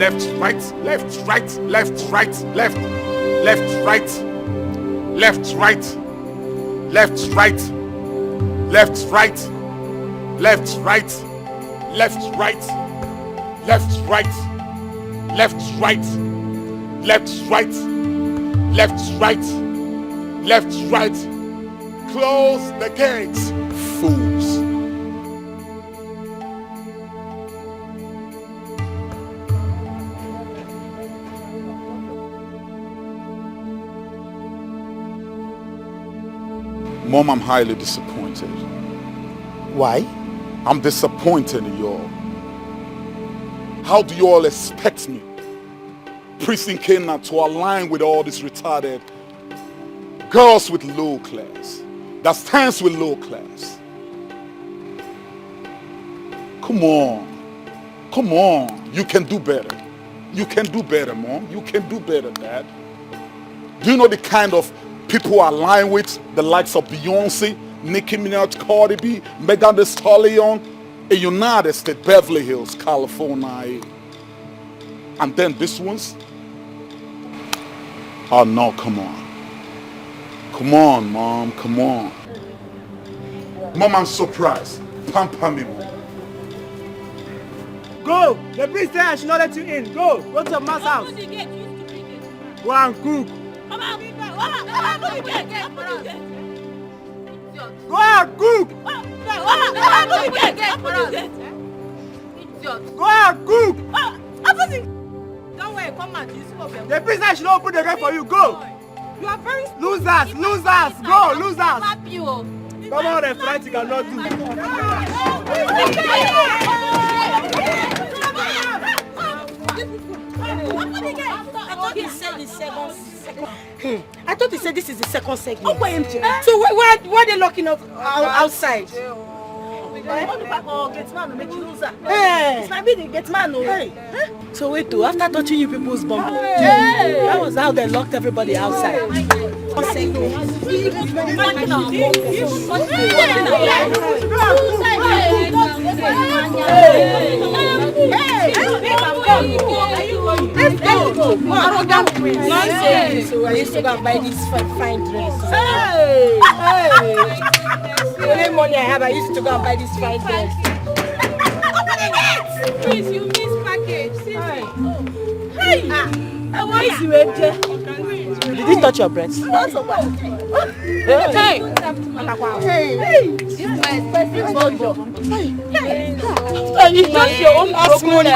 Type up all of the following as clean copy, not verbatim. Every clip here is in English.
left, right, left, right, left, right, left, left, right, left, right, left, right, left, right, left, right, left, right, left, right, left, right, left, right, left, right, left, right. Close the gates, fools. Mom, I'm highly disappointed. Why? I'm disappointed in you all. How do you all expect me, Prison Cana, to align with all these retarded girls with low class, that stands with low class? Come on. Come on. You can do better. You can do better, Mom. You can do better, Dad. Do you know the kind of people I align with? The likes of Beyonce, Nicki Minaj, Cardi B, Megan Thee Stallion, in United States, Beverly Hills, California. And then these ones? Oh no, come on. Come on, Mom, come on. Mom, I'm surprised. Pamper me, Mom. Go! The priest said I should not let you in. Go! Go to your man's house. Go and cook. Go and cook! Go and cook! Don't worry, come on. The priest said I should not open the gate for you. Go! You are very Losers! Losers! Go! Losers! slap you. Come on, the flight you cannot do. I thought he said this is the second segment. So why are they locking up outside? Hey. So wait, after touching you people's bum, that was how they locked everybody outside. So I used to go and buy these fine dresses. The only money I have, I used to go and buy these fine dresses. Please, you miss package. Hey! Why is you here? Did he touch your breast? Hey! This is my expensive budget. You touch your own money.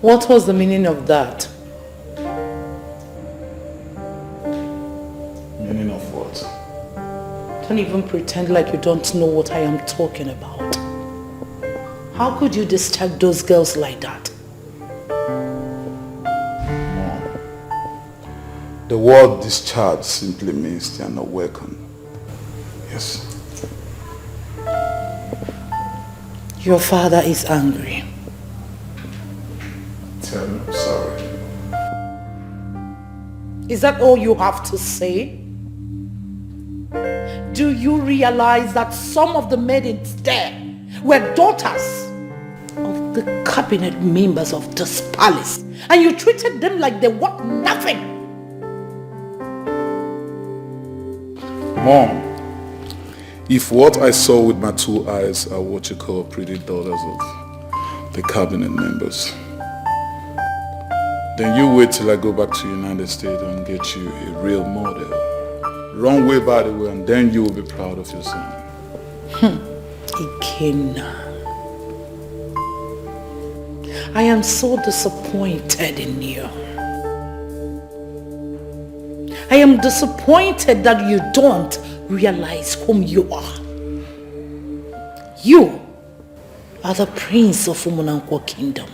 What was the meaning of that? Meaning of what? Don't even pretend like you don't know what I am talking about. How could you discharge those girls like that? Mom, the word discharge simply means they are not welcome. Yes. Your father is angry. Tell me I'm sorry. Is that all you have to say? Do you realize that some of the maidens there were daughters of the cabinet members of this palace, and you treated them like they were nothing? Mom, if what I saw with my two eyes are what you call pretty daughters of the cabinet members, then you wait till I go back to United States and get you a real model. Wrong way, by the way, and then you will be proud of your son. Ikenna, I am so disappointed in you. I am disappointed that you don't realize whom you are. You are the prince of Umunankwo Kingdom.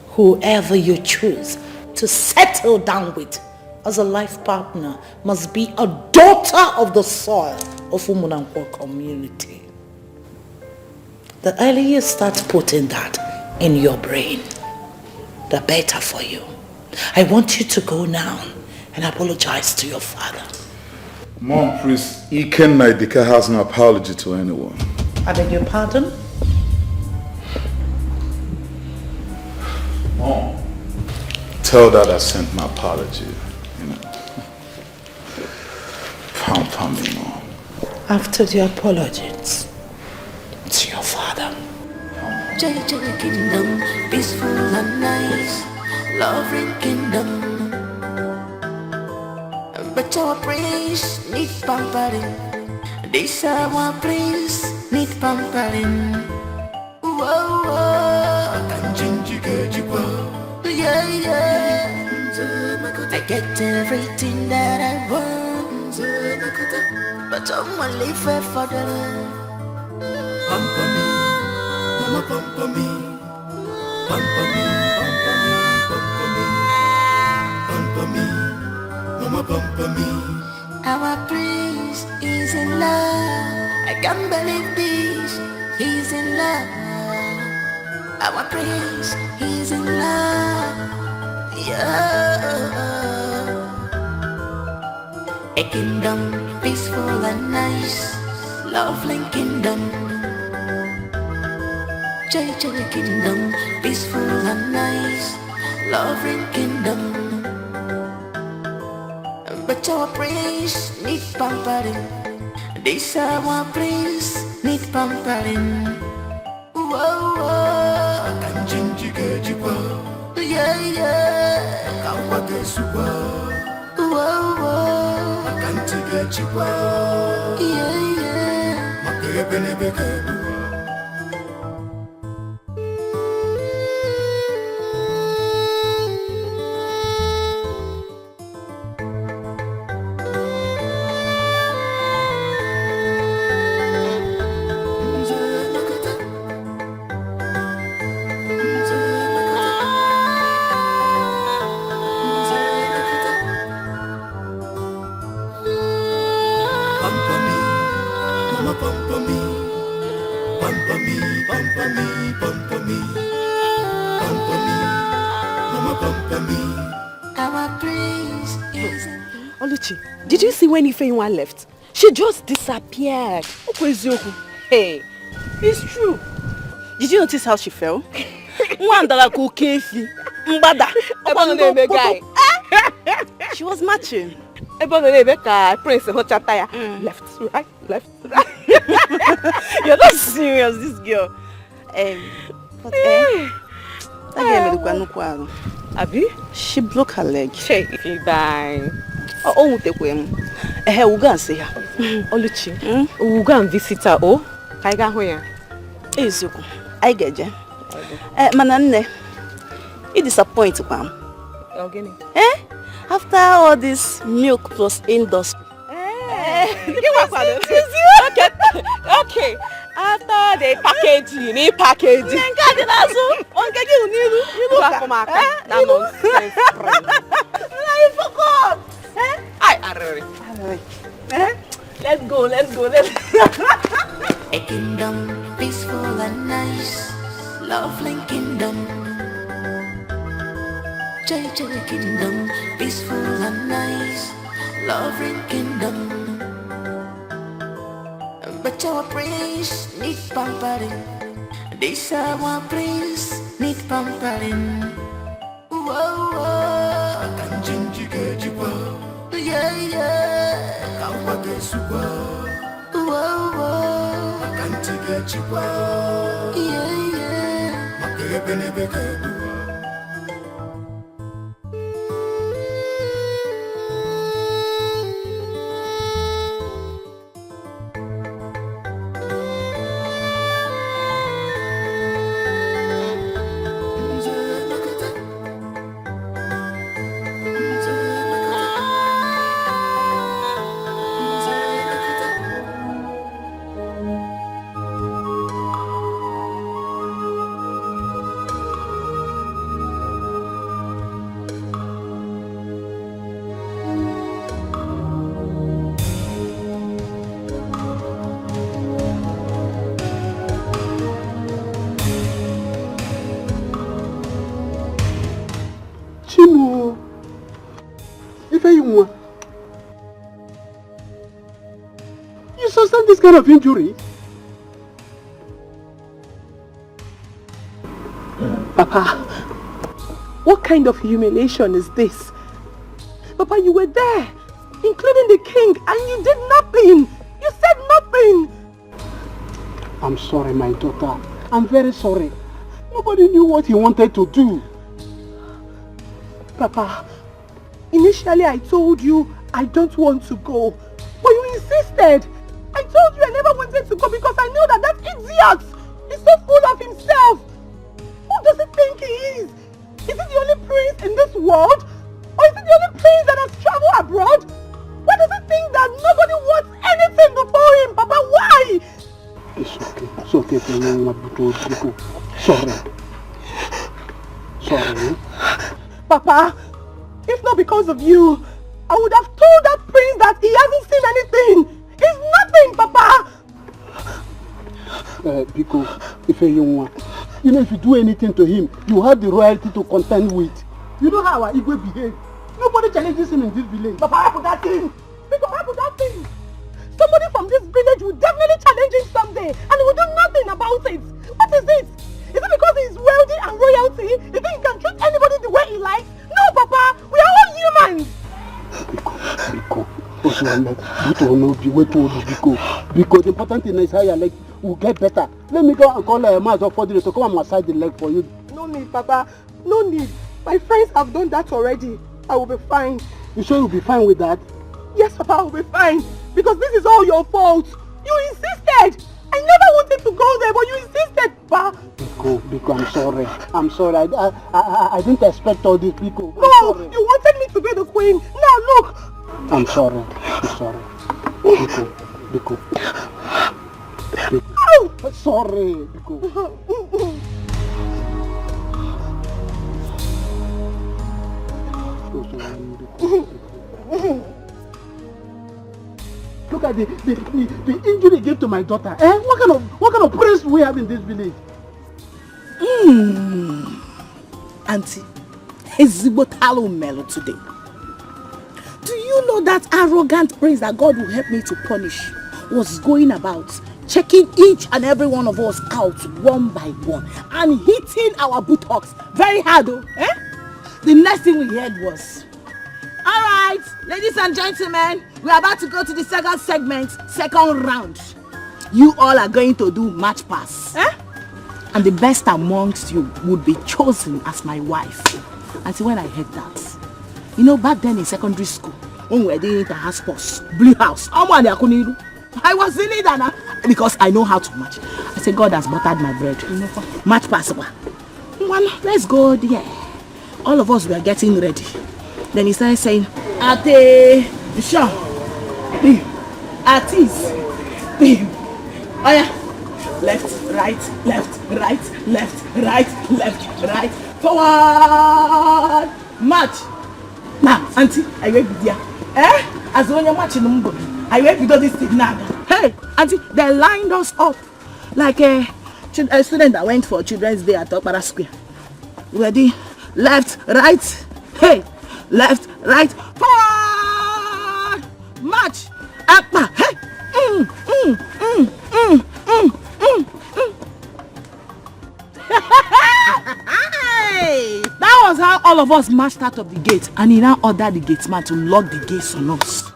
Whoever you choose to settle down with as a life partner must be a daughter of the soil of Umunankwo community. The earlier you start putting that in your brain, the better for you. I want you to go now and apologize to your father. Mom, please, Iken Naidika has no apology to anyone. I beg your pardon? Mom, tell Dad I sent my apology. Pound me, Mom. After the apologies, it's your father. JJ Kingdom, peaceful and nice, loving kingdom. But our prince need pampering. This our prince need pampering. Whoa, whoa, yeah, yeah. I get everything that I want, but I'm only fair for the love. Pamper me, mama pamper me, pamper me, pamper me, mama pamper me. Our prince is in love. I can't believe this. He's in love. Our prince, he's in love. Yeah. A kingdom peaceful and nice, lovely kingdom. JJ Kingdom, peaceful and nice, loving kingdom. But our prince need pampering. This our prince need pampering. Whoa, whoa, yeah, yeah. Whoa, whoa, yeah, yeah. Did you see when Ifeanyi left? She just disappeared. Hey, it's true. Did you notice how she fell? She was matching. Prince left, right, left, right. You're not serious, this girl. But Abi? She broke her leg. If you die. Oh, take him. We'll go and see her. Oluchi, we'll go and visit her. Oh, I got here. Ezuku, I get you. Manane, it disappoints me. Okay. After all this milk plus industry. Okay. After the packaging, you need packaging. You forgot. Let's go. A kingdom peaceful and nice, lovely kingdom. JJ Kingdom, peaceful and nice, loving kingdom. But our prince need pampering. This our prince need pampering. Whoa, whoa, yeah, yeah. Whoa, whoa, yeah, yeah. You sustain this kind of injury? Papa, What kind of humiliation is this? Papa, you were there, including the king, and you did nothing. You said nothing. I'm sorry, my daughter. I'm very sorry. Nobody knew what he wanted to do. Papa, initially I told you I don't want to go, but you insisted. I told you I never wanted to go because I know that idiot is so full of himself. Who does he think he is? Is he the only prince in this world? Or is he the only prince that has traveled abroad? Why does he think that nobody wants anything before him? Papa, why? It's okay. It's okay for you, Biko. Sorry. Sorry. Papa, if not because of you, I would have told that prince that he hasn't seen anything. It's nothing, Papa. Biko, if you if you do anything to him, you have the royalty to contend with. You know how our Igwe behave. Nobody challenges him in this village. Papa, how could that thing? Biko, how could that thing? Somebody from this village will definitely challenge him someday, and he will do nothing about it. What is it? Is it because he's wealthy and royalty? You think he can treat anybody the way he likes? No, Papa, we are all humans. Biko, Biko, the important thing is how your leg will get better. Let me go and call a master for to come and massage the leg for you. No need, Papa. No need. My friends have done that already. I will be fine. You sure you'll be fine with that? Yes, Papa, I will be fine. Because this is all your fault. You insisted. I never wanted to go there, but you insisted, Papa. Biko, I'm sorry. I'm sorry. I didn't expect all this, Biko. No, you wanted me to be the queen. Now look. I'm sorry. I'm sorry. Biko. Ow! Sorry, Biko. Look at the injury he gave to my daughter. What kind of prince we have in this village? Auntie, Ezibotalo Melo today. Do you know that arrogant prince that God will help me to punish was going about checking each and every one of us out one by one and hitting our buttocks very hard though? The next thing we heard was, alright, ladies and gentlemen, we are about to go to the second segment, second round. You all are going to do match pass. And the best amongst you would be chosen as my wife. And see, when I heard that, you know, back then in secondary school, when we were doing the house sports, Blue House, I was in it because I know how to match. I said, God has buttered my bread. Match pass. Let's go there. All of us were getting ready. Then he started saying, Ate, Sean, Atis, oh yeah, left, right, forward, march. Now, auntie, I wait with you. As when you're matching them, I wait with all this thing now. Hey, auntie, they lined us up like a student that went for Children's Day at Okpara Square. Ready, left, right, hey, left, right, forward, march, up, hey, That was how all of us marched out of the gate, and he now ordered the gateman to lock the gates on us.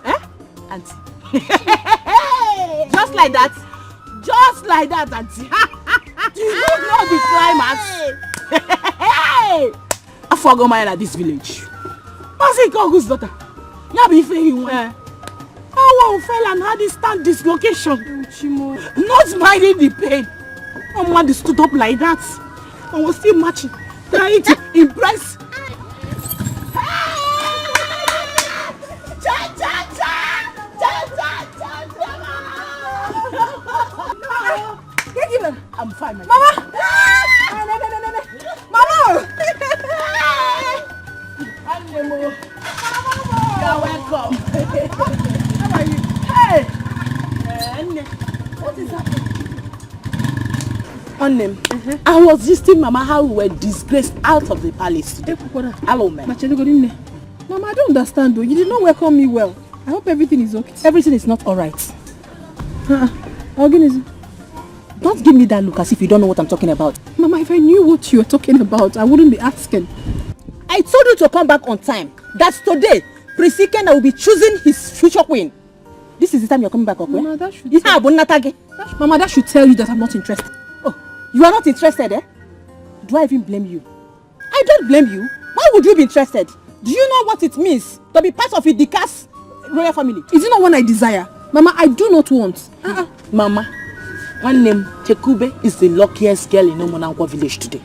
Auntie? Just like that? Just like that, auntie. Do you know the climax? I forgot my at this village. What's it called, whose daughter? You be fair. How fell and had this stand dislocation. Not minding the pain. Someone stood up like that. I was still marching, trying to impress. I'm fine, my Mama! Mama! You're welcome. How are you? Hey! What is happening? I was just telling Mama how we were disgraced out of the palace today. Hello, man. Mama, I don't understand though. You did not welcome me well. I hope everything is okay. Everything is not alright. Organism. Don't give me that look as if you don't know what I'm talking about. Mama, if I knew what you were talking about, I wouldn't be asking. I told you to come back on time. That's today. Priscilla will be choosing his future queen. This is the time you're coming back, okay? Mama, that should Mama, that should tell you that I'm not interested. Oh, you are not interested, eh? Do I even blame you? I don't blame you. Why would you be interested? Do you know what it means to be part of a Dika's royal family? Is it not one I desire? Mama, I do not want. Mama, one name, Tekube, is the luckiest girl in Omonankwa village today.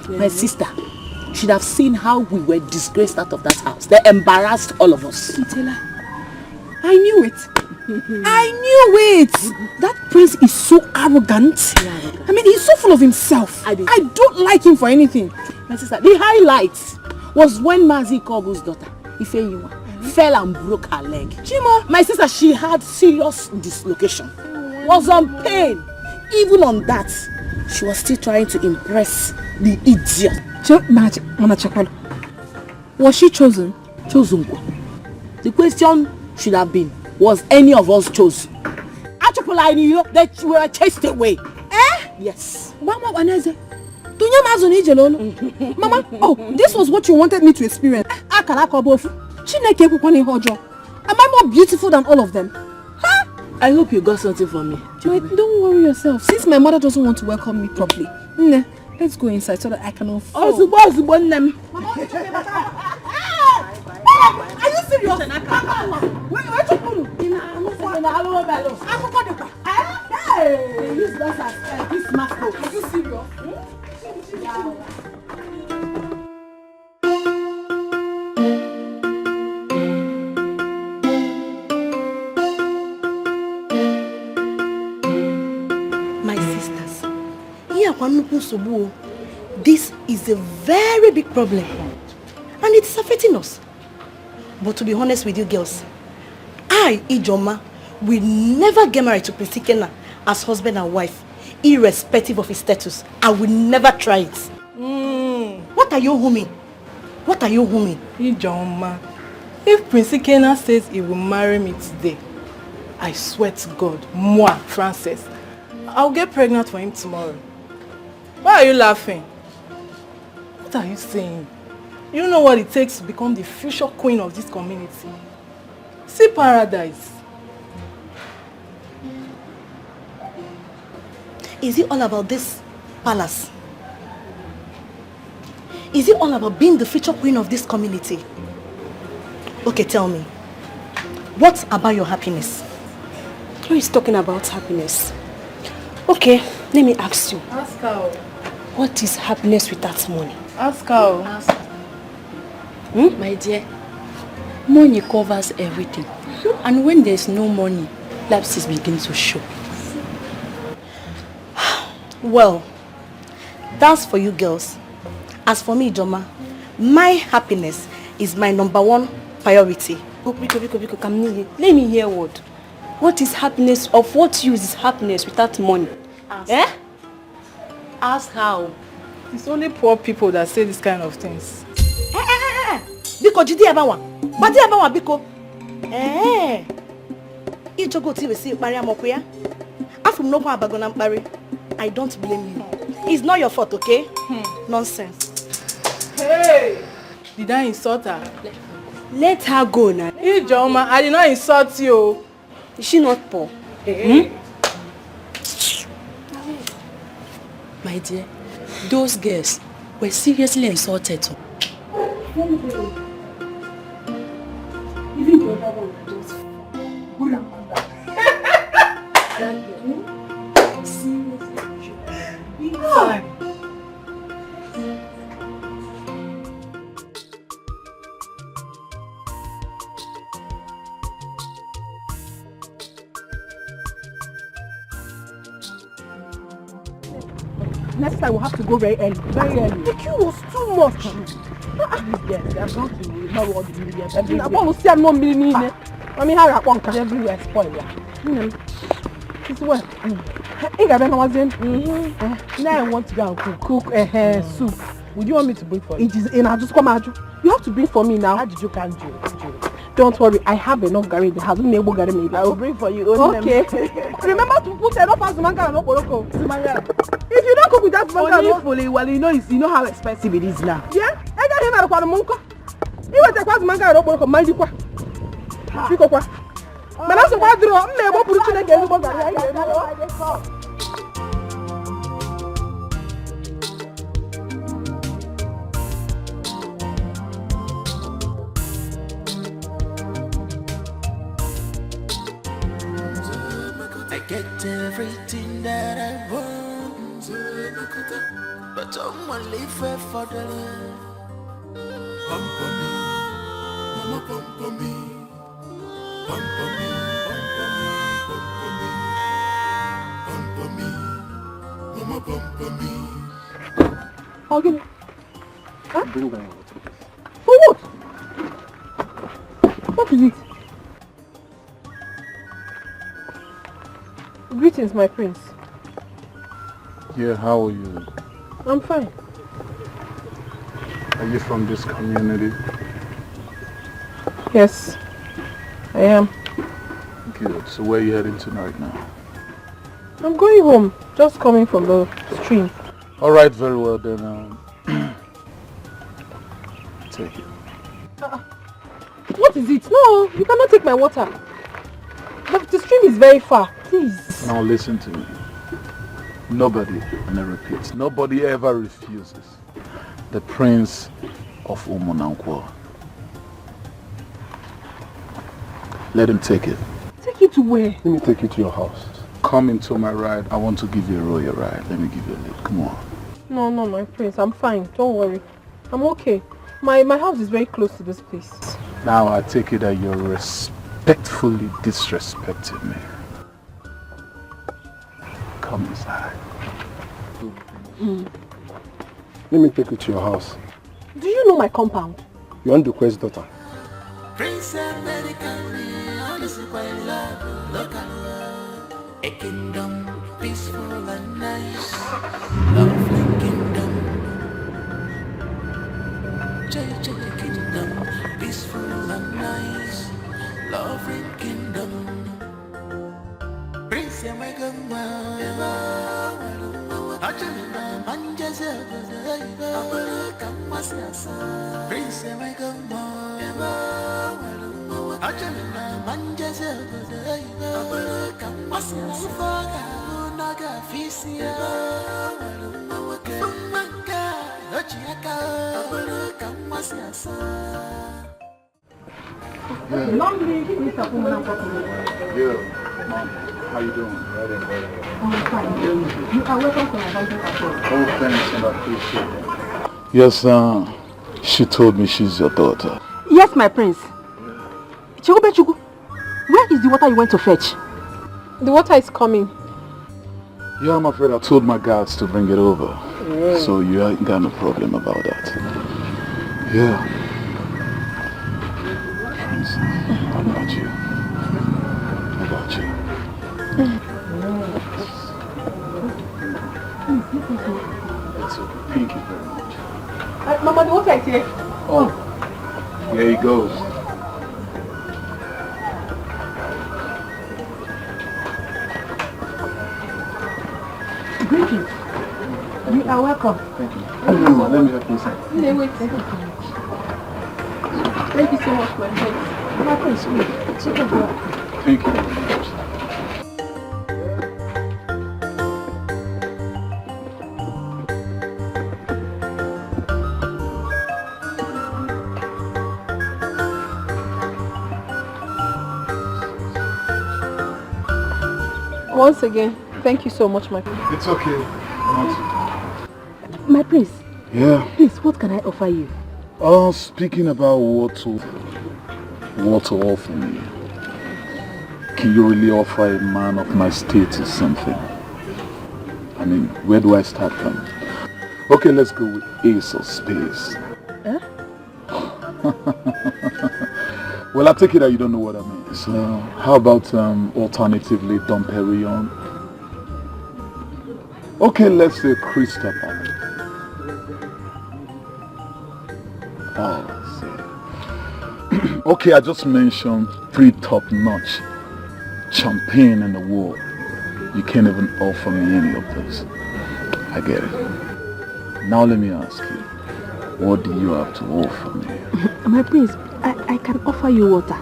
Yeah. My sister should have seen how we were disgraced out of that house. They embarrassed all of us. Itela, I knew it. I knew it. That prince is so arrogant. Yeah, I mean, he's so full of himself. I don't like him for anything. My sister, the highlight was when Mazi Kogu's daughter, Ifeyiwa, fell and broke her leg. Chima, my sister, she had serious dislocation. Was on pain. Even on that, she was still trying to impress the idiot. Was she chosen? Chosen. The question should have been, was any of us chosen? They were chased away. Eh? Yes. Mama, oh, this was what you wanted me to experience. Am I more beautiful than all of them? Huh? I hope you got something for me. Wait, don't worry yourself. Since my mother doesn't want to welcome me properly, let's go inside so that I can unfold. Are you serious? Hey, use that as this mask. Are you serious? My sisters, this is a very big problem and it's affecting us. But to be honest with you girls, I, Ijoma, will never get married to Prince Ikenna as husband and wife, irrespective of his status. I will never try it. What are you humming? What are you humming? Ijoma, if Prince Ikenna says he will marry me today, I swear to God, moi, Frances, I'll get pregnant for him tomorrow. Why are you laughing? What are you saying? You know what it takes to become the future queen of this community. See paradise. Is it all about this palace? Is it all about being the future queen of this community? Okay, tell me. What about your happiness? Who is talking about happiness? Okay, let me ask you. Ask her. What is happiness without money? Ask her. Ask her. My dear, money covers everything. And when there's no money, lapses begin to show. Well, that's for you girls. As for me, Joma, my happiness is my #1 priority. Oh, Biko, let me hear what. What is happiness? Of what use is happiness without money? Ask. Eh? Ask how. It's only poor people that say this kind of things. Biko, jidi abawa. Badi abawa, Biko. Ijogo ti we see Maria Mokuya. Afum no kwa abagona mpari. I don't blame you. It's not your fault, okay? Nonsense. Hey! Did I insult her? Let her go now. Ijoma, I did not insult you. Is she not poor? My dear, those girls were seriously insulted. Even the other one just next time we'll have to go very early. Very early. The queue was too much. Yes, I'm going to know what the video is. I want to see I'm not meaning it. I mean, how I want to everywhere spoil. It's what? Now I want to go and cook soup. Would you want me to bring for you? It is in. I'll just come out. You have to bring for me now. How did you can't do it? Don't worry, I have enough garri in the house. I will bring for you. Okay. Remember to put enough azumanga and okporoko. If you don't cook with that azumanga, well, you know how expensive it is now. Yeah. Ega he mara kwa munko. Iwete kwa zumanga ro kwa mandi kwa. Biko kwa. Mana so kwa duro m na-egbo puru Chineke ezigbo gari anyị ga-eri. I get everything that I want, but someone live for the pump on me, mama pump on me, pump on me, pump on me, mama pump on me. I'll give it. Huh? Bring down your water. For what? What is it? Greetings, my prince. Yeah, how are you? I'm fine. Are you from this community? Yes, I am. Good. So where are you heading tonight now? I'm going home, just coming from the stream. All right, very well then. Take it. What is it? No, you cannot take my water. But the stream is very far. Please. Now listen to me. Nobody, and I repeat, nobody ever refuses the Prince of Umunankwo. Let him take it. Take it to where? Let me take you to your house. Come into my ride. I want to give you a royal ride. Let me give you a lift. Come on. No, my prince. I'm fine. Don't worry. I'm okay. My house is very close to this place. Now I take it that you're respectfully disrespecting me. Come inside. Let me take you to your house. Do you know my compound? You want the queen's daughter? Prince American, honestly quite love, local, a kingdom peaceful and nice, lovely kingdom, JJ kingdom, peaceful and nice, lovely kingdom. Prince American, Prince How you doing? I'm fine. You are welcome to my house. Oh, thanks, and I appreciate it. Yes, she told me she's your daughter. Yes, my prince. Chugu, where is the water you went to fetch? The water is coming. Yeah, I'm afraid I told my guards to bring it over. So you ain't got no problem about that. Yeah. Prince, how about you? How about you? It's okay. Thank you very much. Mama, the water is here. Oh, here he goes. Greetings. You are welcome. Thank you. Let me help you inside. Wait. Thank you so much for your help. My prince, wait. It's okay. Thank you very much. Once again, thank you so much, my prince. It's okay. My prince. Yeah. Please, what can I offer you? Oh, speaking about what to offer me, can you really offer a man of my status something? I mean, where do I start from? Okay, let's go with ace of spades. Huh? Well, I take it that you don't know what I mean. So, how about alternatively Dom Perignon? Okay, let's say Crystal Palace. Oh, okay, I just mentioned 3 top-notch champagne in the world. You can't even offer me any of those. I get it. Now let me ask you, What do you have to offer me? My prince, I can offer you water.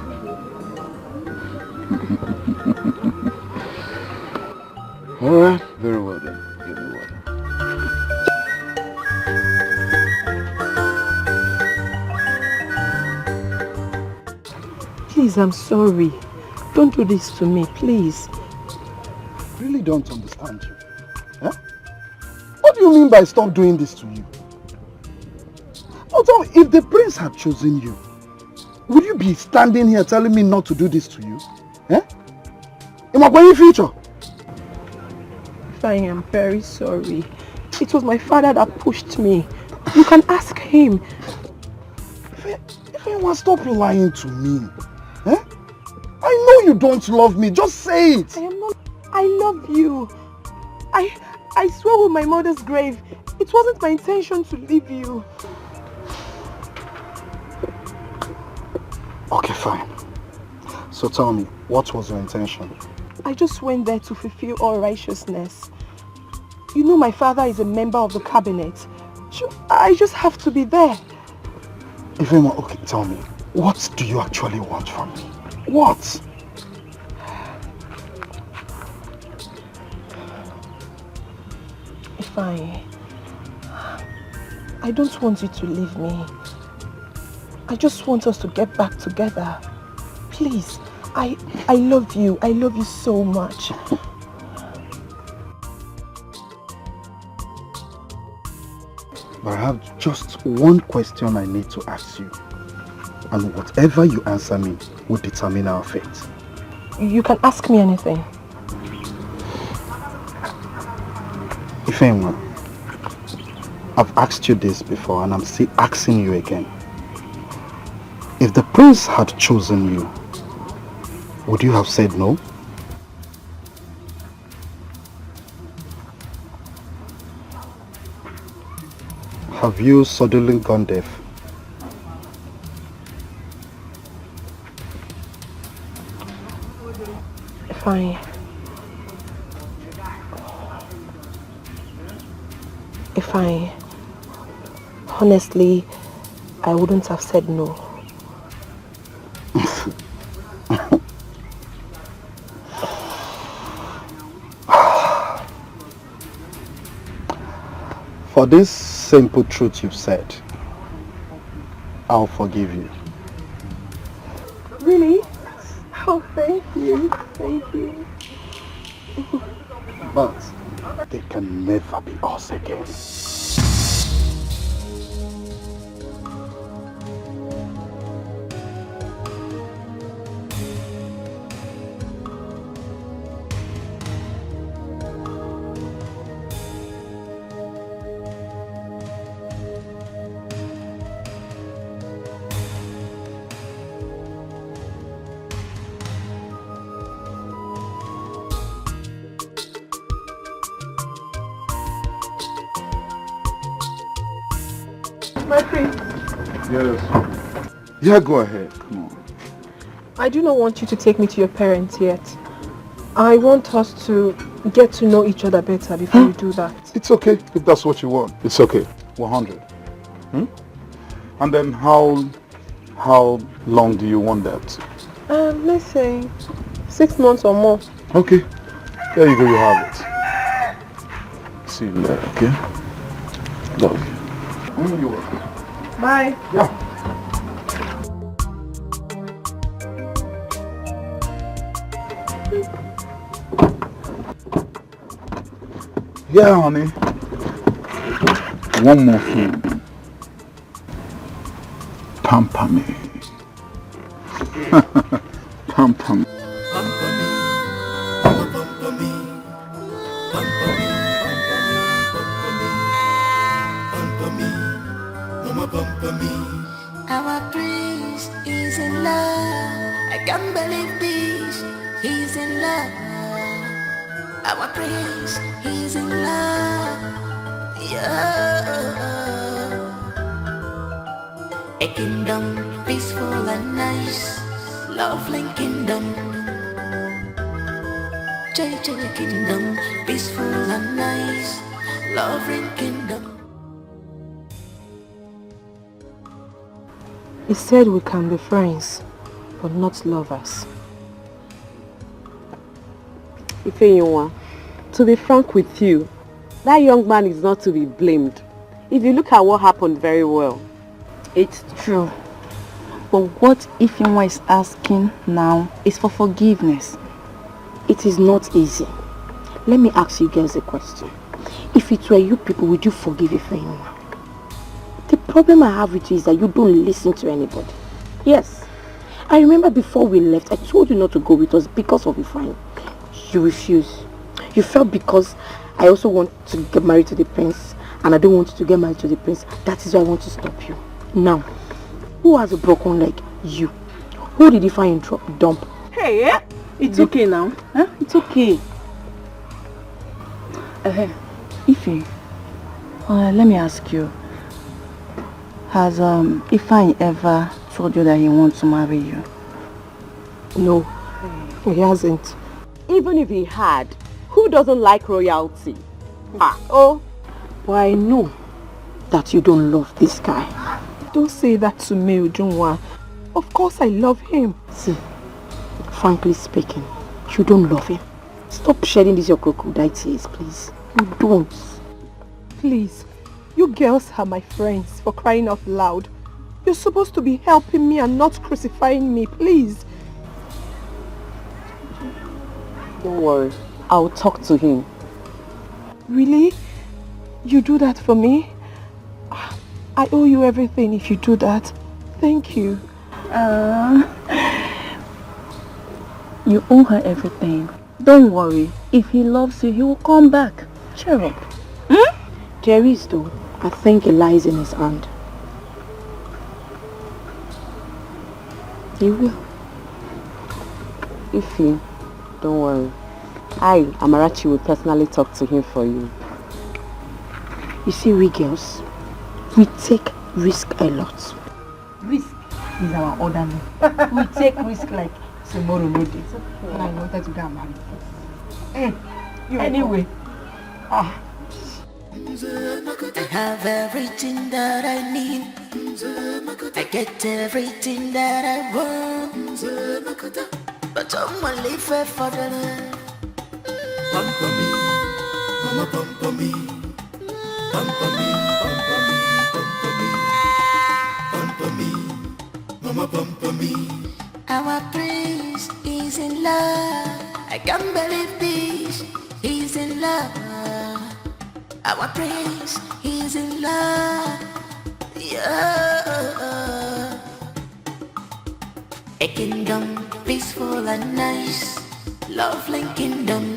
Alright, very well then. Give me water. Please, I'm sorry. Don't do this to me, please. I really don't understand you. Huh? What do you mean by stop doing this to you? Although, if the prince had chosen you, would you be standing here telling me not to do this to you? Eh? In my future? I am very sorry. It was my father that pushed me. You can ask him. If anyone stop lying to me. Eh? I know you don't love me. Just say it. I love you. I swear with my mother's grave, it wasn't my intention to leave you. Okay, fine. So tell me, what was your intention? I just went there to fulfill all righteousness. You know my father is a member of the cabinet. I just have to be there. Ifema, okay, tell me, what do you actually want from me? What? I don't want you to leave me. I just want us to get back together. Please, I love you. I love you so much. But I have just one question I need to ask you. And whatever you answer me will determine our fate. You can ask me anything. Ifema, I've asked you this before and I'm still asking you again. If the prince had chosen you, would you have said no? Have you suddenly gone deaf? Honestly, I wouldn't have said no. For this simple truth you've said, I'll forgive you. Really? Oh, thank you. Thank you. But they can never be us again. My prince. Yes. Yeah, go ahead. Come on. I do not want you to take me to your parents yet. I want us to get to know each other better before you do that. It's okay if that's what you want. It's okay. 100. And then how long do you want that? Let's say 6 months or more. Okay. There you go, you have it. See you later, okay? Love you. You're welcome. Bye. Yeah. Yeah, honey. One more thing. Pamper me. Pamper me. Our prince is in love. I can't believe this. He's in love. Our prince, he's in love. Yeah. A kingdom peaceful and nice, lovely kingdom. JJ kingdom peaceful and nice, lovely kingdom. He said we can be friends, but not lovers. Ifeyinwa, to be frank with you, that young man is not to be blamed. If you look at what happened very well. It's true. But what Ifeyinwa is asking now is for forgiveness. It is not easy. Let me ask you girls a question. If it were you people, would you forgive Ifeyinwa? The problem I have with you is that you don't listen to anybody. Yes. I remember before we left, I told you not to go with us because of Ifeyinwa. You refused. You felt because I also want to get married to the prince and I don't want you to get married to the prince. That is why I want to stop you. Now, who has a broken leg? You. Who did Ifeyinwa dump? Hey, yeah? It's okay now. Huh? It's okay. Ify, let me ask you. Has Ify ever told you that he wants to marry you? No, he hasn't. Even if he had, who doesn't like royalty? But I know that you don't love this guy. Don't say that to me, Ujunwa. Of course I love him. See, frankly speaking, you don't love him. Stop shedding these your crocodile tears, please. You don't. Please, you girls are my friends, for crying out loud. You're supposed to be helping me and not crucifying me, please. Don't worry, I'll talk to him. Really? You do that for me? I owe you everything if you do that. Thank you. You owe her everything. Don't worry. If he loves you, he will come back. Cheer up. There is though. I think it lies in his hand. He will. Ify, don't worry. I, Amarachi, will personally talk to him for you. You see, we girls, we take risk a lot. Risk is our order name. We take risk like tomorrow no day. And I wanted to get married. Anyway. I have everything that I need. I get everything that I want. But I'm only fair for the love. Pump me, mama pump me. Pump me, pump me, mama pump me. Our prince is in love. I can't believe this. He's in love. Our prince is in love. Yeah. A kingdom peaceful and nice, lovely kingdom.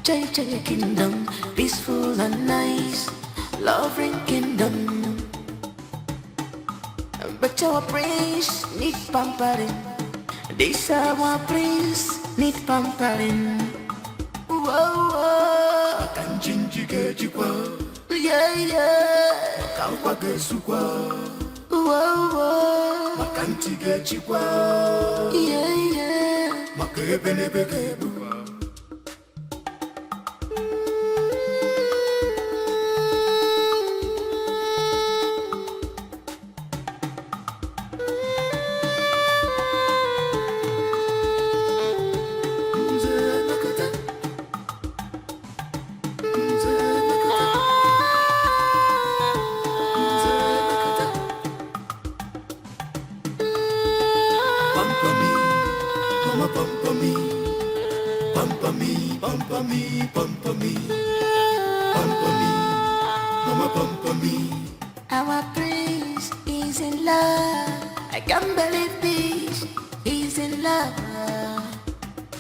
JJ kingdom peaceful and nice, lovely kingdom. But our prince need pampering. This our prince need pampering. Whoa, whoa. Yeah, yeah. Whoa, whoa. Yeah, yeah. Our prince is in love. I can't believe this. He's in love.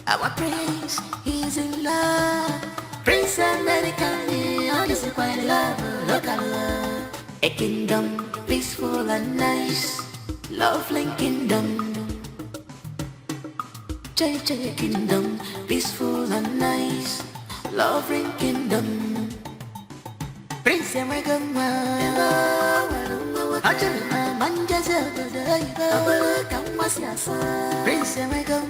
Our prince is in love. Prince American, this is quite love. Local love. A kingdom peaceful and nice, lovely kingdom. JJ kingdom peaceful and nice, lovely kingdom. Prince American, Prince American,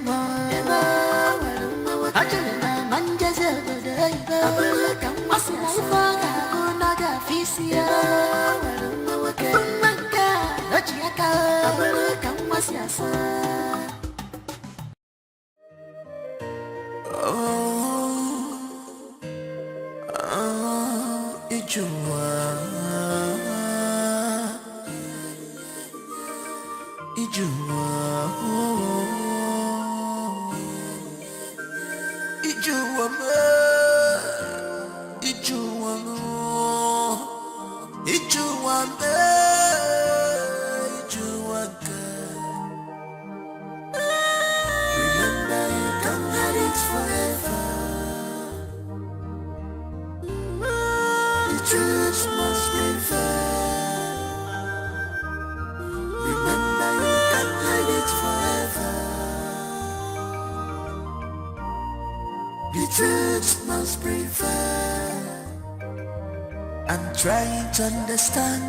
Trying to understand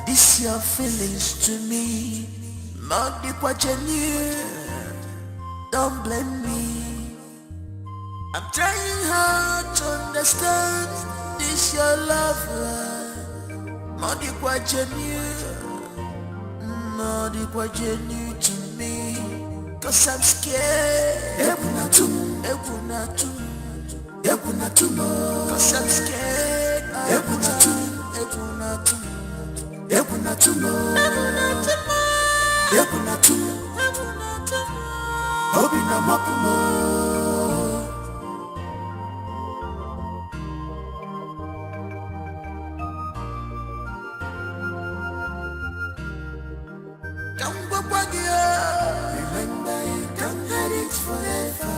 this your feelings to me. Not the what you knew. Don't blame me. I'm trying hard to understand this your love. Not the what you knew. Not the what you knew to me. Cause I'm scared. Cause I'm scared. Remember you can't hide it forever.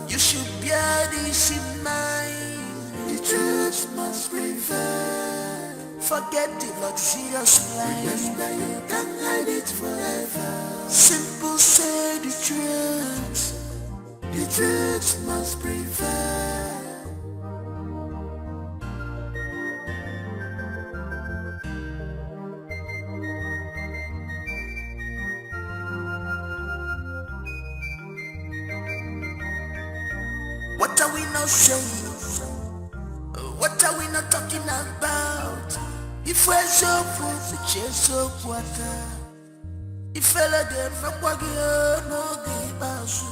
You should bear this in mind. The truth must prevail. Forget the luxurious life. Remember you can't hide it forever. Simple say the truth. The truth must prevail. What are we not saying? What are we not talking about? If we're so full, we chase so water. If I let them from what you know, give us.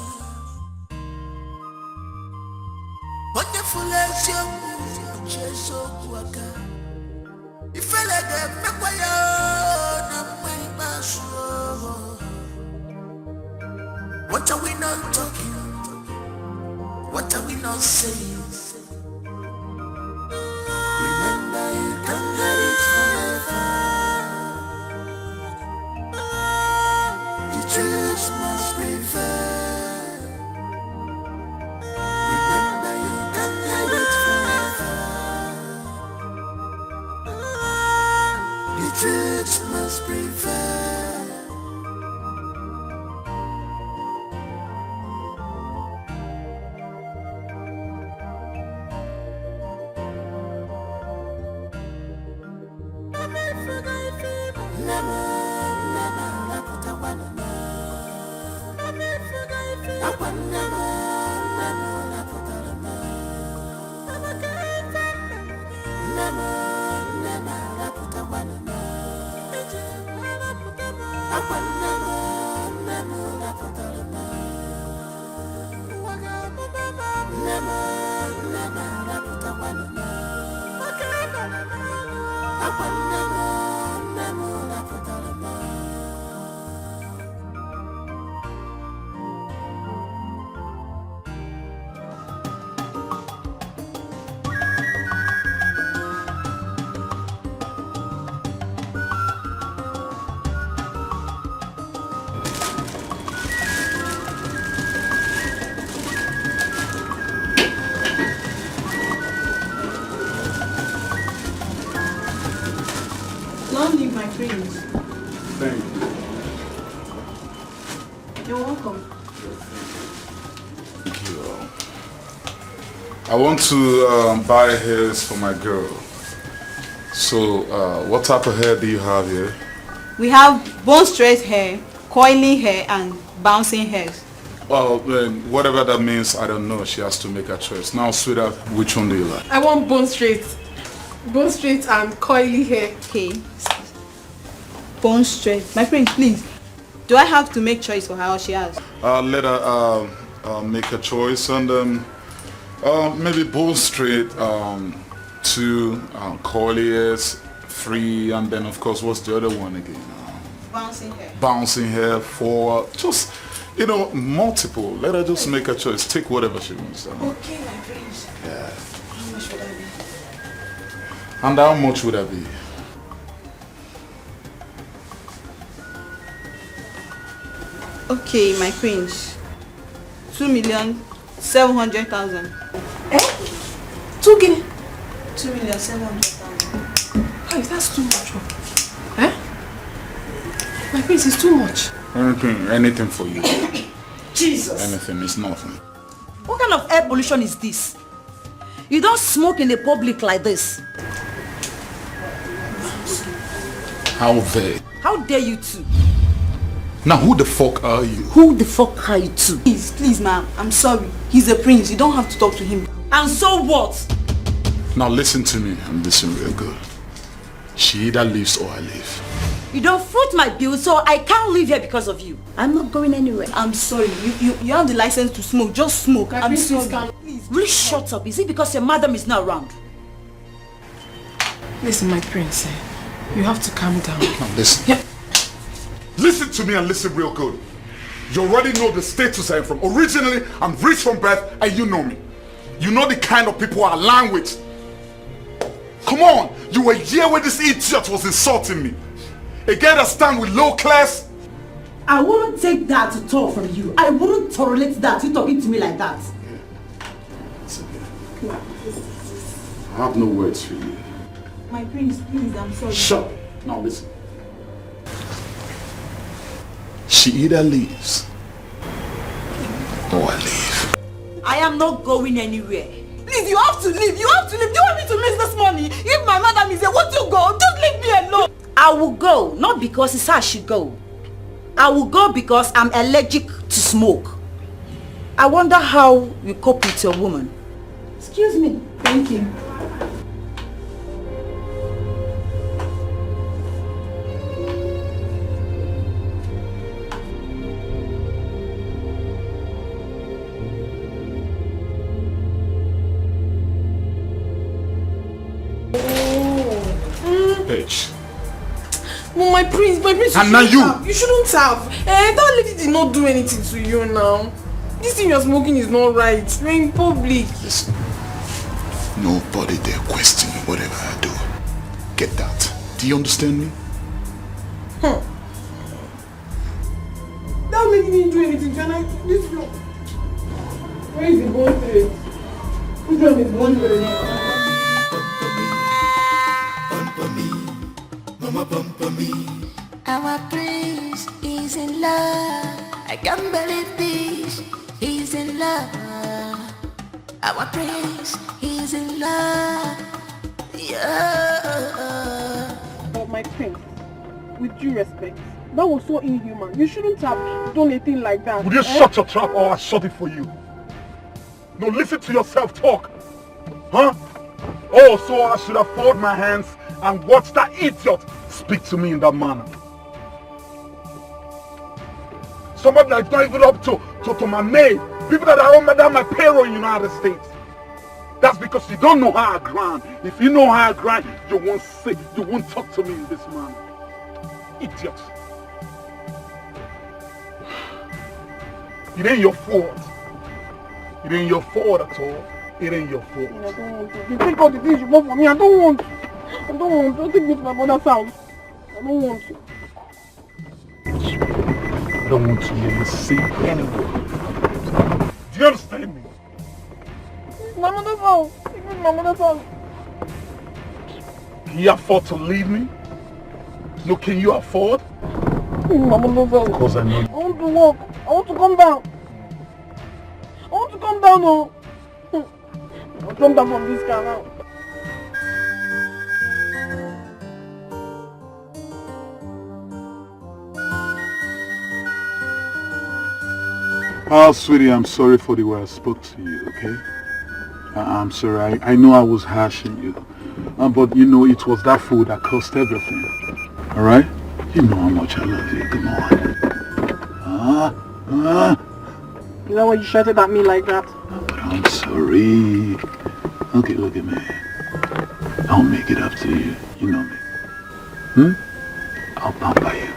Wonderful as you move, we chase so water. If I let them from what you know, give us. What are we not talking? What are we not saying? Remember you can't hide it forever. The truth must prevail. Remember you can't hide it forever. The truth must prevail. Don't leave my friends. Thank you. You're welcome. Thank you. I want to buy hairs for my girl. So, what type of hair do you have here? We have bone straight hair, coiling hair, and bouncing hair. Well, then, whatever that means, I don't know. She has to make a choice. Now, sweetheart, which one do you like? I want bone straight. Bone straight and coily hair. Okay. bone straight. My friend, please. Do I have to make choice for her or she has? Let her make a choice and maybe bone straight, 2 colliers, 3, and then of course what's the other one again? Bouncing hair. Bouncing hair, 4, just multiple. Let her just make a choice. Take whatever she wants. Okay, my friend. Yeah. How much would that be? And how much would that be? Okay, my prince. 2,700,000. Eh? 2 guinea? 2,700,000. Hey, that's too much. Eh? My prince is too much. Anything for you. Jesus. Anything is nothing. What kind of air pollution is this? You don't smoke in the public like this. How dare? How dare you two? Now who the fuck are you? Who the fuck are you two? Please, ma'am. I'm sorry. He's a prince. You don't have to talk to him. And so what? Now listen to me and listen real good. She either leaves or I leave. You don't foot my bill, so I can't leave here because of you. I'm not going anywhere. I'm sorry. You have the license to smoke. Just smoke. I'm sorry. Please, really shut up. Is it because your madam is not around? Listen, my prince. You have to calm down. Now listen. Yeah. Listen to me and listen real good. You already know the status I am from. Originally, I'm rich from birth and you know me. You know the kind of people I align with. Come on, you were here when this idiot was insulting me. A guy that stand with low class. I wouldn't take that to talk from you. I wouldn't tolerate that, you talking to me like that. It's okay. I have no words for you. My prince, please, I'm sorry. Shut up. Now listen. She either leaves or I leave. I am not going anywhere. Please, you have to leave. You have to leave. Do you want me to miss this money? If my madam is here, won't you go? Just leave me alone. I will go, not because it's how I should go. I will go because I'm allergic to smoke. I wonder how you cope with your woman. Excuse me. Thank you. Bitch. Well, my prince, And now you. You shouldn't have. That lady did not do anything to you now. This thing you're smoking is not right. You're in public. Listen. Nobody dare question whatever I do. Get that. Do you understand me? That lady didn't do anything to you. This one. Where is the bone thread? Which one is bone thread? Our prince is in love. I can't believe this. He's in love. Our prince is in love. Yeah. But my prince, with due respect, that was so inhuman. You shouldn't have done a thing like that. Would you shut your trap or I shut it for you? No, listen to yourself talk. Huh? Oh, so I should have folded my hands and watched that idiot speak to me in that manner. Somebody that's not even up to my maid. People that are under my payroll in the United States. That's because you don't know how I grind. If you know how I grind, you won't talk to me in this manner. Idiot. It ain't your fault. It ain't your fault at all. It ain't your fault. I don't want to. You take all the things you bought for me. I don't want to. Don't take me to my mother's house. I don't want to. I don't want to even see anywhere. Do you understand me? It's my mother's house. Take me to my mother's house. Can you afford to leave me? No, can you afford? My mother's house. Of course I know. I want to walk. I want to come down. I want to come down, oh. I'll come down from this car now. Oh, sweetie, I'm sorry for the way I spoke to you, okay? I'm sorry. I know I was harsh on you. But, you know, it was that food that caused everything. Alright? You know how much I love you. Come on. You know why you shouted at me like that? But I'm sorry. Okay, look at me. I'll make it up to you. You know me. I'll pamper you.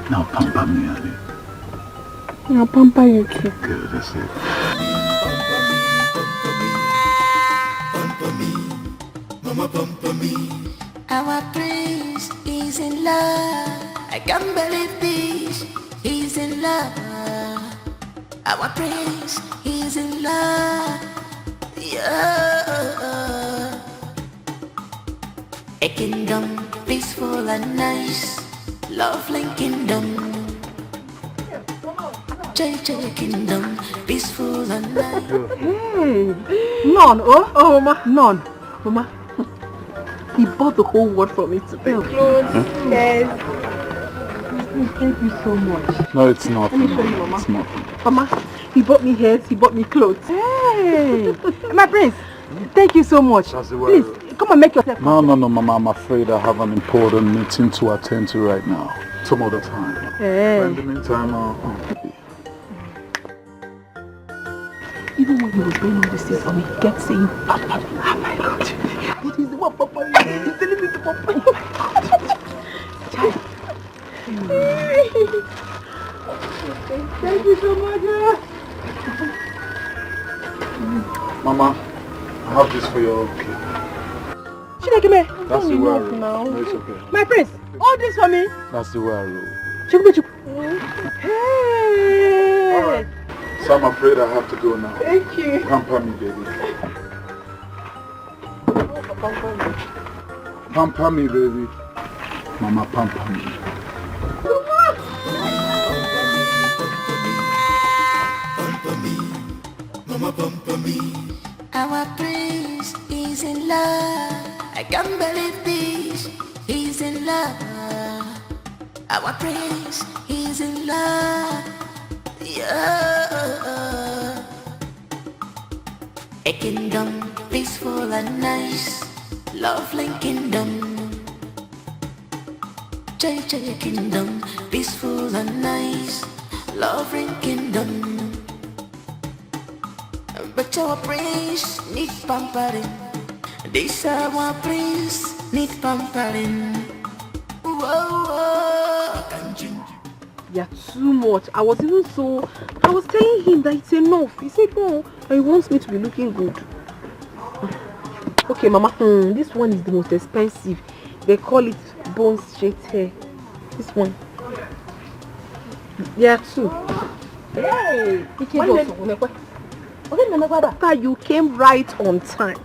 Now pamper me, honey. I'll pamper you too. Good, that's it. Pamper me, mama pamper me. Our prince is in love. I can't believe this. He's in love. Our prince is in love. Yeah. A kingdom peaceful and nice. Lovely kingdom. JJ kingdom peaceful and nice. Hey, none. Oh, Mama, none. Mama, he bought the whole world for me today. Clothes, yes. Thank you so much. No, it's not. Let me show you, Mama. It's not. Mama, he bought me hairs, he bought me clothes. Hey, my prince, thank you so much. That's the word. Please, come and make yourself. No, Mama, I'm afraid I have an important meeting to attend to right now. Some other time. Hey. But in the meantime, Even when he was doing all these things for me, he kept saying, Papa. Oh my God. But he's the one, Papa. He's telling me to Papa. Oh my God. Thank you so much. Mama, I have this for your kid. Chinekeme, That's the way I roll. now. No, it's okay. My prince, all this for me. That's the way I roll. Hey. Alright. So I'm afraid I have to go now. Thank you. Pamper me, baby. Pamper me, baby. Mama, pamper me. Pamper me, mama pamper me. Our prince is in love. I can't believe this. He's in love. Our prince is in love. Yeah. A kingdom peaceful and nice. Lovely kingdom. JJ kingdom peaceful and nice. Lovely kingdom. But our prince need pampering. This our prince need pampering. Whoa, can't you? You're too much. I was telling him that it's enough. He said no, and he wants me to be looking good. Okay, Mama, this one is the most expensive. They call it bone straight hair. This one. Yeah, two. Hey! After you came right on time.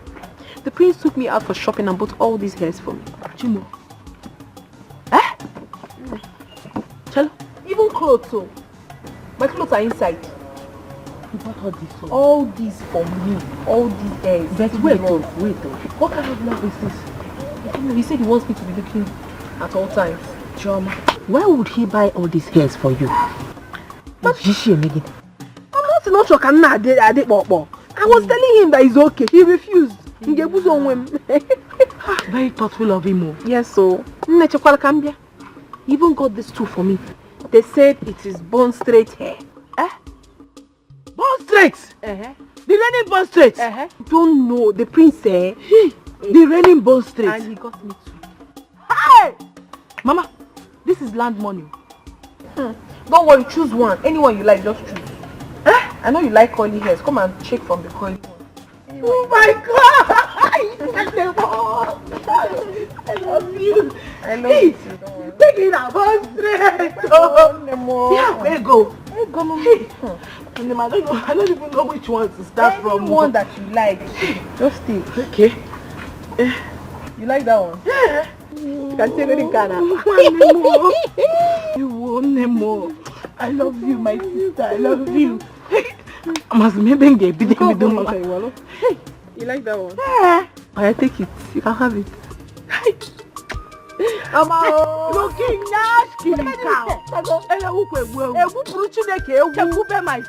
The prince took me out for shopping and bought all these hairs for me. Chimo. Eh? Chalo. Even clothes too. My clothes are inside. He bought all this for all these for me. All these hairs. But wait. What kind of love is this? I don't know. He said he wants me to be looking at all times. Drama. Why would he buy all these hairs for you? But I'm not sure. I was telling him that he's okay. He refused. Very thoughtful of him. Yes, so he even got this too for me. They said it is bone straight hair. Eh? Bone straight? The raining bone straight? Don't know. The prince said the raining bone straight. And he got me too. Hey! Mama, this is land money. Don't worry, choose one. Anyone you like, just choose. I know you like curly hairs. Come and check from the curly one. Oh my God! I love you. I love you too. Take it out. Go straight. Yeah, where go? Hey. I don't even know which one to start from. One that you like. Just take. Okay. You like that one? Yeah. You can take any Ghana. You want more. I love you, my sister. I love you. I must maybe get bit with the mama. Hey, you like that one? Yeah. I take it. You can have it. Looking nice, killing cow. Ewu Chineke ewu. Chekube my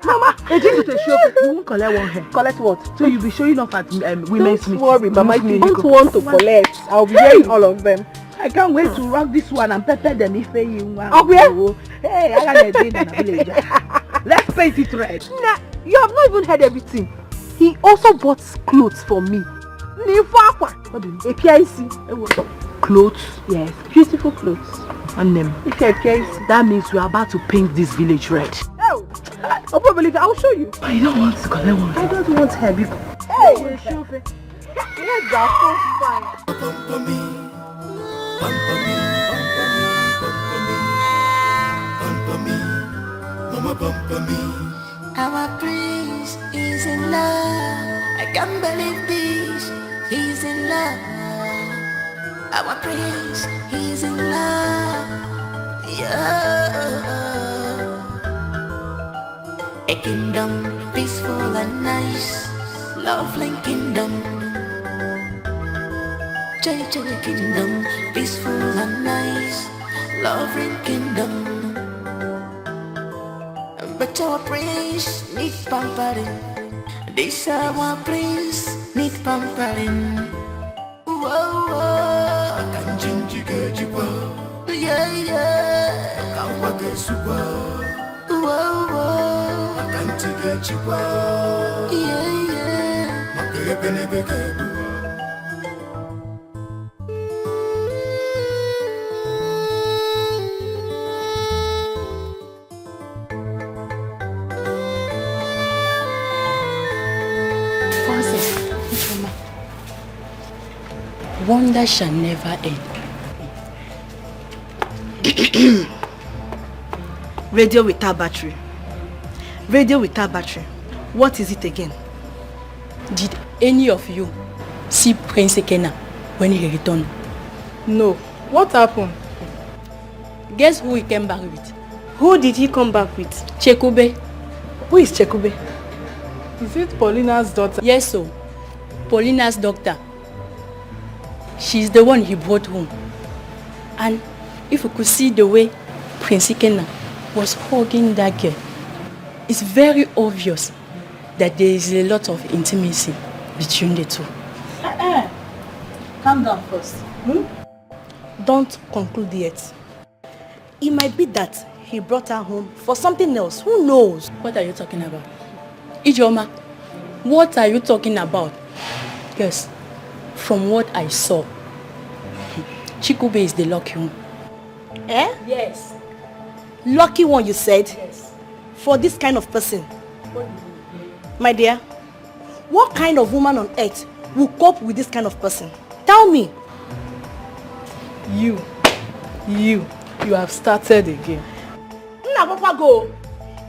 Mama, a thing to show you won't collect one hair. Collect what? So you'll be showing off at women's meetings. Don't worry, Mama. I don't want to collect. I'll be wearing all of them. I can't wait to rock this one and pepper them if you want. Hey, I got a day in the village. Let's paint it red. Nah, you have not even heard everything. He also bought clothes for me. Clothes? Yes, beautiful clothes. And them. That means we are about to paint this village red. Oh, probably I'll show you. I don't want to collect one. I don't want heavy. Hey, you show me. Yes, that's so fine. Our prince is in love. I can't believe this. He's in love. Our prince, he's in love. Yeah. A kingdom peaceful and nice, lovely kingdom. JJ kingdom peaceful and nice, lovely kingdom. But our prince need pampering. This our prince need pampering. Whoa, whoa. Yeah, yeah. Whoa, whoa. Yeah, yeah. Wonder shall never end. Radio without battery. Radio without battery. What is it again? Did any of you see Prince Ekena when he returned? No. What happened? Guess who he came back with? Who did he come back with? Chekube. Who is Chekube? Is it Paulina's daughter? Yes, so. Paulina's daughter. She's the one he brought home. And if you could see the way Prince Ekena was hugging that girl, it's very obvious that there is a lot of intimacy between the two. Calm down first. Don't conclude yet. It might be that he brought her home for something else. Who knows? What are you talking about? Ijoma, what are you talking about? Yes, from what I saw, Chikube is the lucky one. Eh? Yes. Lucky one, you said? Yes. For this kind of person? My dear, what kind of woman on earth will cope with this kind of person? Tell me. You have started again. Papa, go.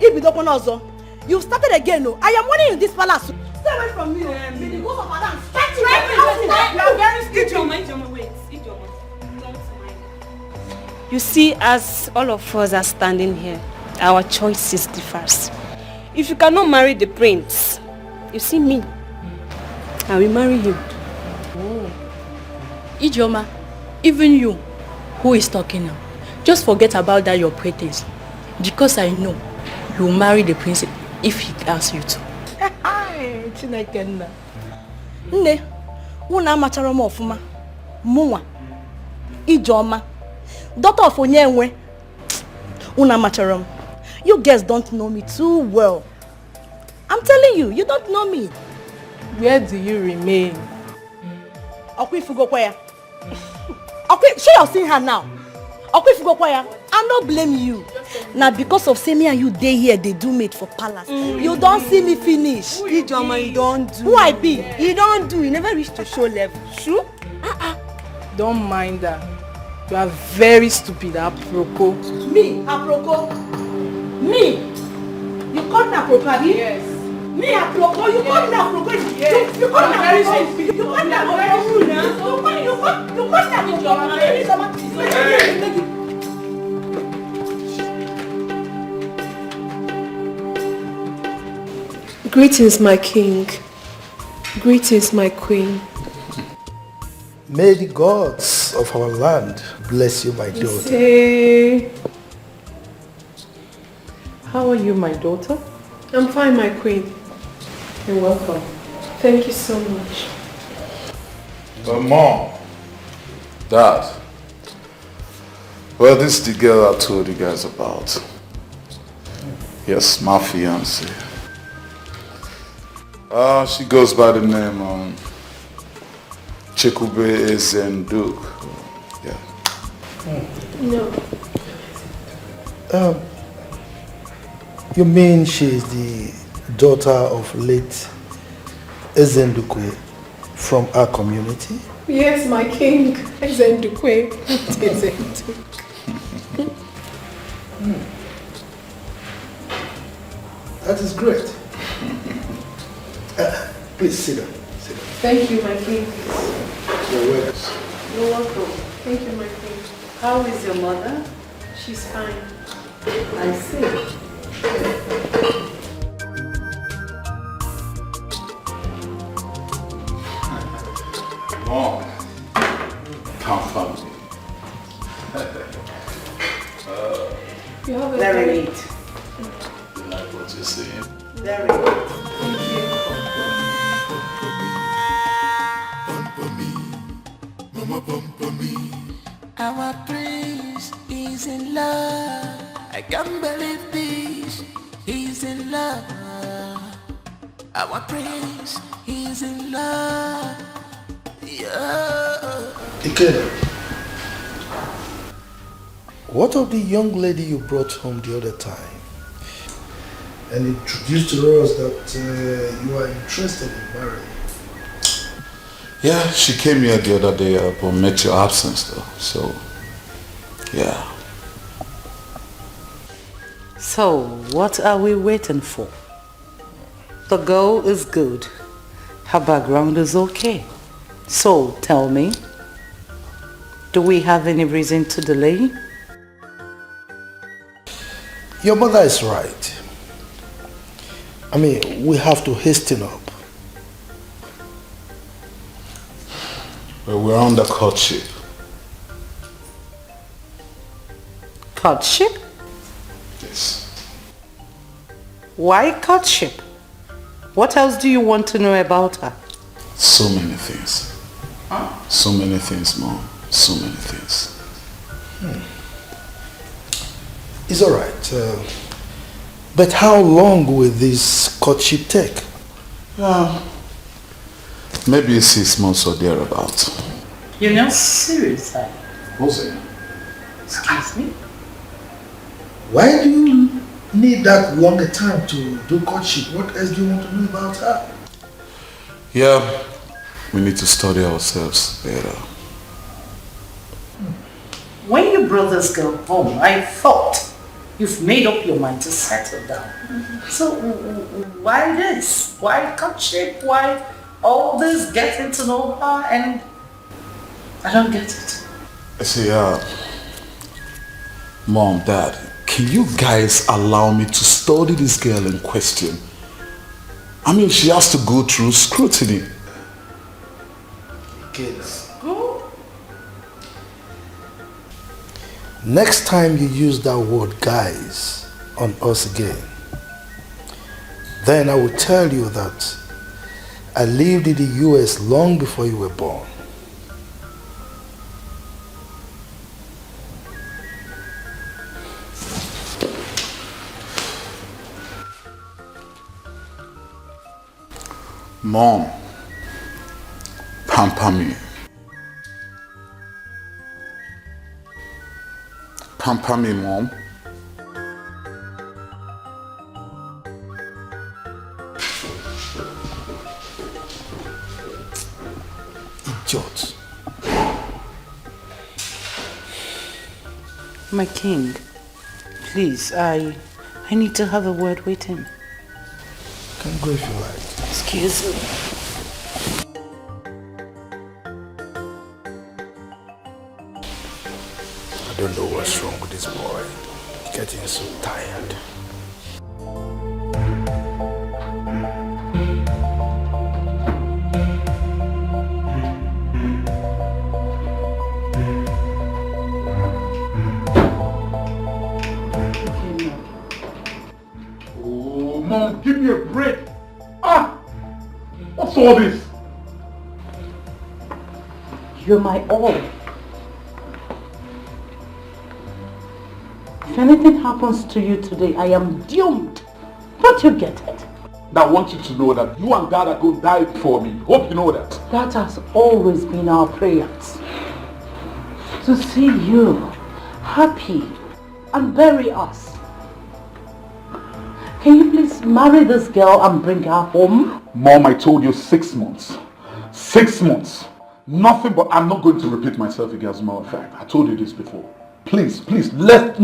If you don't know, you've started again. No, I am warning you in this palace. Stay away from me. May the ghost of Adam strike you. You are very stupid. You see, as all of us are standing here, our choices differ. If you cannot marry the prince, you see me, I will marry him. Oh. Ijoma, even you, who is talking now, just forget about that your pretense. Because I know you will marry the prince if he asks you to. Chineke nne, una amachara m ofuma. Mụnwa, Ijoma, daughter of Onyenwe. Una amachara m. You guys don't know me too well. I'm telling you, you don't know me. Where do you remain? Okwi Fugokwaya. Okwi, show your seeing her now. Okwi Fugokwaya, I don't blame you. Now because of say me and you day here, they do mate for palace. You don't see me finish. Ijoma, you don't do. Who I be? You don't do. You never reach to show level. Sure? Don't mind her. You are very stupid, Aproko. Me, Aproko? Me? You call me Aproko, Abi? Yes. Me, Aproko? You call me Aproko? Yes. You call me very Aproko? stupid. You call me Aproko? You call me Aproko? Greetings, my king. Greetings, my queen. May the gods of our land bless you, my daughter. Hey. How are you, my daughter? I'm fine, my queen. You're welcome. Thank you so much. But Mom, Dad, well, this is the girl I told you guys about. Yes, my fiancée. She goes by the name Chikube Ezenduk. Yeah. No. You mean she's the daughter of late Ezendukwe from our community? Yes, my king. Ezendukwe. Ezenduk. That is great. Please sit down. Sit down. Thank you, my king. You're welcome. You're welcome. Thank you, my queen. How is your mother? She's fine. I see. Mom, come from me. You have a Very neat. You like what you're saying? Very neat. Our prince is in love. I can't believe this. He's in love. Our prince is in love. Yeah. Ikeda, what of the young lady you brought home the other time and introduced to us that you are interested in marrying? Yeah, she came here the other day but met your absence though, so yeah. So, what are we waiting for? The girl is good. Her background is okay. So, tell me, do we have any reason to delay? Your mother is right. I mean, we have to hasten up. Well, we're on the courtship. Courtship? Yes. Why courtship? What else do you want to know about her? So many things. So many things, Mom. So many things. It's all right. But how long will this courtship take? Maybe 6 months or thereabout. You're not serious, huh? Who's it? Excuse me? Why do you need that longer time to do courtship? What else do you want to know about her? Yeah, we need to study ourselves better. When you brought this girl home, I thought you've made up your mind to settle down. So why this? Why courtship? Why all this getting to know her? And I don't get it. I say, Mom, Dad, can you guys allow me to study this girl in question? I mean, she has to go through scrutiny. Kids. Next time you use that word guys on us again, then I will tell you that I lived in the US long before you were born. Mom, pamper me. Pamper me, Mom. Idiot. My king, please, I need to have a word with him. Can go if you like. Excuse me. I don't know what's wrong with this boy. He's getting so tired. Mom, give me a break. Ah! What's all this? You're my all. If anything happens to you today, I am doomed. Don't you get it? Now I want you to know that you and God are going to die for me. Hope you know that. That has always been our prayers. To see you happy and bury us. Can you please marry this girl and bring her home? Mom, I told you 6 months. 6 months. Nothing, but I'm not going to repeat myself again, as a matter of fact. I told you this before. Please, please, don't.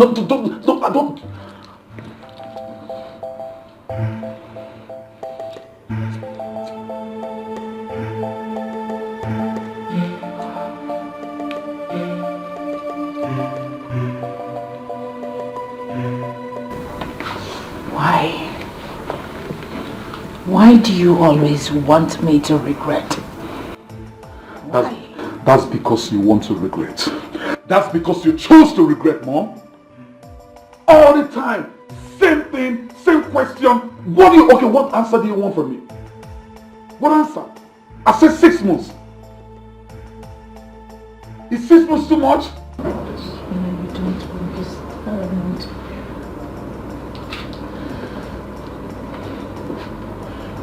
Why do you always want me to regret? That's because you want to regret. That's because you chose to regret, Mom. All the time. Same thing, same question. What answer do you want from me? What answer? I said 6 months. Is 6 months too much? You don't understand.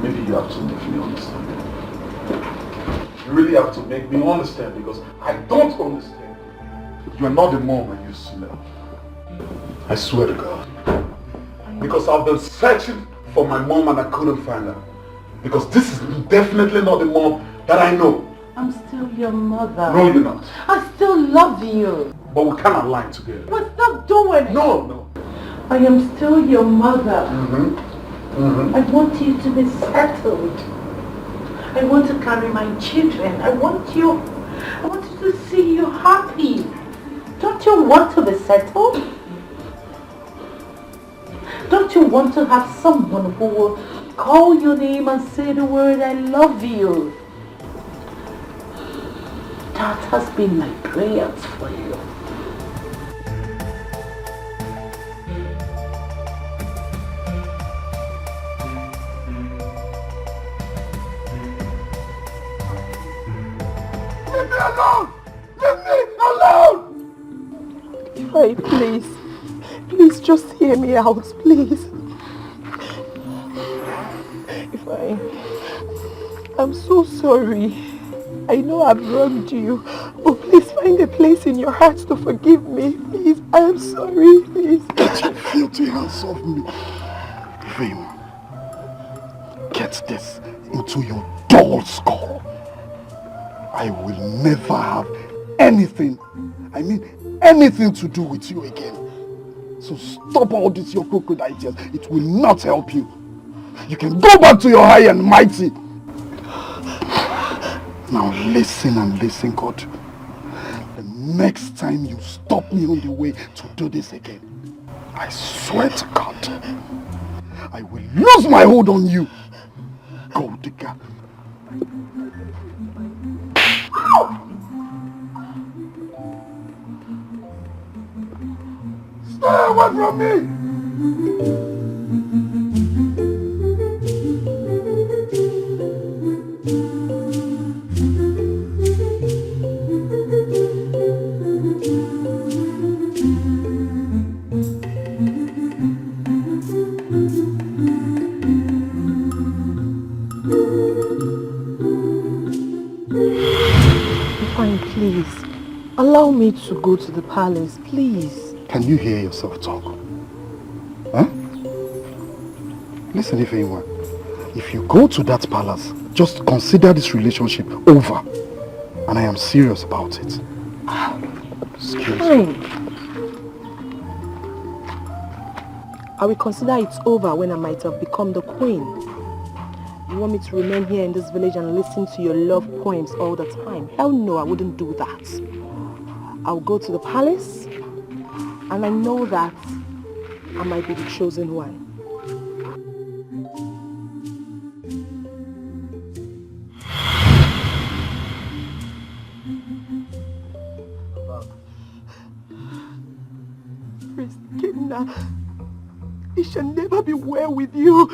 Maybe you have to make me understand. You really have to make me understand because I don't understand. You're not the mom I used to know. I swear to God. Because I've been searching for my mom and I couldn't find her. Because this is definitely not the mom that I know. I'm still your mother. No, you're not. I still love you. But we cannot lie together. But stop doing it. No. I am still your mother. Mm-hmm. I want you to be settled. I want to carry my children. I want you to see you happy. Don't you want to be settled? Don't you want to have someone who will call your name and say the word I love you? That has been my prayers for you. Leave me alone! Leave me alone! Ifeanyi, please just hear me out, please. Ifeanyi, I'm so sorry. I know I've wronged you, but please find a place in your heart to forgive me. Please, I am sorry, please. Get your filthy hands off me. Ifeanyi, get this into your dull skull. I will never have anything to do with you again. So stop all this your crocodile tears. It will not help you. You can go back to your high and mighty. Now listen and listen, God. The next time you stop me on the way to do this again, I swear to God, I will lose my hold on you. Gold digger. Stay away from me! Fine, please. Allow me to go to the palace, please. Can you hear yourself talk? Huh? Listen, Ifeanyi, if you go to that palace, just consider this relationship over. And I am serious about it. Excuse me. Fine. I will consider it over when I might have become the queen. You want me to remain here in this village and listen to your love poems all the time? Hell no, I wouldn't do that. I'll go to the palace, and I know that I might be the chosen one. It shall never be well with you.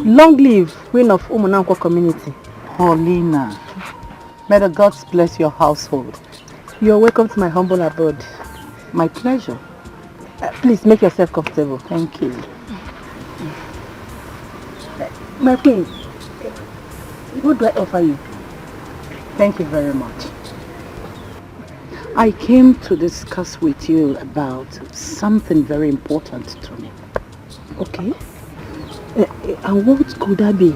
Long live Queen of Umunanko community. Paulina, may the gods bless your household. You're welcome to my humble abode. My pleasure. Please make yourself comfortable. Thank you. My queen, what do I offer you? Thank you very much. I came to discuss with you about something very important to me. Okay. And what could that be?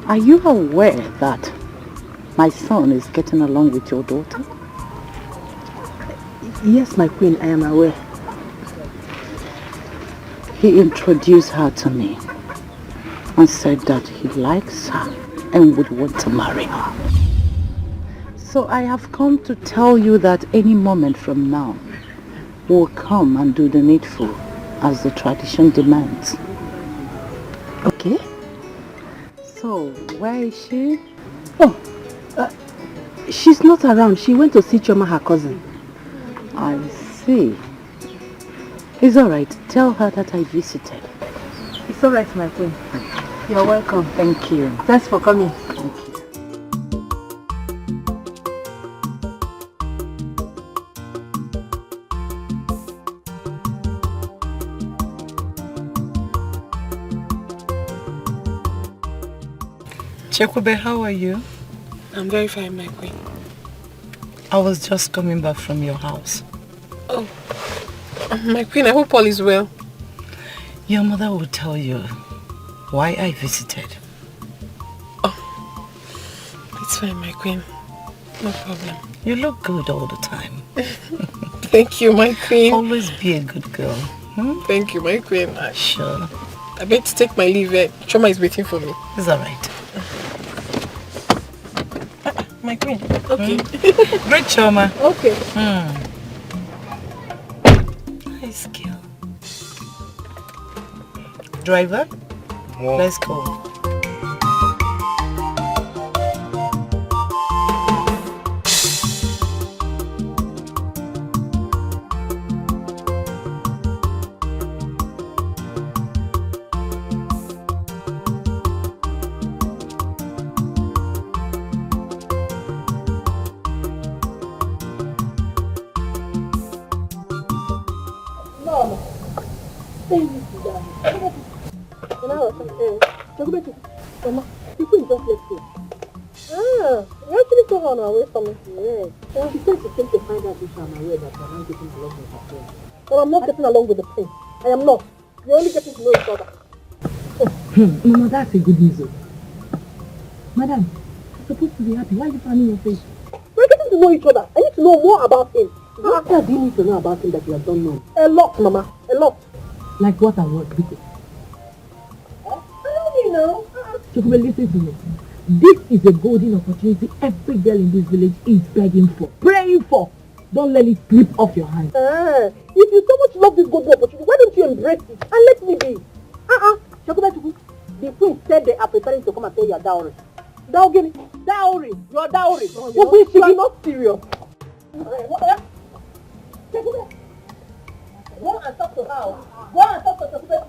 Are you aware that my son is getting along with your daughter? Yes, my queen, I am aware. He introduced her to me and said that he likes her and would want to marry her. So I have come to tell you that any moment from now, we'll come and do the needful as the tradition demands. Okay. So, where is she? Oh, she's not around. She went to see Choma, her cousin. I see. It's alright. Tell her that I visited. It's alright, my queen. You're welcome. Thank you. Thanks for coming. Thank you. Chekube, how are you? I'm very fine, my queen. I was just coming back from your house. Oh, my queen, I hope all is well. Your mother will tell you why I visited. Oh, it's fine, my queen. No problem. You look good all the time. Thank you, my queen. Always be a good girl. Hmm? Thank you, my queen. Sure. I beg to take my leave. Choma is waiting for me. It's alright. My queen. Okay. Great, Choma. Okay. Nice girl. Driver, let's go. But I'm not getting along with the prince. I am not. You're only getting to know each other. Mama, that's a good news. Madam, you're supposed to be happy. Why are you frowning your face? We're getting to know each other. I need to know more about him. What do you need to know about him that you have done know? A lot, Mama. A lot. Like what and what? Because I don't know. Chukube, listen to me. This is a golden opportunity every girl in this village is begging for, praying for. Don't let it slip off your hands. If you so much love this golden opportunity, why don't you embrace it and let me be? Chukube, the queen said they are preparing to come and pay your dowry. Dowry, your dowry. You are not serious. Chukube, go and talk to her. Go and talk to Chukube.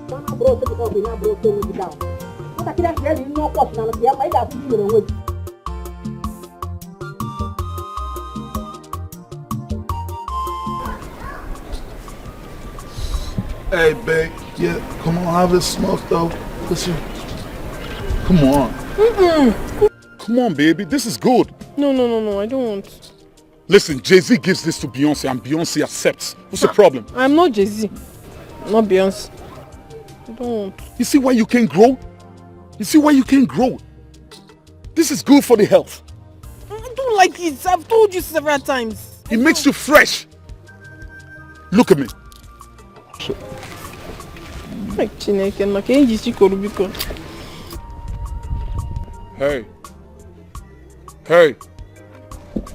Bro, take it off, now bro, take it down. What I can't hear you, no question, and I might have to do it away. Hey, babe. Yeah, come on, have this smoke, though. Listen. Come on. Come on, baby. This is good. No, I don't want. Listen, Jay-Z gives this to Beyonce and Beyonce accepts. What's the problem? I'm not Jay-Z. I'm not Beyonce. I don't want. You see why you can't grow? You see why you can't grow? This is good for the health. I don't like it. I've told you several times. It makes you fresh. Look at me. Like Chineke, na ke njisi korubiko. Hey. Hey.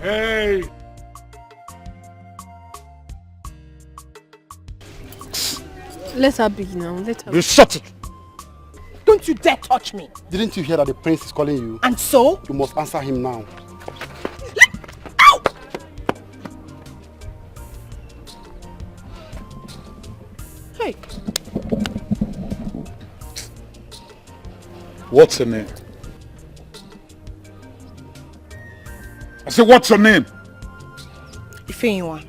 Hey. Let her be now. Let her. You shut it. Don't you dare touch me. Didn't you hear that the prince is calling you? And so? You must answer him now. Ow! Hey. What's your name? I said, what's your name? Ifeanyiwa.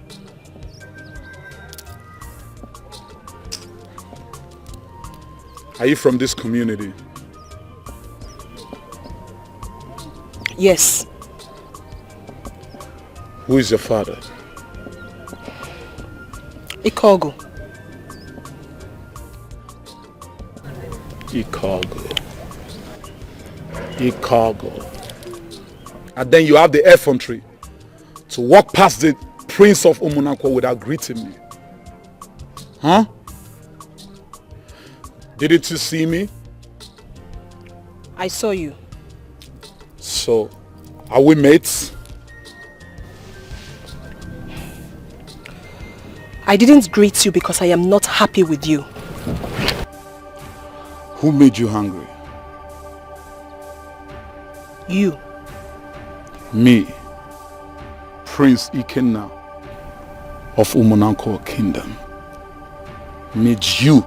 Are you from this community? Yes. Who is your father? Ikogo. Ikogo. And then you have the effrontery to walk past the prince of Umunakwa without greeting me. Huh? Didn't you see me? I saw you. So, are we mates? I didn't greet you because I am not happy with you. Who made you hungry? You. Me, Prince Ikenna of Umunanko Kingdom, made you.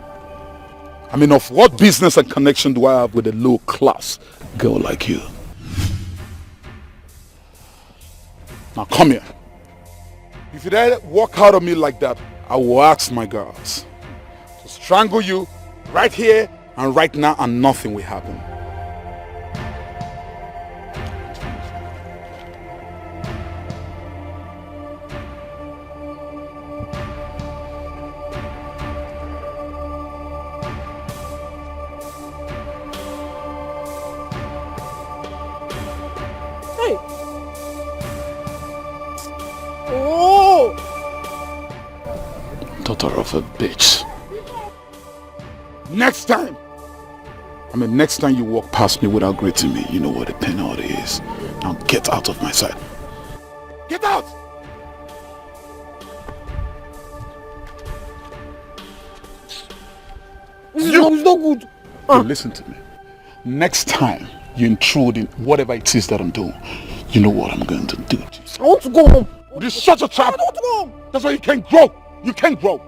I mean, of what business and connection do I have with a low-class girl like you? Now come here. If you dare walk out of me like that, I will ask my girls to strangle you right here and right now, and nothing will happen. Daughter of a bitch. Next time you walk past me without greeting me, you know what the penalty is. Now get out of my sight. Get out! It's not good. Hey, listen to me. Next time you intrude in whatever it is that I'm doing, you know what I'm going to do to you. I want to go home. Would you shut your trap? I don't want to go home. That's why you can't grow. You can't grow.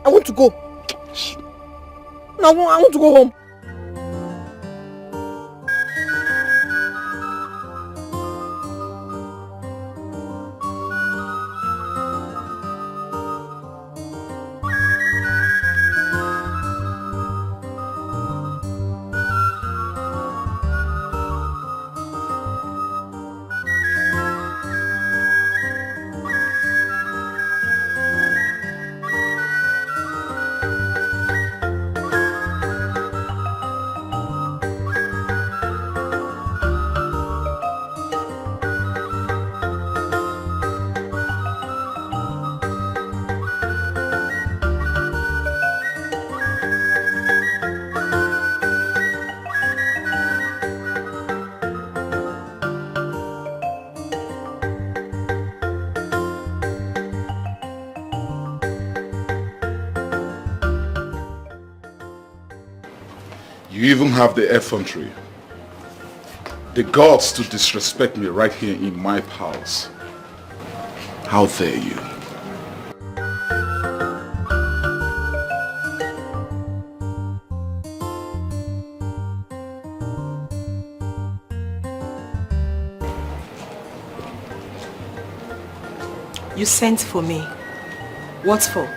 I want to go. No, I want to go home. You even have the effrontery, the guts to disrespect me right here in my palace. How dare you? You sent for me. What for?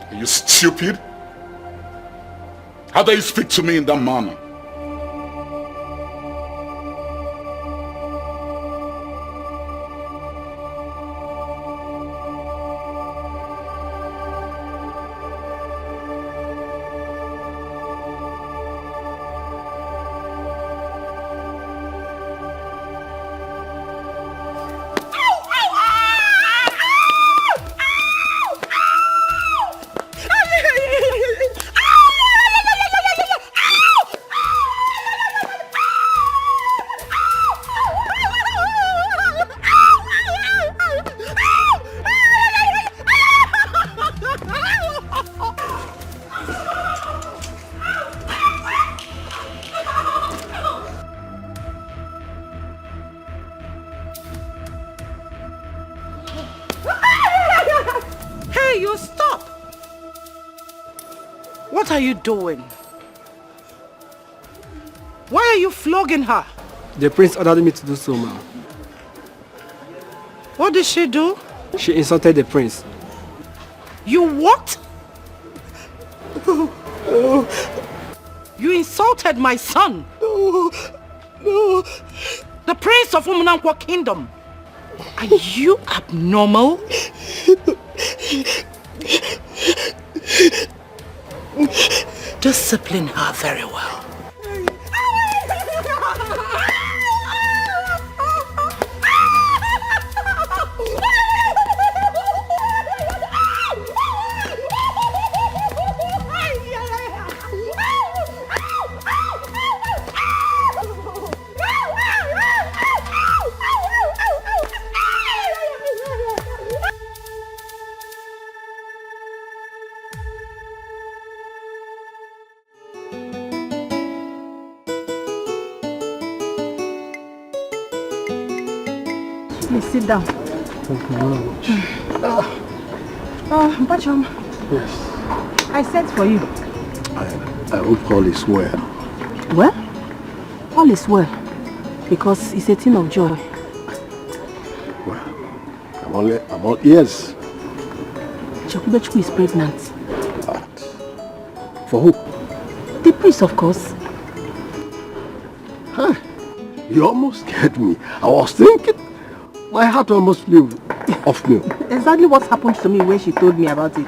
Are you stupid? How dare you speak to me in that manner? Stop! What are you doing? Why are you flogging her? The prince ordered me to do so, ma'am. What did she do? She insulted the prince. You what? You insulted my son. No. The prince of Umunankwa kingdom. Are you abnormal? Discipline her very well. Please sit down. Thank you very much. Bacham. Yes. I sent for you. I hope all is well. Well? All is well. Because it's a thing of joy. Well, I'm all ears. Chokubechukwu is pregnant. For who? The priest, of course. Huh. You almost scared me. I was thinking, my heart almost flew off me. Exactly what happened to me when she told me about it.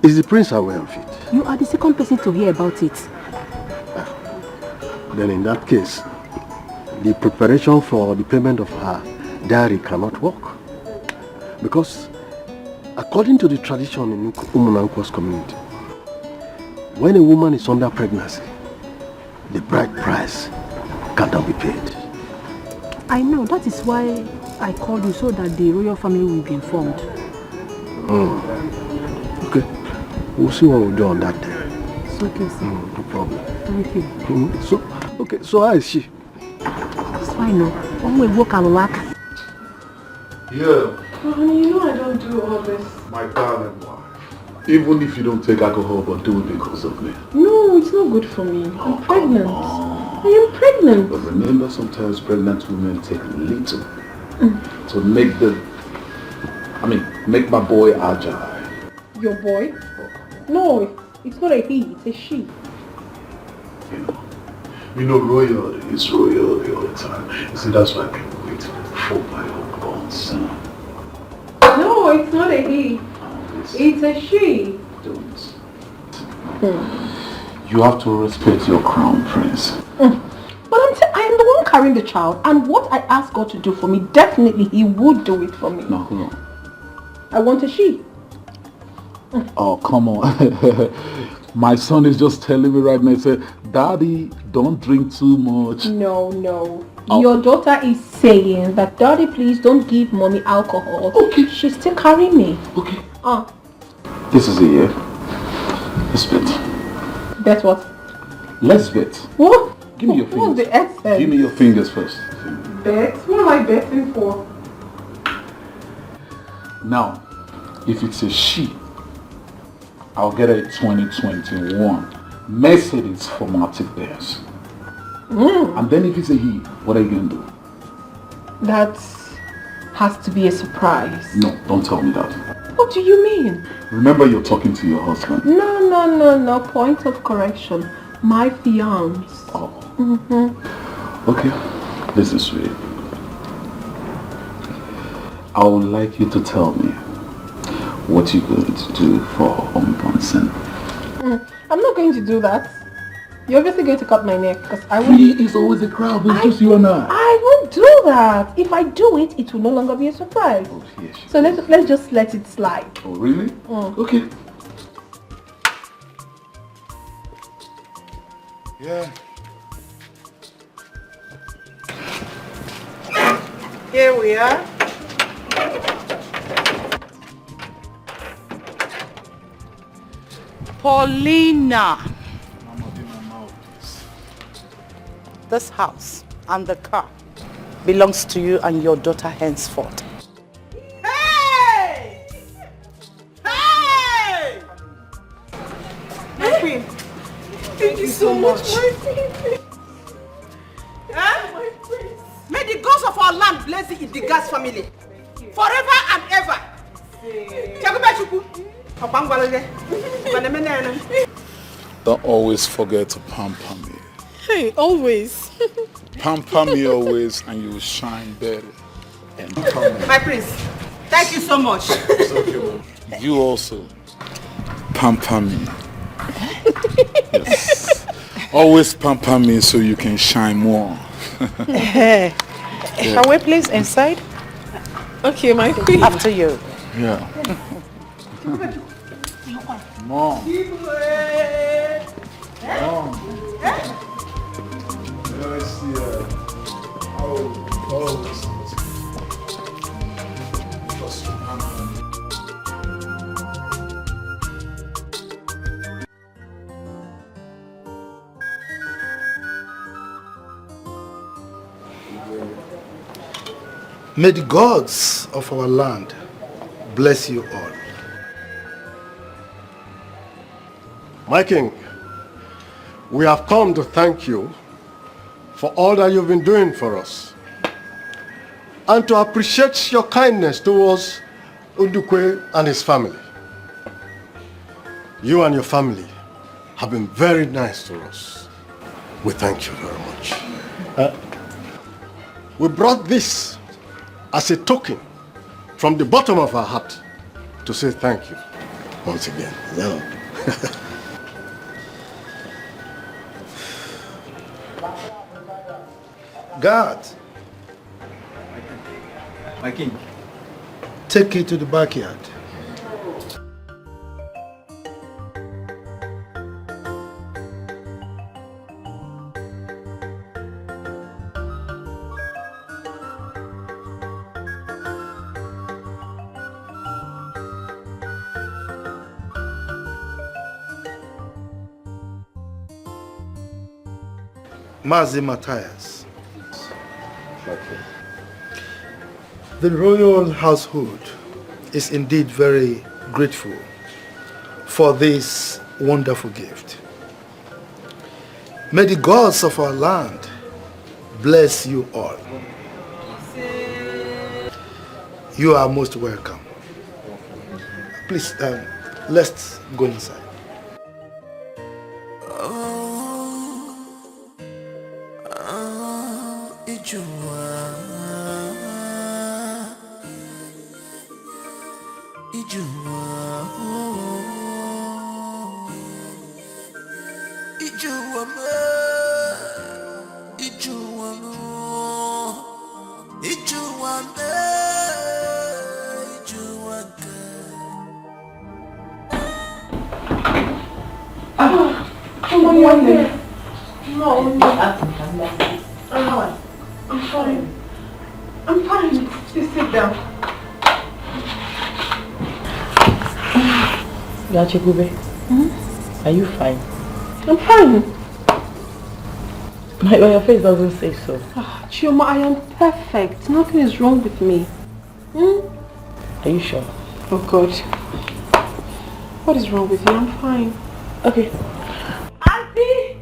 Is the prince aware of it? You are the second person to hear about it. Then in that case, the preparation for the payment of her dowry cannot work. Because according to the tradition in Umunankwa's community, when a woman is under pregnancy, the bride price cannot be paid. I know, that is why I called you, so that the royal family will be informed. Okay, we'll see what we'll do on that day. It's okay, sir. No problem. Thank you. So how is she? It's fine now. When we walk and work. Yeah. Honey, you know I don't do all this. My darling wife. Even if you don't take alcohol, but do it because of me. No, it's not good for me. I'm pregnant. I am pregnant. But remember, sometimes pregnant women take little to make make my boy agile. Your boy? No, it's not a he, it's a she. You know, royalty is royalty all the time. You see, that's why people wait for my unborn son. No, it's not a he. It's a she. Don't. You have to respect your crown prince. But I am the one carrying the child, and what I ask God to do for me, definitely He would do it for me. Now, hold on. I want a she. Oh, come on. My son is just telling me right now, he said, Daddy, don't drink too much. No. Your daughter is saying that, Daddy, please don't give mommy alcohol. Okay. She's still carrying me. Okay. This is a year. Let's bet. Bet what? Let's bet. What? Give me your fingers. What's the essence? Give me your fingers first. Bet? What am I betting for? Now, if it's a she, I'll get a 2021 Mercedes formatic theirs. And then if it's a he, what are you going to do? That has to be a surprise. No, don't tell me that. What do you mean? Remember, you're talking to your husband. No. Point of correction. My fiance. Oh. Okay, listen, sweetie. I would like you to tell me what you're going to do for unborn son. I'm not going to do that. You're obviously going to cut my neck because I won't. He is always a crowd, but it's just you and I. I won't do that. If I do it, it will no longer be a surprise. Oh, yes. So let's just let it slide. Oh, really? Okay. Yeah. Here we are. Paulina. This house and the car belongs to you and your daughter henceforth. Hey! so much. May the gods of our land bless the Idigas family forever and ever. Don't always forget to pamper me. Hey, always. Pamper me always and you will shine better. And come My prince, thank you so much. You also pamper me. Yes. Always pamper me so you can shine more. Hey. Can we please inside? Okay, my queen. After you. Yeah. Mom. Let's see. May the gods of our land bless you all. My king, we have come to thank you for all that you've been doing for us and to appreciate your kindness towards Undukwe and his family. You and your family have been very nice to us. We thank you very much. We brought this as a token from the bottom of our heart to say thank you once again. Yeah. God, my king, take it to the backyard. Mazi Matthias. The royal household is indeed very grateful for this wonderful gift. May the gods of our land bless you all. You are most welcome. Please, let's go inside. Gachigube, are you fine? I'm fine. Your face doesn't say so. Chioma, I am perfect. Nothing is wrong with me. Are you sure? Oh God. What is wrong with you? I'm fine. Okay. Auntie!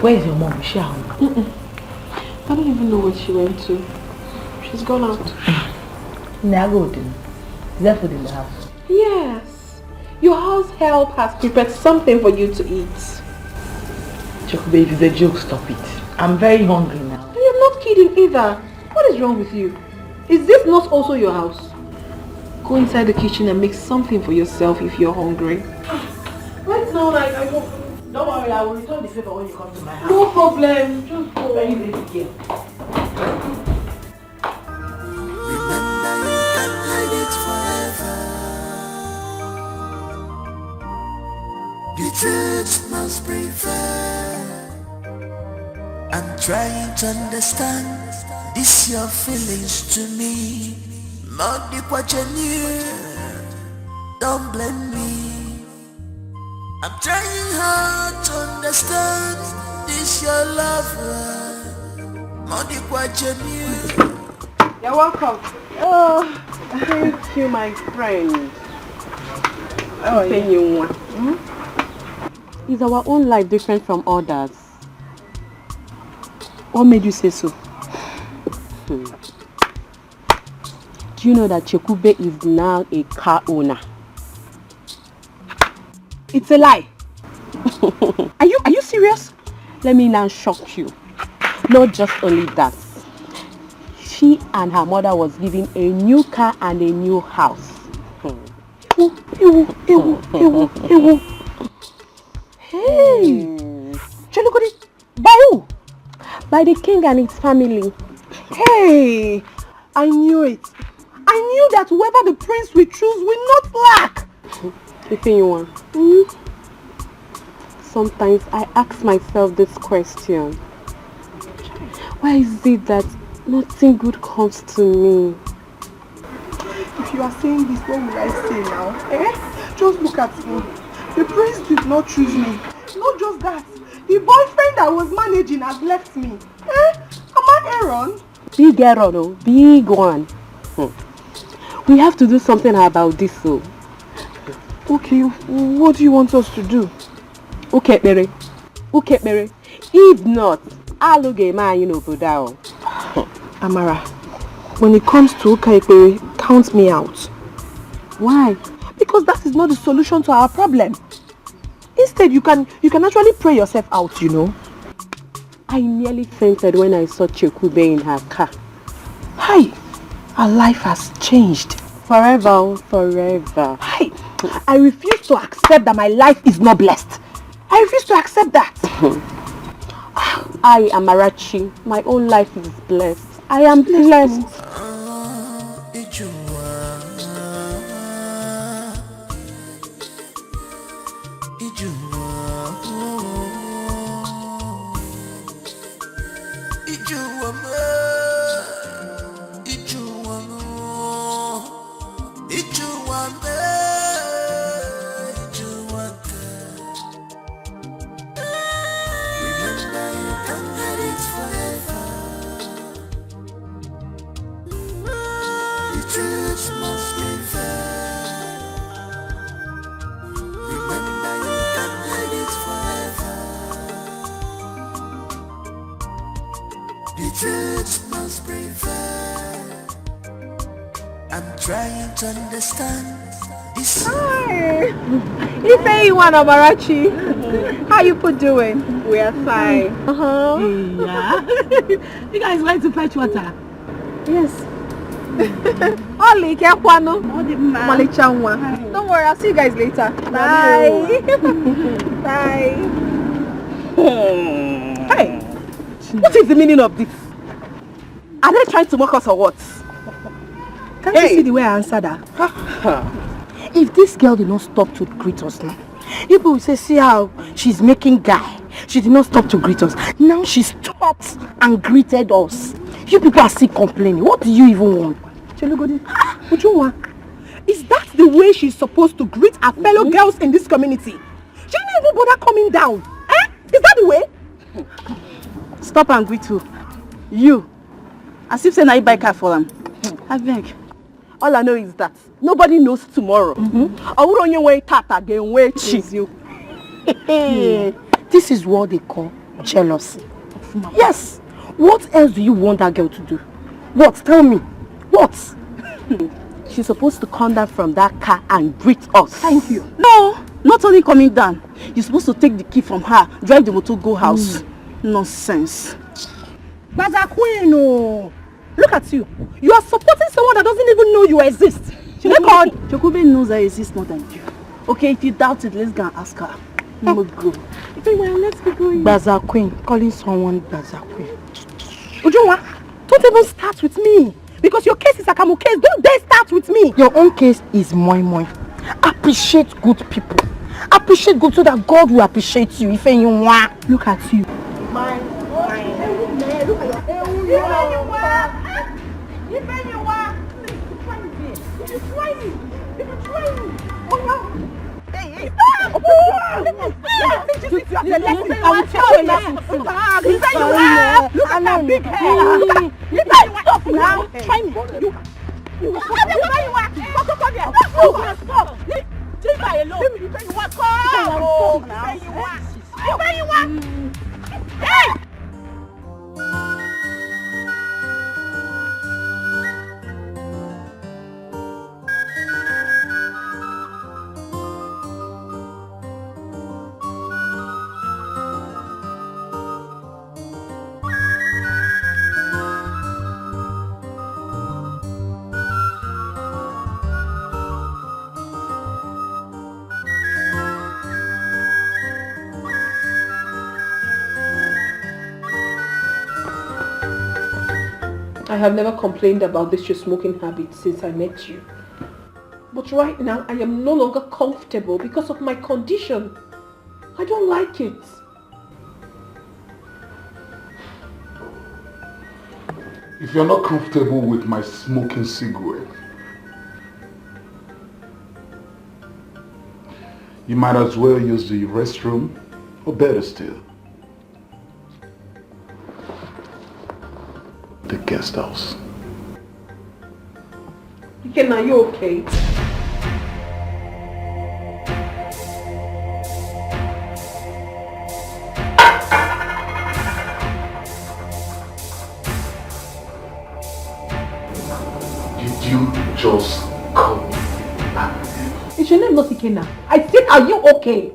Where is your mom? Is she at home? I don't even know where she went to. She's gone out. Is there food in the house? Yes. Your house help has prepared something for you to eat. Chokube, if it's a joke, stop it. I'm very hungry now. I am not kidding either. What is wrong with you? Is this not also your house? Go inside the kitchen and make something for yourself if you're hungry. Right now, I go. Don't worry, I will return the favor when you come to my house. No problem. Just go. Very late again. The truth must prevail. I'm trying to understand this your feelings to me. Not the question you. Don't blame me. I'm trying hard to understand this your love. Not the question you. You're welcome. Oh, thank you, my friend. How are you? Is our own life different from others? What made you say so? Do you know that Chekube is now a car owner? It's a lie. Are you serious? Let me now shock you. Not just only that. She and her mother was given a new car and a new house. Hey! Chelugodi, by who? By the king and his family. Hey! I knew it. I knew that whoever the prince we choose will not lack. Ifeyinwa, sometimes I ask myself this question. Why is it that nothing good comes to me? If you are saying this, what will I say now? Just look at me. The prince did not choose me. Not just that. The boyfriend I was managing has left me. Am I Aaron? Big Aaron, oh, big one. We have to do something about this, so. Okay, what do you want us to do? Okay, Mary. If not, I'll get my Budao. Amara, when it comes to Ukekbere, count me out. Why? Because that is not the solution to our problem. Instead, you can actually pray yourself out, you know. I nearly fainted when I saw Chekube in her car. Hi, our life has changed. Forever. Hi, I refuse to accept that my life is not blessed. I refuse to accept that. I, Amarachi, my own life is blessed. I am blessed. Trying to understand this. Hi! Ifeyinwa Amarachi. How you put doing? We are fine. Yeah. You guys went to fetch water? Yes. Oli Kekwano. Malichanwa. Don't worry, I'll see you guys later. Bye. Bye. Hey! What is the meaning of this? Are they trying to mock us or what? Can't you see the way I answered her? If this girl did not stop to greet us now, people will say, see how she's making guy. She did not stop to greet us. Now she stopped and greeted us. You people are still complaining. What do you even want? Chelugodi, is that the way she's supposed to greet her fellow girls in this community? She didn't even bother coming down. Is that the way? Stop and greet who? You. As if say na you buy car for them. I beg. All I know is that nobody knows tomorrow. This is what they call jealousy. Yes. What else do you want that girl to do? What? Tell me. What? She's supposed to come down from that car and greet us. Thank you. No, not only coming down. You're supposed to take the key from her, drive the motor, go house. Nonsense. But a queen, oh. Look at you. You are supporting someone that doesn't even know you exist. Chekube knows I exist more than you. Okay, if you doubt it, let's go and ask her. Let's go. Let's be going. Baza Queen. Calling someone Baza Queen. Ujunwa, don't even start with me. Because your case is Akamu case. Don't dare start with me. Your own case is moi moi. Appreciate good people. Appreciate good so that God will appreciate you. If you want. Look at you. Look at big hair. Stop now. Try me. Stop. Leave her alone. I have never complained about this your smoking habit since I met you. But right now, I am no longer comfortable because of my condition. I don't like it. If you're not comfortable with my smoking cigarette, you might as well use the restroom, or better still, the guest house. Again, are you okay? Did you just call me that? Is your name not Ikena? I said, are you okay?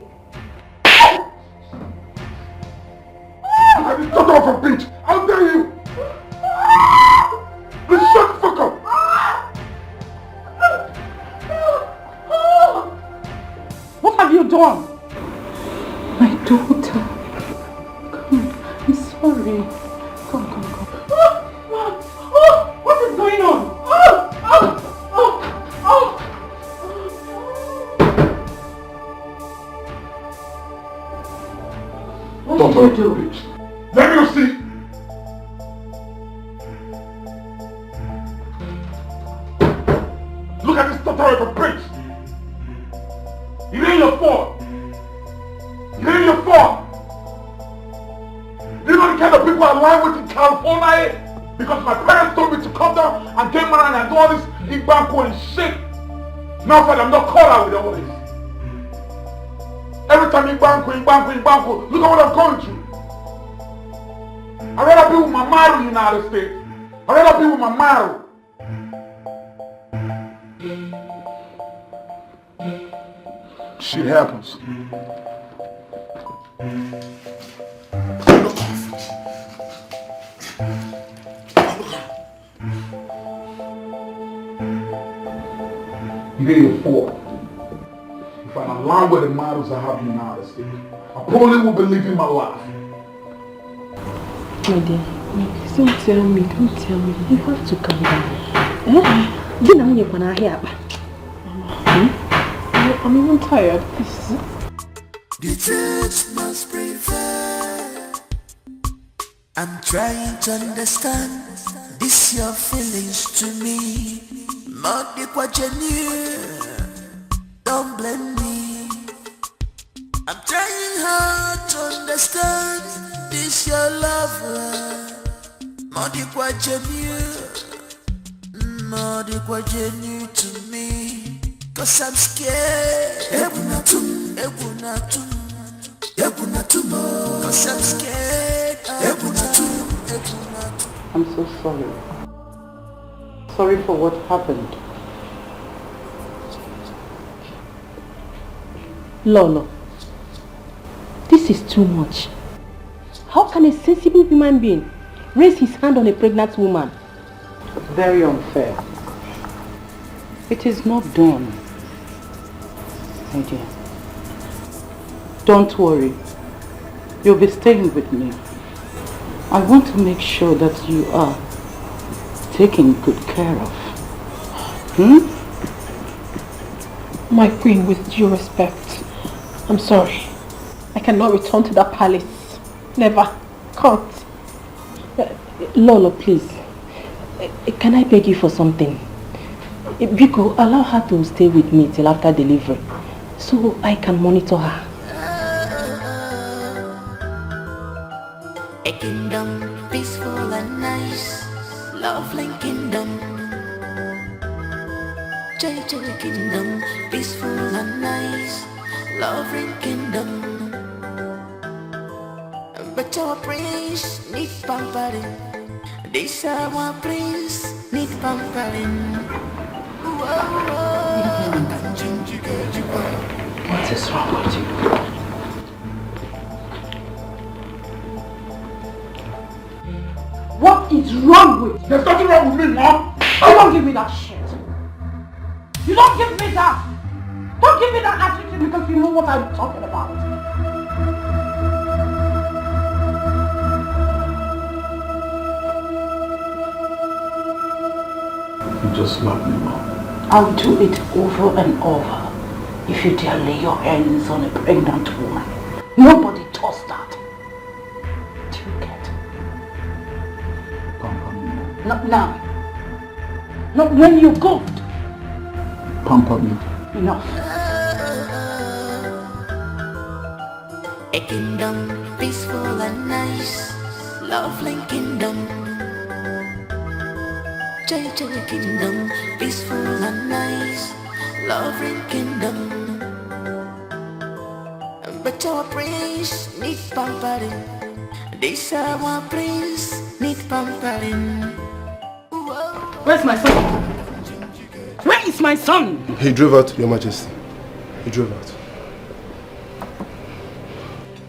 Shut off a bitch! How dare you! Please shut the fuck up! What have you done? My daughter. Come, I'm sorry. Come. What is going on? What did you do? Bitch. Let me see! Look at this stutter of a bitch! It ain't your fault! It ain't your fault! You know the kind of people I lie with in California? Because my parents told me to come down and get married and do all this Igbanko and shit. Now that I'm not caught out with all this. Every time Igbanko, look at what I'm going through. I'd rather be with my model in the United States. I'd rather be with my model. Shit happens. It ain't your fault. If I'm aligned with the models I have in the United States, I probably will be living my life. My dear, don't tell me. You have to calm down. You know you're gonna hear. I'm even tired. Please. The truth must prevail. I'm trying to understand this your feelings to me. Modi kwa genuine. Don't blame me. I'm trying hard to understand this your love. Modi kwa genuine to me. Cause I'm scared. Cause I'm scared. I'm so sorry. Sorry for what happened. Lolo, this is too much. How can a sensible human being raise his hand on a pregnant woman? Very unfair. It is not done. My dear, don't worry. You'll be staying with me. I want to make sure that you are taken good care of. My queen, with due respect, I'm sorry. I cannot return to that palace. Never. Can't. Lolo, please. Can I beg you for something? Biko, allow her to stay with me till after delivery, so I can monitor her. A kingdom peaceful and nice, lovely kingdom. JJ kingdom peaceful and nice, lovely kingdom. But our prince need pampering. This our prince need pampering. What is wrong with you? What is wrong with you? There's nothing wrong with me, Mom. You don't give me that shit. You don't give me that. Don't give me that attitude because you know what I'm talking about. just love me more. I'll do it over and over if you dare lay your hands on a pregnant woman. Nobody does that. Do you get? Pamper me more. Not now. Not when you go. Pamper me. Enough. A kingdom peaceful and nice, lovely kingdom. JJ kingdom peaceful and nice, lovely kingdom. But our prince need pampering. This our prince need pampering. Where's my son? Where is my son? He drove out, Your Majesty. He drove out.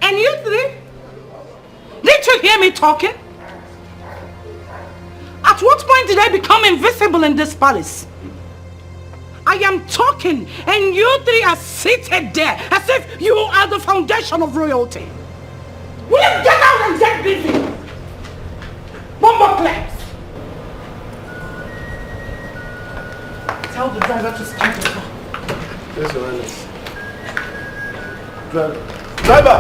And you three? Didn't you hear me talking? At what point did I become invisible in this palace? I am talking and you three are seated there as if you are the foundation of royalty. Will you get out and get busy? One more clap. Tell the driver to start the car. Yes, Your Highness. Driver!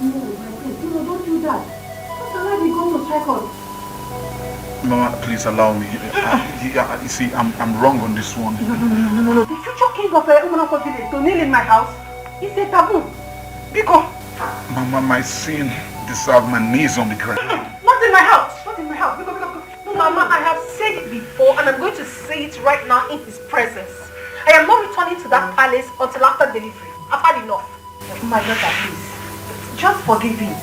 No, don't do that. Just allow me go to check on. Mama, please allow me. You see, I'm wrong on this one. No. The future king of Umunako village to kneel in my house is a taboo. Because Mama, my sin deserves my knees on the ground. not in my house. Not in my house. Because. No, Mama, I have said it before and I'm going to say it right now in his presence. I am not returning to that palace until after delivery. I've had enough. My daughter, please. Just forgive him.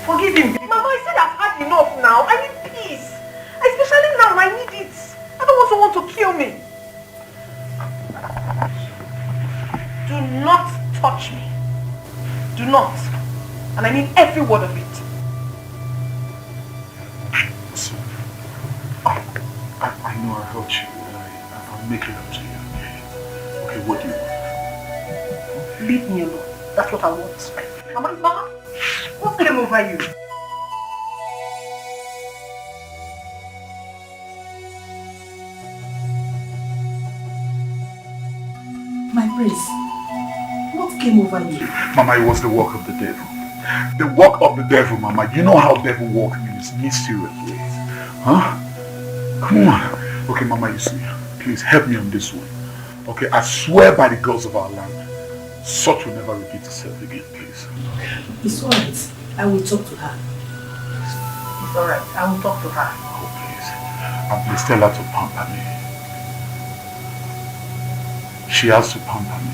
Forgive him. Mama, I said I've had enough now. I need peace. Especially now, I need it. I don't want someone to kill me. Do not touch me. Do not. And I mean every word of it. I know I hurt you. I'll make it up to you. Okay, what do you want? Leave me alone. That's what I want. Mama, what came over you? My prince, what came over you? Mama, it was the work of the devil. The work of the devil, Mama. You know how devil work in his mysterious ways. Huh? Come on. Okay, Mama, you see. Please help me on this one. Okay, I swear by the gods of our land, such will never repeat itself again, please. It's alright. I will talk to her. It's alright. I will talk to her. Oh, please. And please tell her to pamper me. She has to pamper me.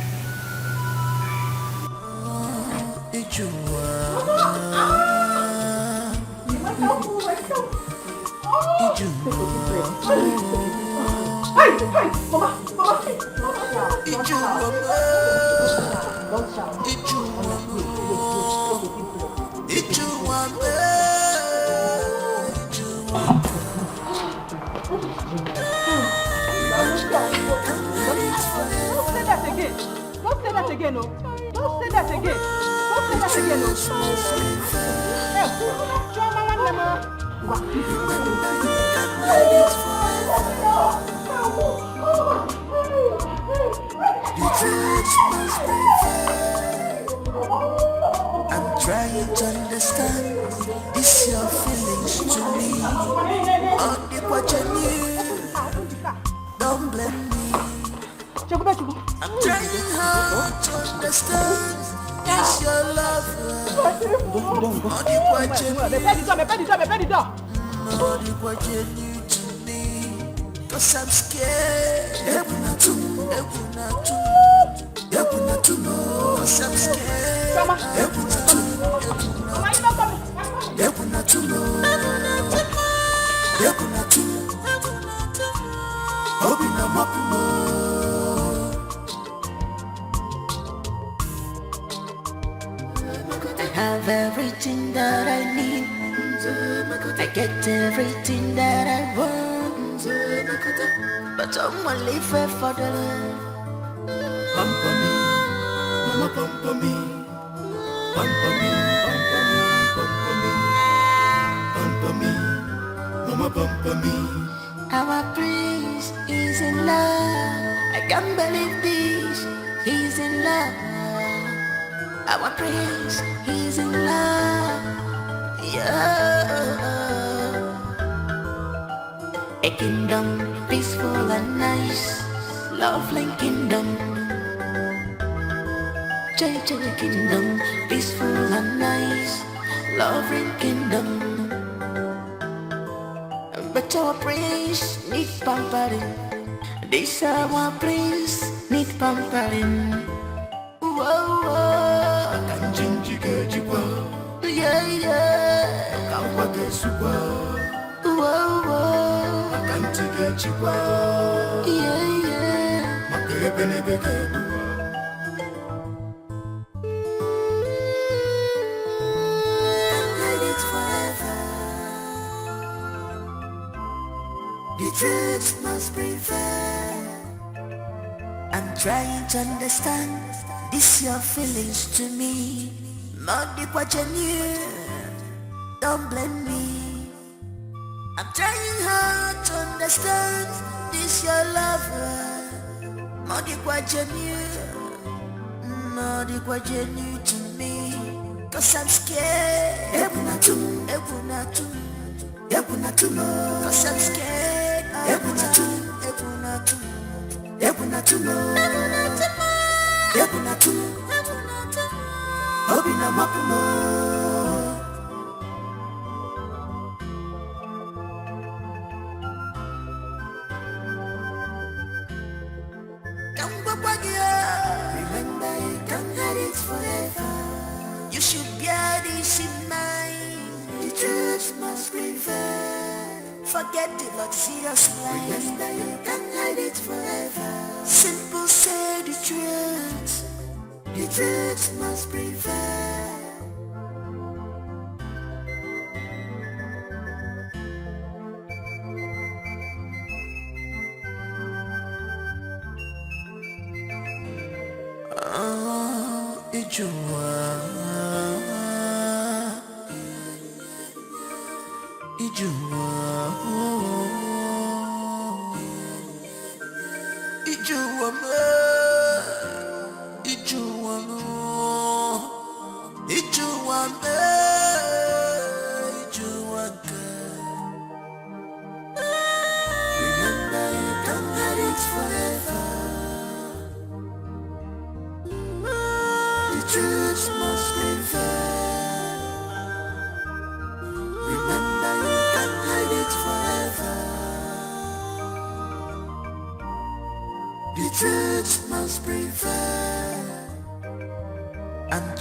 Don't say that again, no. Don't say that again. Don't say that again, no. I'm trying to understand. Is your feelings to me? Only what you need. Don't blame me. I'm trying hard to understand. Is your love only what you need? Only what you need to me. Cause I'm scared. Cause I'm scared. I have everything that I need. I get everything that I want. But I'm only fair for the love. Pamper me, mama pamper me. Pamper me, pamper me, pamper me. Pamper me, mama pamper me. Our prince is in love. I can't believe this. He's in love. Our prince, he's in love. Yeah. A kingdom peaceful and nice, lovely kingdom. JJ kingdom, peaceful and nice, lovely kingdom. But our prince need pampering. This our prince need pampering. Whoa, whoa. Yeah, yeah. Whoa, whoa. Yeah, yeah. The truth must prevail. I'm trying to understand this your feelings to me. Not the what you knew. Don't blame me. I'm trying hard to understand this your lover. Not the what you knew. Not the what you knew to me. Cause I'm scared. Cause I'm scared. Remember you can't hide it forever. You should bear this in mind. The truth must prevail. Forget the luxurious life. Remember you can't hide it forever. Simple say the truth. The truth must prevail.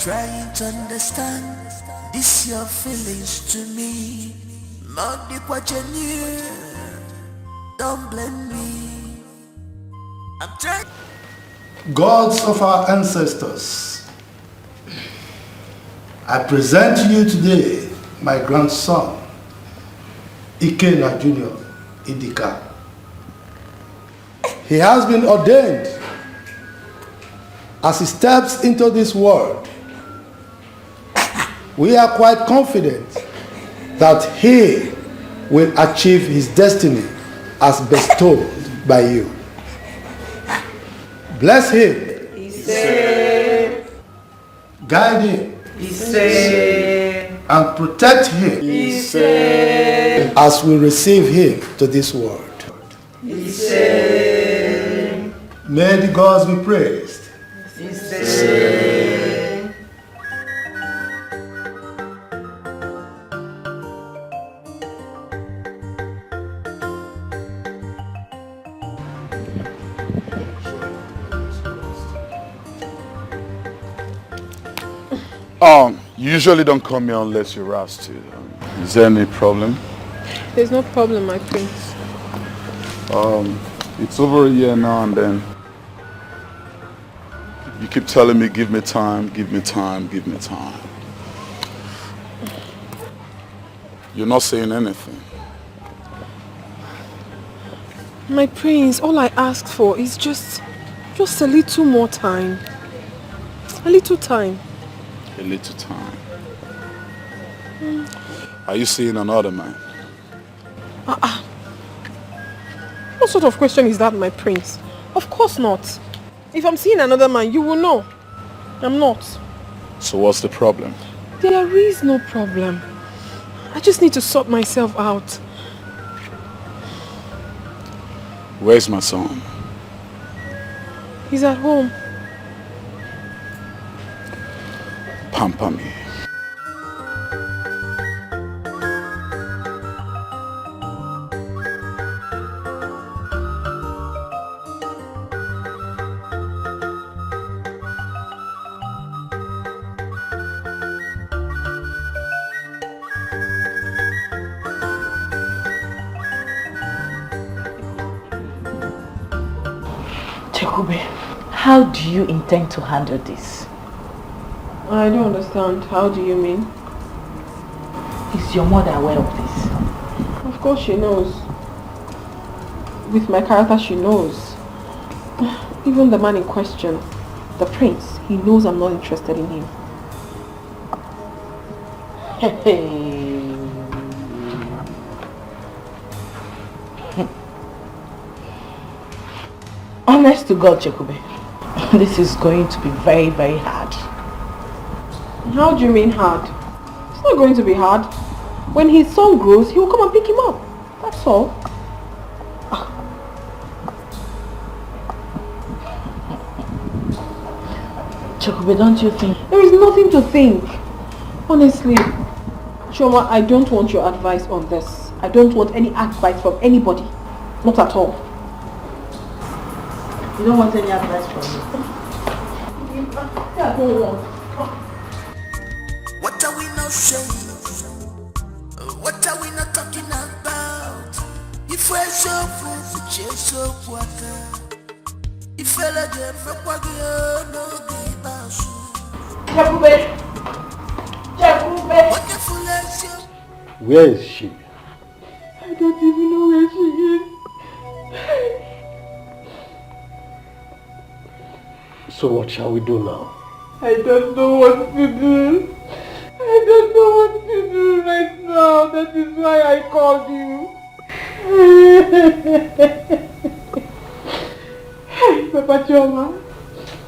Trying to understand this your feelings to me. Not the what you knew. Don't blame me. I'm trying. Gods of our ancestors, I present to you today my grandson, Ikenna Jr. Idika. He has been ordained. As he steps into this world, we are quite confident that he will achieve his destiny as bestowed by you. Bless him. Guide him. And protect him as we receive him to this world. May the gods be praised. You usually don't come here unless you're asked to. Is there any problem? There's no problem, my prince. It's over a year now and then. You keep telling me, give me time, give me time, give me time. You're not saying anything. My prince, all I asked for is just a little more time. A little time. A little time. Are you seeing another man? What sort of question is that, my prince? Of course not. If I'm seeing another man, you will know. I'm not. So what's the problem? There is no problem. I just need to sort myself out. Where's my son? He's at home. Pamper me. Chekube, how do you intend to handle this? I don't understand. How do you mean? Is your mother aware of this? Of course she knows. With my character, she knows. Even the man in question, the prince, he knows I'm not interested in him. Honest to God, Chekube, this is going to be very, very hard. How do you mean hard? It's not going to be hard. When his son grows, he will come and pick him up. That's all. Chekube, don't you think? There is nothing to think. Honestly, Choma, I don't want your advice on this. I don't want any advice from anybody. Not at all. You don't want any advice from me? Yeah, I don't want. What are we not saying? What are we not talking about? If we're so full, we're so water. If we're like a no give us. Where is she? I don't even know where she is. So what shall we do now? I don't know what to do. I don't know what to do right now. That is why I called you. Papa Choma,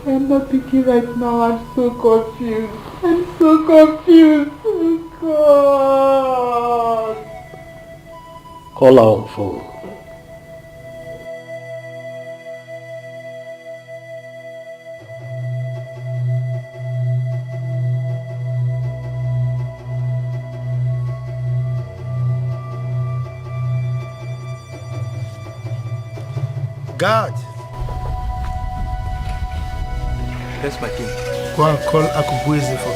I am not thinking right now. I'm so confused. I'm so confused. Oh God. Call her on phone. God. Yes, my king. Go and call Akubueze for me.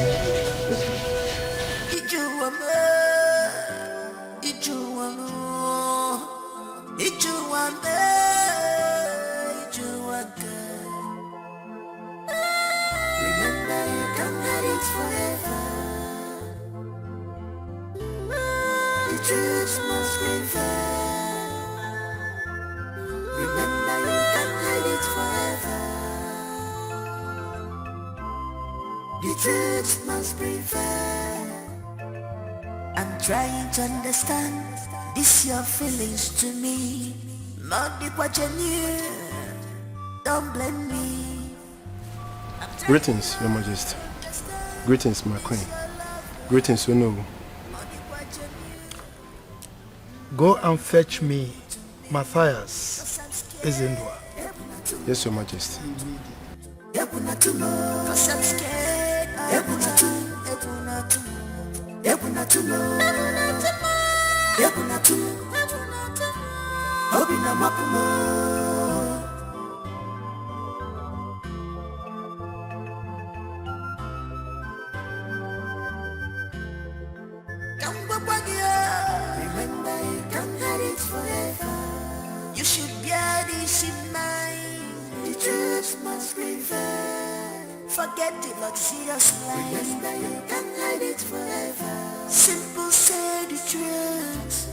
Remember, you can have it forever. The truth must prevail. Remember, you can hide it forever. The truth must prevail. I'm trying to understand this your feelings to me. Not the what you knew. Don't blame me. Greetings, Your Majesty. Greetings, my queen. Greetings, Onowu. Go and fetch me Matthias Ezendwa. Yes, Your Majesty. Remember, you can hide it forever. You should bear this in mind. The truth must prevail. Forget the luxurious life. Remember, you can hide it forever. Simple, say the truth.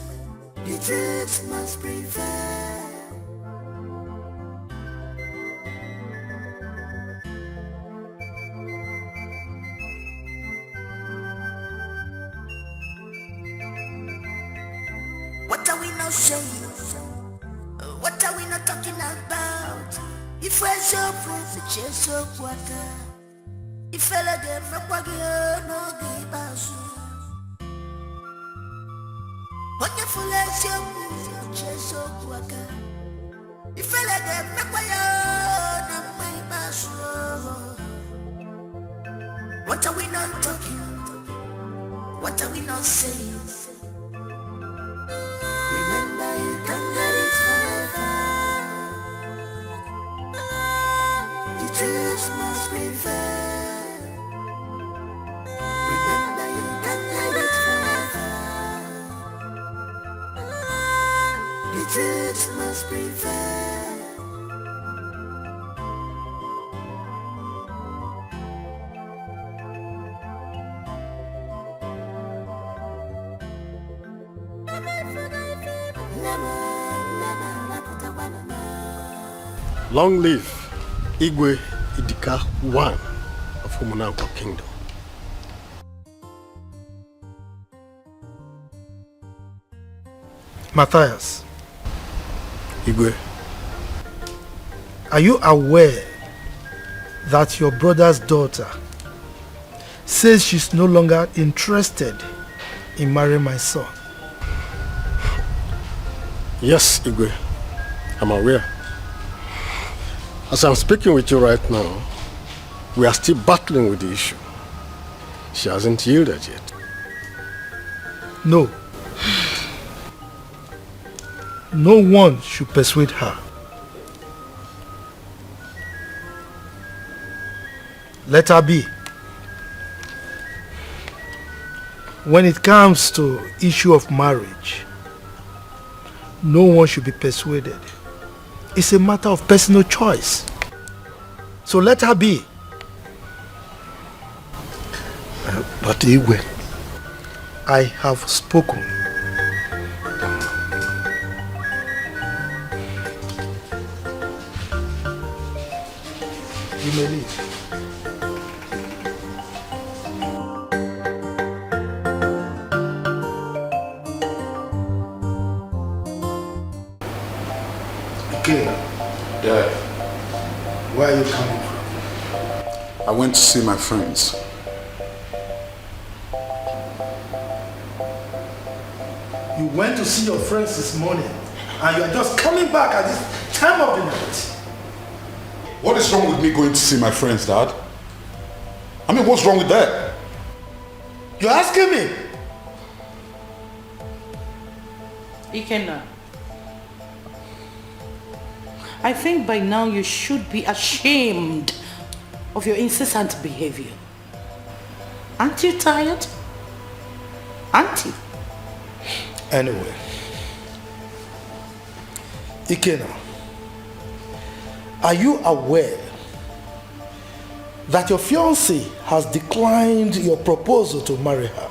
The truth must prevail. What are we not saying? What are we talking about. If I so for chase of water. If I let them no give us. Wonderful as your chase of water. If I let them no give us. What are we not talking? What are we not saying? Remember you can't get it forever. The truth must prevail. Remember you can't get it forever. The truth must prevail. Long live Igwe Idika I of Umunankwo Kingdom. Matthias, Igwe, are you aware that your brother's daughter says she's no longer interested in marrying my son? Yes, Igwe, I'm aware. As I'm speaking with you right now, we are still battling with the issue. She hasn't yielded yet. No. No one should persuade her. Let her be. When it comes to issue of marriage, no one should be persuaded. It's a matter of personal choice. So let her be. But Igwe, I have spoken. You may leave. Okay. Dad. Where are you coming from? I went to see my friends. You went to see your friends this morning and you are just coming back at this time of the night. What is wrong with me going to see my friends, Dad? I mean, what's wrong with that? You're asking me? Ikenna, I think by now you should be ashamed of your incessant behavior. Aren't you tired? Aren't you? Anyway, Ikenna, are you aware that your fiancé has declined your proposal to marry her?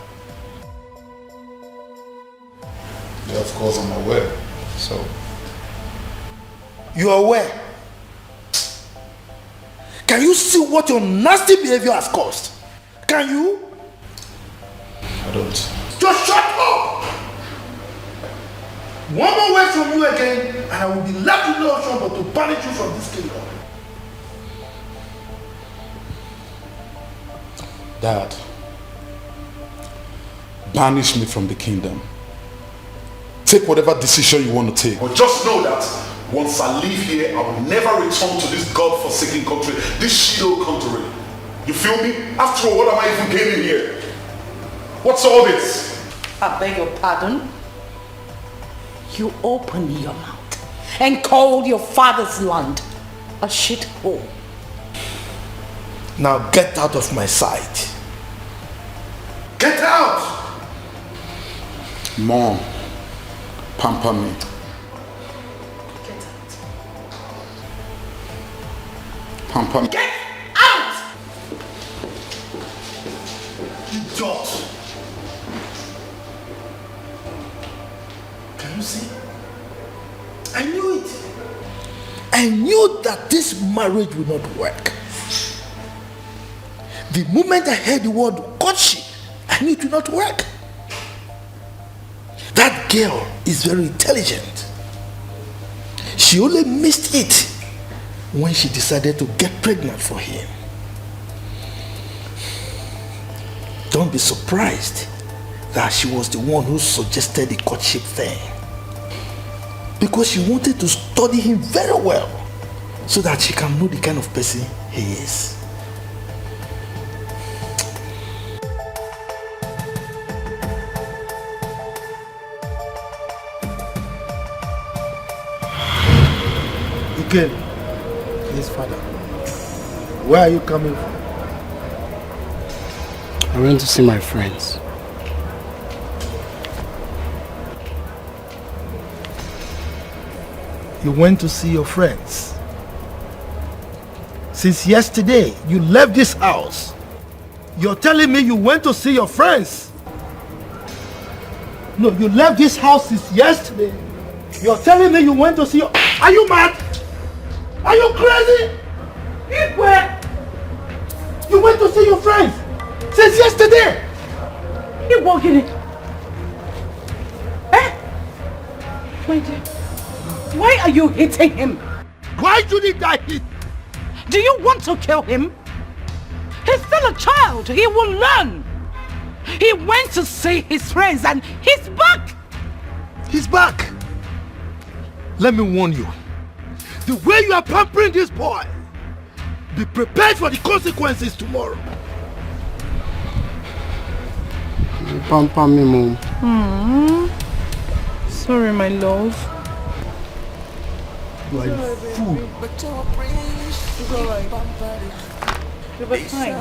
Yeah, of course I'm aware. So, you are aware? Can you see what your nasty behavior has caused? Can you? I don't. Just shut up! One more word from you again, and I will be left with no option but to banish you from this kingdom. Dad, banish me from the kingdom. Take whatever decision you want to take. But just know that once I leave here, I will never return to this God-forsaken country, this shitty country. You feel me? After all, what am I even gaining here? What's all this? I beg your pardon? You opened your mouth and called your father's land a shithole. Now get out of my sight. Get out! Mom, pamper me. Get out. Pamper me. Get out! You dot. Can you see? I knew it. I knew that this marriage would not work. The moment I heard the word courtship, I knew it would not work. That girl is very intelligent. She She only missed it when she decided to get pregnant for him. Don't be surprised that she was the one who suggested the courtship thing. Because she wanted to study him very well so that she can know the kind of person he is. Again, yes, father. Where are you coming from? I went to see my friends. You went to see your friends? Since yesterday, you left this house. You're telling me you went to see your friends? No, you left this house since yesterday. You're telling me you went to see your... Are you mad? Are you crazy? Where? You went to see your friends since yesterday. You walking it? Eh? Why are you hitting him? Why did I hit? Do you want to kill him? He's still a child. He will learn. He went to see his friends and he's back. He's back. Let me warn you. The way you are pampering this boy, be prepared for the consequences tomorrow. You pamper me, Mom. Sorry, my love. You are a fool. You'll be fine.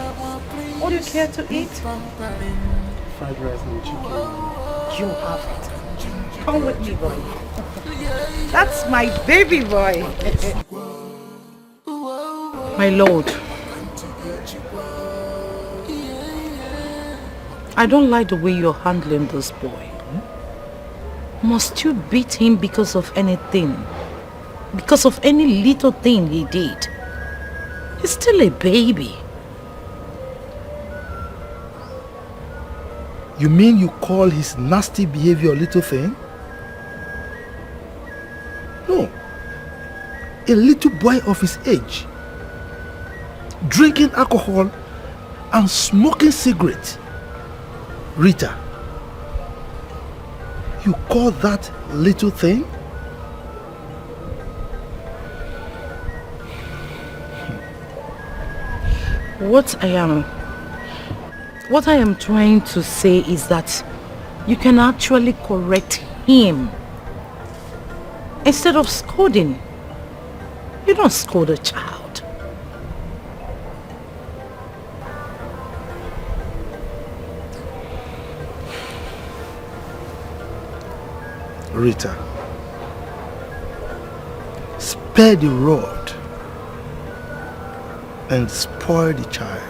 What do you care to eat? Fried rice and chicken. You have it. Come with me, boy. That's my baby boy. My lord, I don't like the way you're handling this boy. Must you beat him because of anything? Because of any little thing he did? He's still a baby. You mean you call his nasty behavior a little thing? No. A little boy of his age, drinking alcohol and smoking cigarettes. Rita, you call that little thing? What I am trying to say is that you can actually correct him instead of scolding. You don't scold a child. Rita, spare the rod and spoil the child.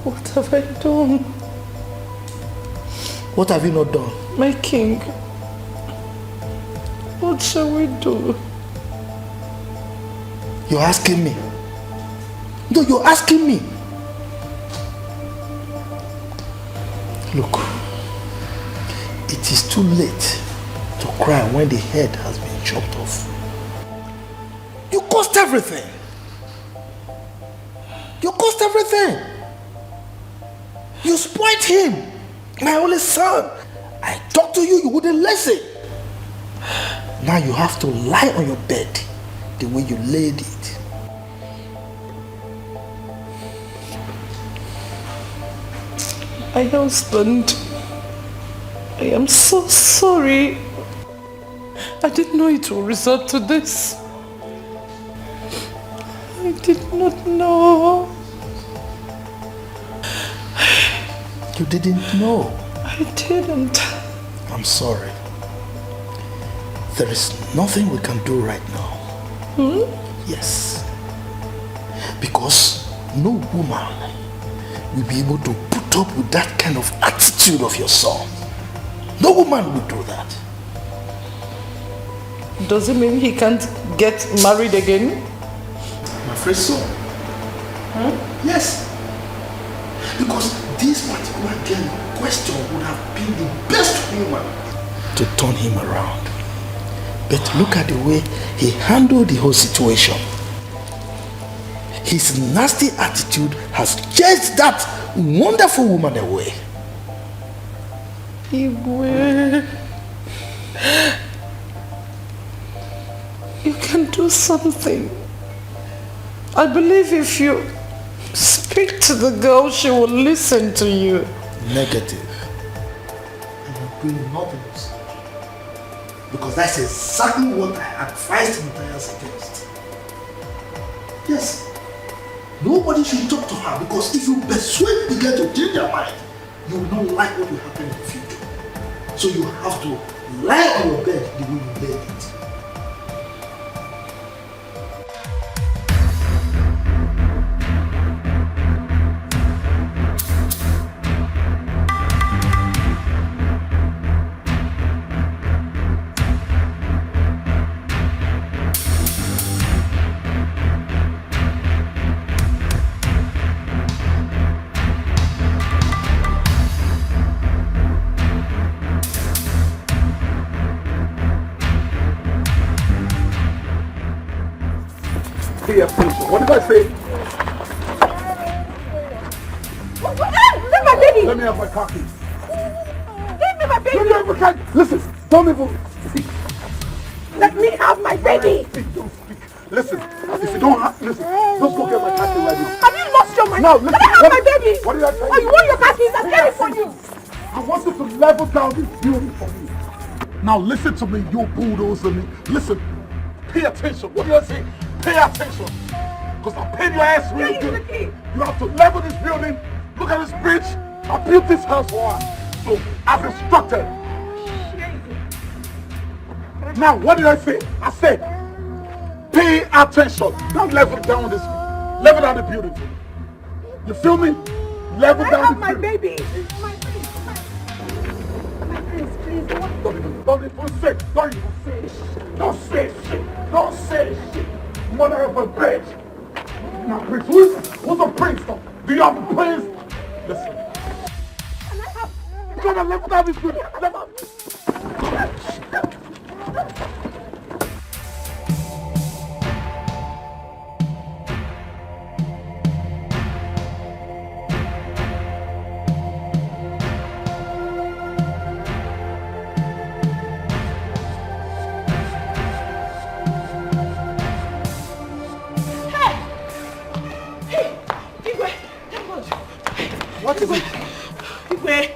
What have I done? What have you not done? My king. What shall we do? You're asking me. No, you're asking me. Look, it is too late to cry when the head has been chopped off. You caused everything. You caused everything. You spoiled him. My only son. I talked to you, you wouldn't listen. Now you have to lie on your bed the way you laid it. My husband, I am so sorry. I didn't know it would resort to this. I did not know. You didn't know? I didn't. I'm sorry. There is nothing we can do right now. Yes. Because no woman will be able to put up with that kind of attitude of your son. No woman will do that. Does it mean he can't get married again? I'm afraid so. Yes. Because this particular girl in question would have been the best woman to turn him around. But look at the way he handled the whole situation. His nasty attitude has chased that wonderful woman away. Igwe, you can do something. I believe if you speak to the girl, she will listen to you. Negative. I am doing nothing else. Because that's exactly what I advised Matthias against. Yes. Nobody should talk to her, because if you persuade the girl to change her mind, you will not like what will happen in the future. So you have to lie on your bed the way you laid it. Pay attention. What did I say? Leave my baby! Let me have my car keys. Give me my baby! Let me have my car keys. Listen, don't even speak. Let me have my baby! Don't speak. Listen, if you don't have, listen, just go get my car keys right now. Have you lost your mind? No, Let me have my baby! What did I tell you? Oh, you want your car keys? I'll get it for you! I want you to level down this building for me. Now listen to me, you bulldozer me. Listen, pay attention. What did I say? Pay attention. Because I paid your ass real good. You have to level this building. Look at this bridge. I built this house for us. So I've instructed. Now what did I say? I said, pay attention. Don't level down this. Level down the building for me. You feel me? Level down the building. Baby! Don't even say shit. Don't say shit. Don't say shit. Mother of a bitch. My prince. Who's a prince though? Do you have a prince? Listen. You gotta level down this building. What is it? Igwe,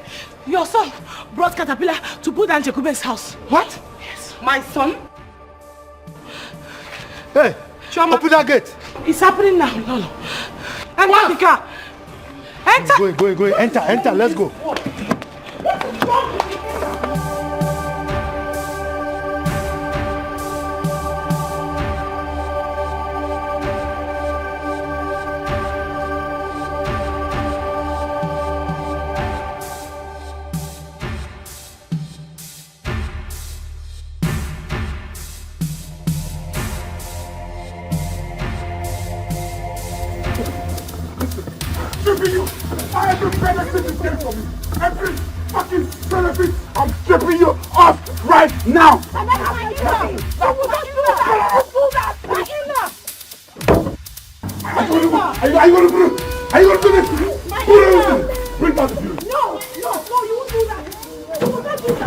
your son brought Caterpillar to put down Jacobe's house. What? Yes. My son? Hey, Choma, open that gate. It's happening now. No. Enter the car. Enter. Go. Enter. Let's go. Every benefit is there for me. Every fucking benefit, I'm stripping you off right now. Are you gonna do this? Bring down the beauty. No, you won't do that. You will not do that.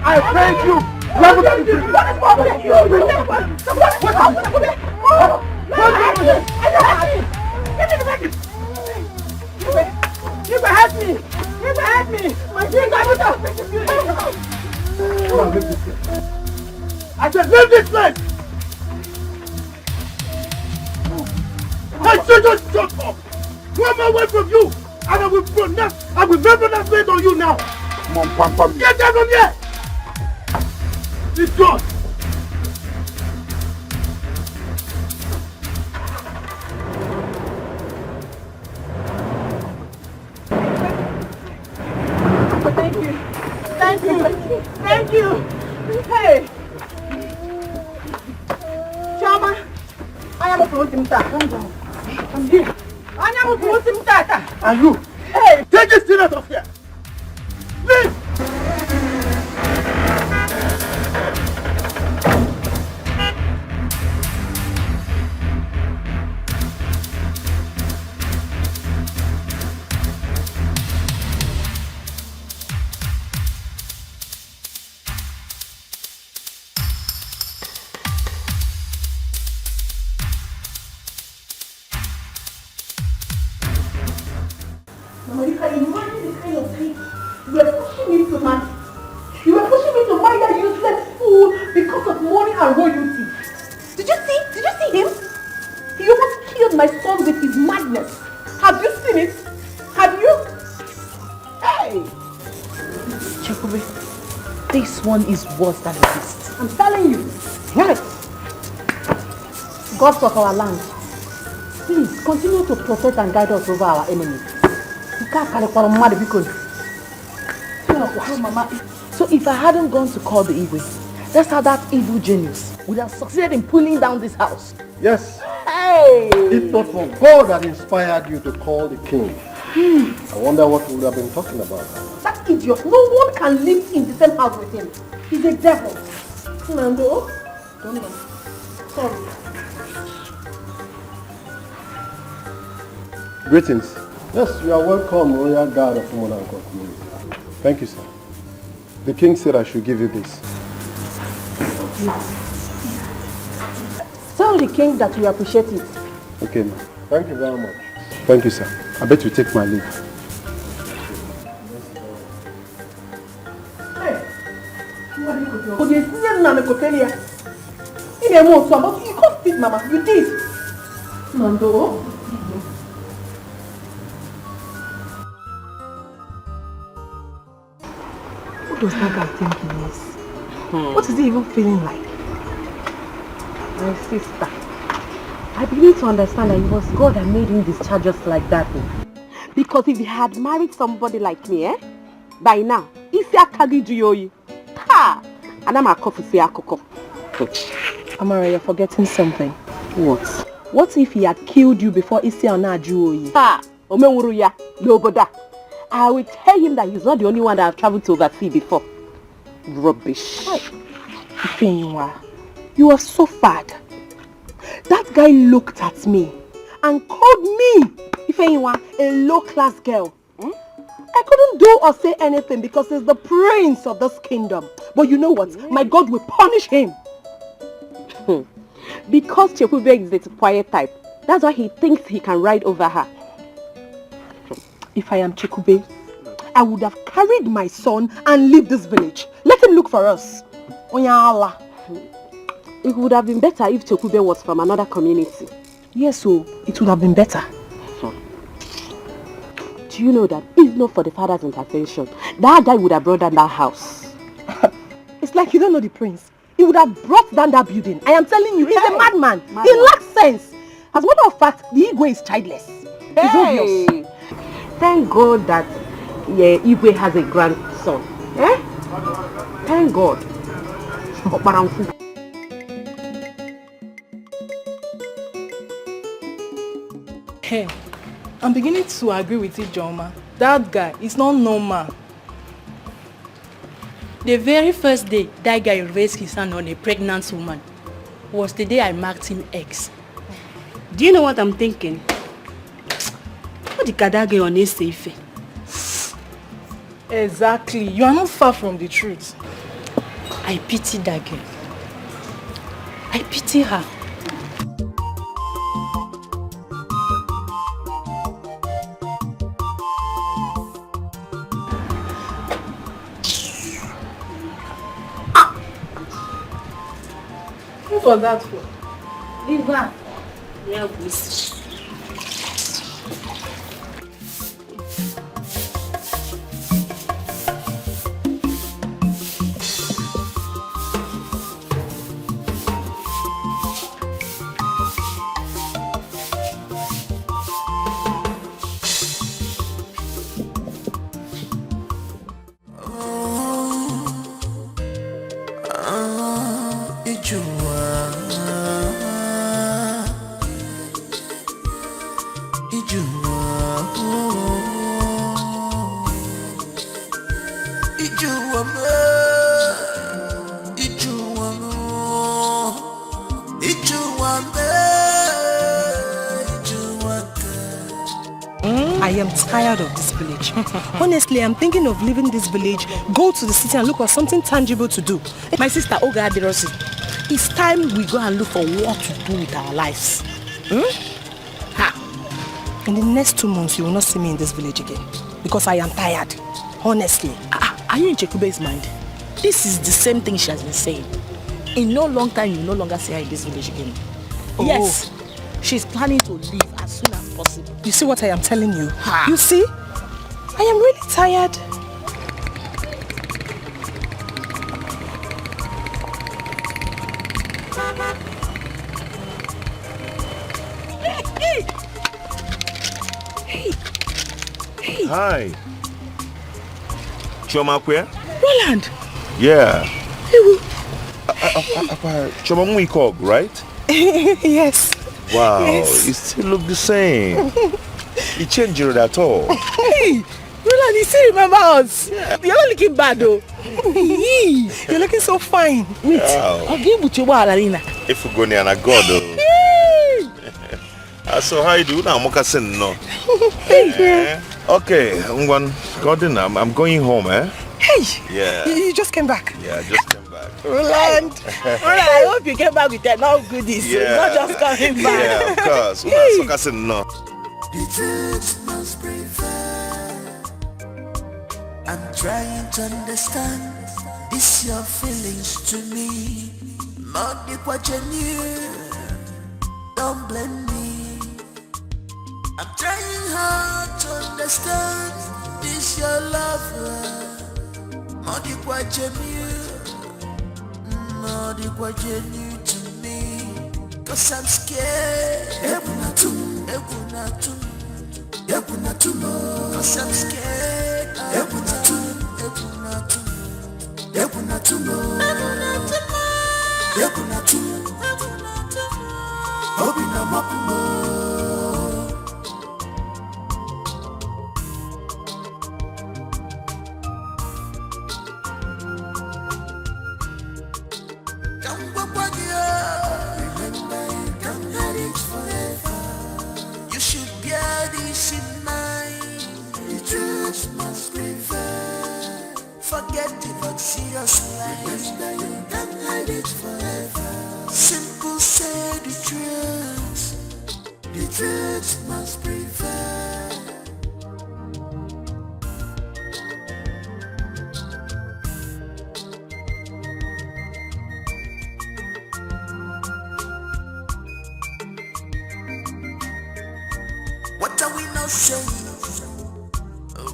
I paid you. What is wrong with you? What happened? Give me the package. You can help me. You can help me. My drink, I will not. Come on, leave this place. I said leave this place. I said just shut up. One more word from you, and I will never pronounce on you now. Come on, Pam Pam. Get down from here. It's gone. Thank you. Hey. Chama, I am a floating tata. I'm here. I am a floating tata. And you? Hey. Take this thing out of here. Please. You can imagine the kind of thing you were pushing me to marry. You were pushing me to marry that useless fool because of money and royalty. Did you see him? He almost killed my son with his madness. Have you seen it? Have you? Hey! Chekube, this one is worse than the beast. I'm telling you. Yes. Gods of our land, please continue to protect and guide us over our enemies. So if I hadn't gone to call the Igwe, that's how that evil genius would have succeeded in pulling down this house. Yes. Hey! If not for God that inspired you to call the king, I wonder what we would have been talking about. That idiot, no one can live in the same house with him. He's a devil. Nando, don't know. Sorry. Greetings. Yes, you are welcome, Royal Guard of Umunanko community. Thank you, sir. The king said I should give you this. Tell the king that you appreciate it. Okay, ma'am. Thank you very much. Thank you, sir. I bet you take my leave. Hey, you can't speak, Mama. You did. Nando. What does that guy think he is? What is he even feeling like? My sister, I begin to understand that it was God that made him discharge us like that. Because if he had married somebody like me, by now, if you kagi juyoyi, ha, and I'm a coffee for akoko. Amara, you're forgetting something. What? What if he had killed you before Isi Ona Juoyi? Ha, Omewuruya, Loboda. I will tell him that he's not the only one that have traveled to overseas before. Rubbish. Ifenywa, you are so bad. That guy looked at me and called me, Ifenywa, a low-class girl. I couldn't do or say anything because he's the prince of this kingdom. But you know what? My God will punish him. Because Chekube is the quiet type. That's why he thinks he can ride over her. If I am Chekube, I would have carried my son and leave this village. Let him look for us. Onyala. It would have been better if Chekube was from another community. Yes, so it would have been better. Do you know that if not for the father's intervention, that guy would have brought down that house? It's like you don't know the prince. He would have brought down that building. I am telling you, he's a madman. He lacks sense. As a matter of fact, the Igwe is childless. It's obvious. Thank God that Igwe has a grandson. Thank God. Hey, I'm beginning to agree with you, Joma. That guy is not normal. The very first day that guy raised his hand on a pregnant woman was the day I marked him X. Do you know what I'm thinking? What the kadage on his safe? Exactly. You are not far from the truth. I pity that girl. I pity her. What was that for? Leave her. Yeah, please. I am tired of this village. Honestly, I'm thinking of leaving this village, go to the city and look for something tangible to do. My sister, Oga Aderosi, it's time we go and look for what to do with our lives. In the next 2 months, you will not see me in this village again. Because I am tired. Honestly. Are you in Chekube's mind? This is the same thing she has been saying. In no long time, you will no longer see her in this village again. Oh. Yes, she's planning to leave as soon as possible. You see what I am telling you? You see? I am really tired. Hey. Hi. Choma where? Roland. Yeah. Choma Mwikog, right? Yes. Wow, Yes. it still look the same. It changed it at all. Hey, Roland, you still remember us? Yeah. You're not looking bad though. You're looking so fine. Wait, I'll give you Arena. If you go near a god. So how you do now? Mokasin no. Hey. Okay, I'm going home, eh? Hey. Yeah. You just came back. Yeah, I just came back. Roland, I hope you came back with enough goodies. Yeah. Not just coming back. Yeah, of course. Hey. No. The truth must prevail. I'm trying to understand this your feelings to me. Not the what you knew. Don't blame me. I'm trying hard to understand this your love. Not the what you knew. Not the what you knew to me. Cause I'm scared. Cause I'm scared. You should bear this in mind. The truth must prevail. Forget it, but serious life. You can't hide it forever. Simple say the truth. The truth must prevail. What are we not saying?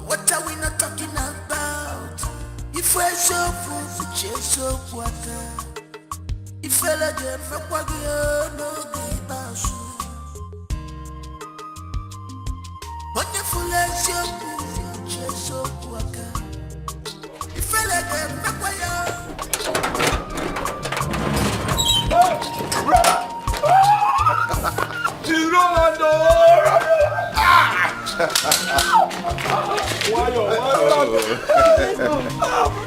What are we not talking about? If we're so full, we chase so water. If we're like a fuck, no give us. Wonderful as your full, chase so water. If we're like a fuck,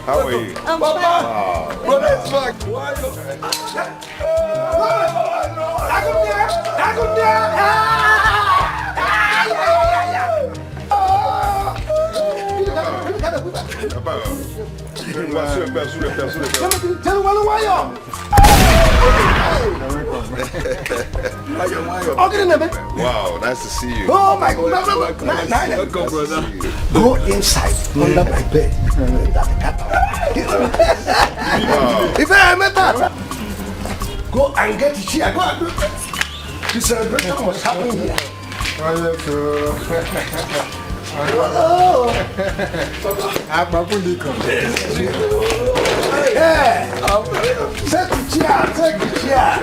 How are you? I'm fine. Bro, that's fuck. Wow, nice to see you. Oh my God. Welcome, brother. Go inside under my bed. If I met that, go and get the chair. Go and do the celebration must happen here. Take the chair.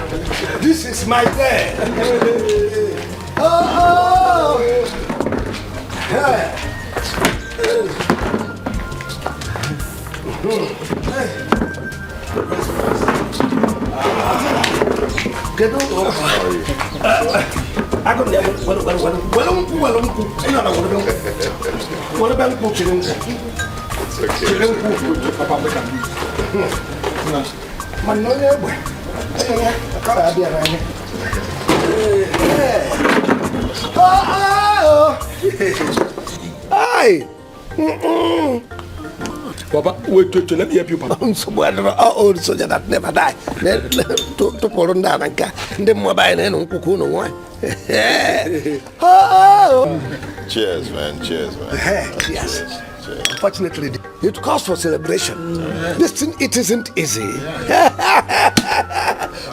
This is my bed. Papa, wait, let me help you, Papa. I'm so bad. Old soldier that never die. To pour on down and the mobile and Kukuno. Cheers, man. Cheers, man. Yes. Unfortunately, it calls for celebration. This thing, it isn't easy.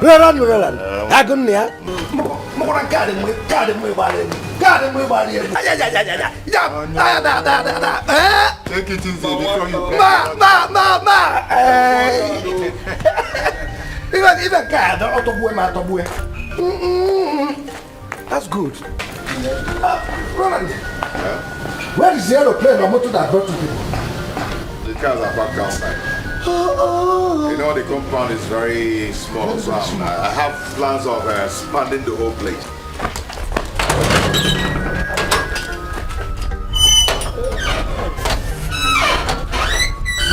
Roland. Agonia. More garden with body. Take it easy before you Even God, out of way. That's good. Roland, where is the aeroplane or motor that brought you people? The cars are back outside. You know, the compound is very small, so I have plans of expanding the whole place.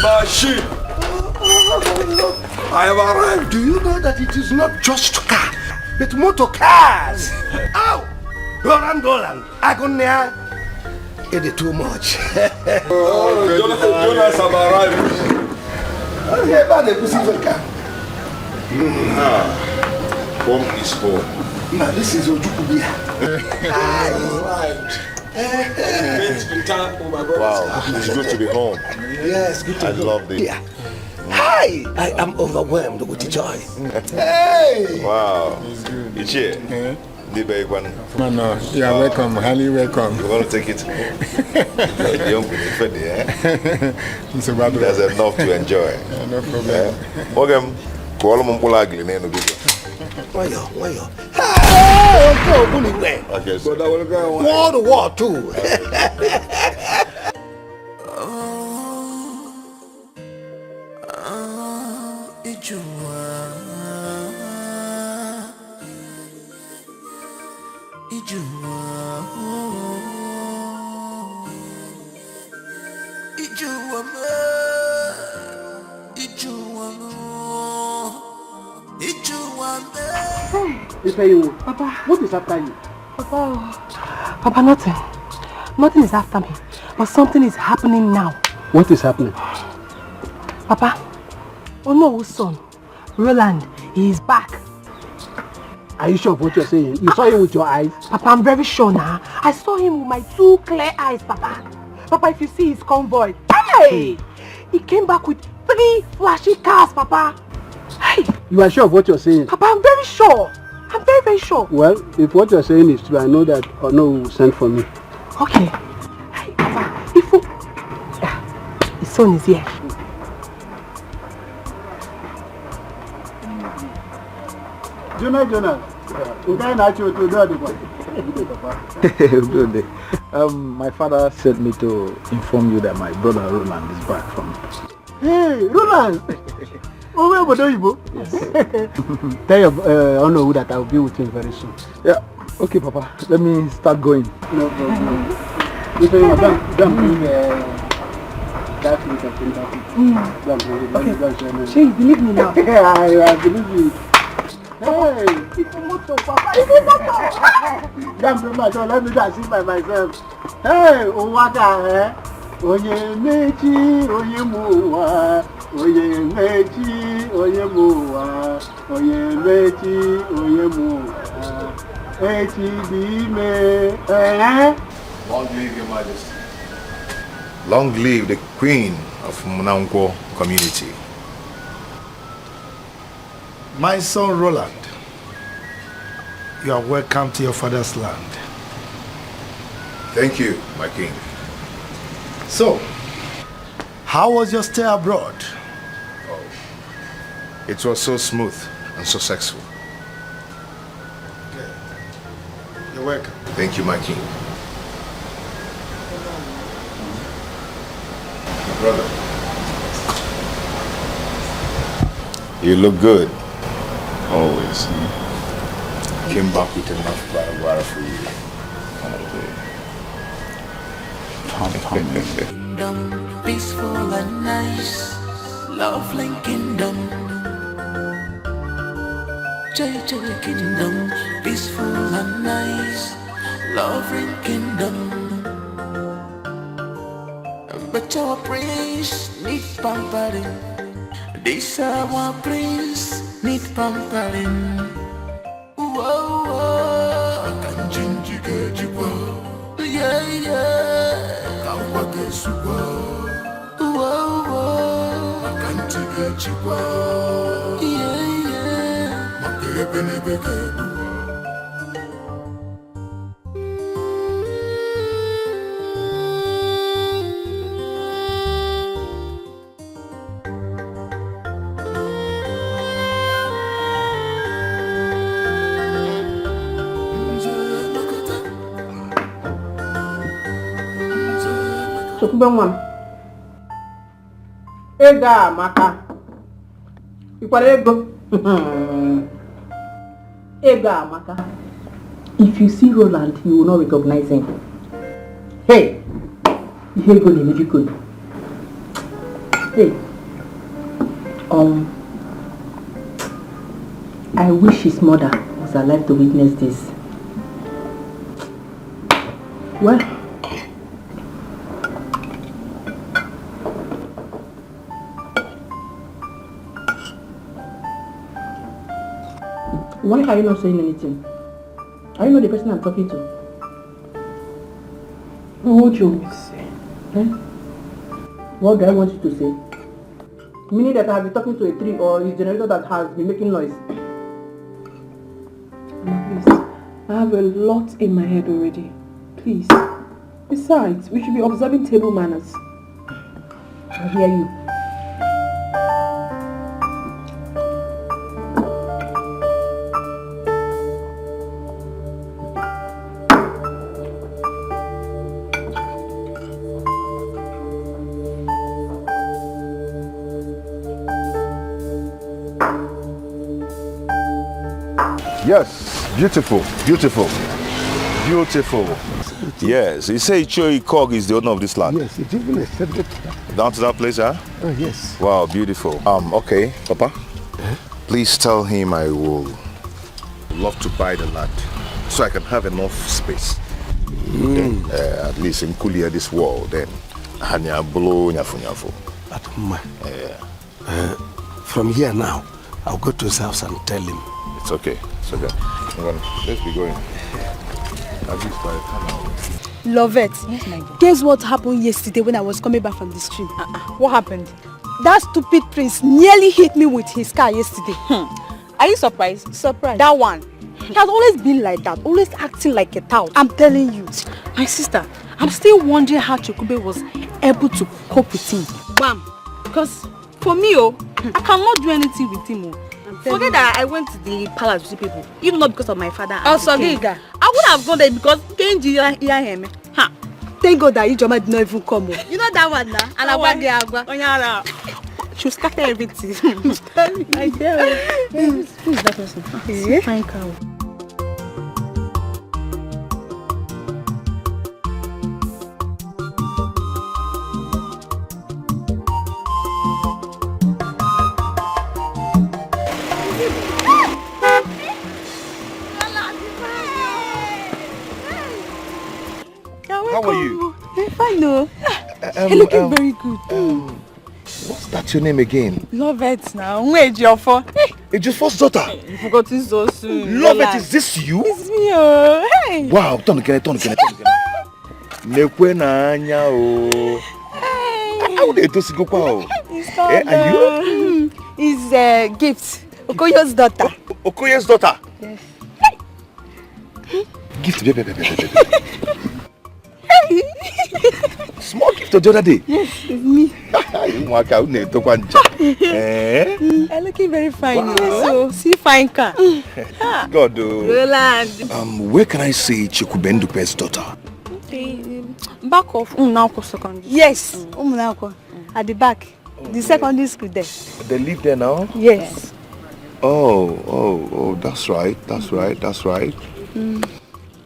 Machine! I have arrived. Do you know that it is not just car, but motor cars? Ow! Roland, Agonia, it is too much. Jonas have arrived. Home is home. Now this is Ojukubia. Wow, it's good to be home. Yes, good to be home. I love this. Yeah. Hi! I am overwhelmed with joy. Hey! Wow. It's here. No, you are welcome, highly welcome. You want to take it? There's enough to enjoy. No problem. Okay, so War to war too. Papa, what is after you? Papa, nothing. Nothing is after me. But something is happening now. What is happening? Papa, Ono's son, Roland, he is back. Are you sure of what you're saying? You saw him with your eyes? Papa, I'm very sure now. I saw him with my 2 clear eyes, Papa. Papa, if you see his convoy, hey! He came back with 3 flashy cars, Papa. Hey! You are sure of what you're saying? Papa, I'm very sure. I'm very, very sure. Well, if what you're saying is true, I know that Ono will send for me. Okay. Hey, Papa, if you... his son is here. Jonas. My father sent me to inform you that my brother Roland is back from... Hey, Roland! Yes. Tell your Ono that I'll be with him very soon. Yeah, okay, Papa. Let me start going. No problem. If you don't bring that with a Okay. Sure, you believe me now? Yeah, I believe you. Hey! It's a motor, Papa. It's a motor! Don't bring my son. Let me go and see by myself. Hey, Owaka, Oye mechi, oye mua. Oye mechi, oye mua. Oye mechi, oye mua. Echi bime. Long live your majesty. Long live the queen of Munangwo community. My son Roland, you are welcome to your father's land. Thank you, my king. So, how was your stay abroad? It was so smooth and successful. Okay. You're welcome. Thank you, my king. Brother, you look good. Always. Came back with enough water for you. Kingdom, peaceful and nice, lovely kingdom. Joy kingdom, peaceful and nice, lovely kingdom. But our prince need pampering. This our prince need pampering. Whoa, whoa. I can change you, get you, yeah, yeah. Ega maka. Ikwara ego. Ega maka. If you see Roland, you will not recognize him. Hey, here go the good. Hey, I wish his mother was alive to witness this. Well, why are you not saying anything? Are you not the person I'm talking to? What do you want me to say? Eh? What do I want you to say? Meaning that I have been talking to a tree or a generator that has been making noise? Please, I have a lot in my head already. Please. Besides, we should be observing table manners. I hear you. Yes, beautiful, beautiful, beautiful. Yes, you say Choi Kog is the owner of this land? Yes, it's even accepted. Down to that place, huh? Oh, yes. Wow, beautiful. Okay, Papa. Please tell him I will love to buy the land so I can have enough space. Then, at least in Kulia this world, then Hanya Bolo Nyafu. From here now, I'll go to his house and tell him. It's okay. It's okay. Let's be going. At least by the time Lovette, yes, my dear. Guess what happened yesterday when I was coming back from the stream? What happened? That stupid prince nearly hit me with his car yesterday. Are you surprised? Surprised. That one. He has always been like that, always acting like a tout. I'm telling you. My sister, I'm still wondering how Chukube was able to cope with him. Bam. Because for me, I cannot do anything with him. Forget that I went to the palace to see people, even not because of my father. Also, Giga. I would have gone there because Kenji hear him. Ha. Thank God that Ijoma did not even come. You know that one now? And Agwa. She scatter everything. I tell you. Who is that person? Yeah. Fine cow. How are you? I'm fine, no. You're looking very good. What's that your name again? Love it now. Where's your for? It's your first daughter. You forgot it so soon. Love it, is this you? It's me, oh. Hey. Wow, turn again. Nekwe na anya o. How they do go kwa? It's called, and you? It's a gift. Okoyo's daughter. Okoyo's daughter? Yes. Gift, baby. Small gift the other day. Yes, it's me. I'm looking very fine. Wow. So, see fine car. God, oh. Roland. Where can I see Chikubendupe's daughter? Okay. Back of Umunako secondary. Yes, Umunako. At the back. The secondary school there. They live there now? Yes. Oh, that's right.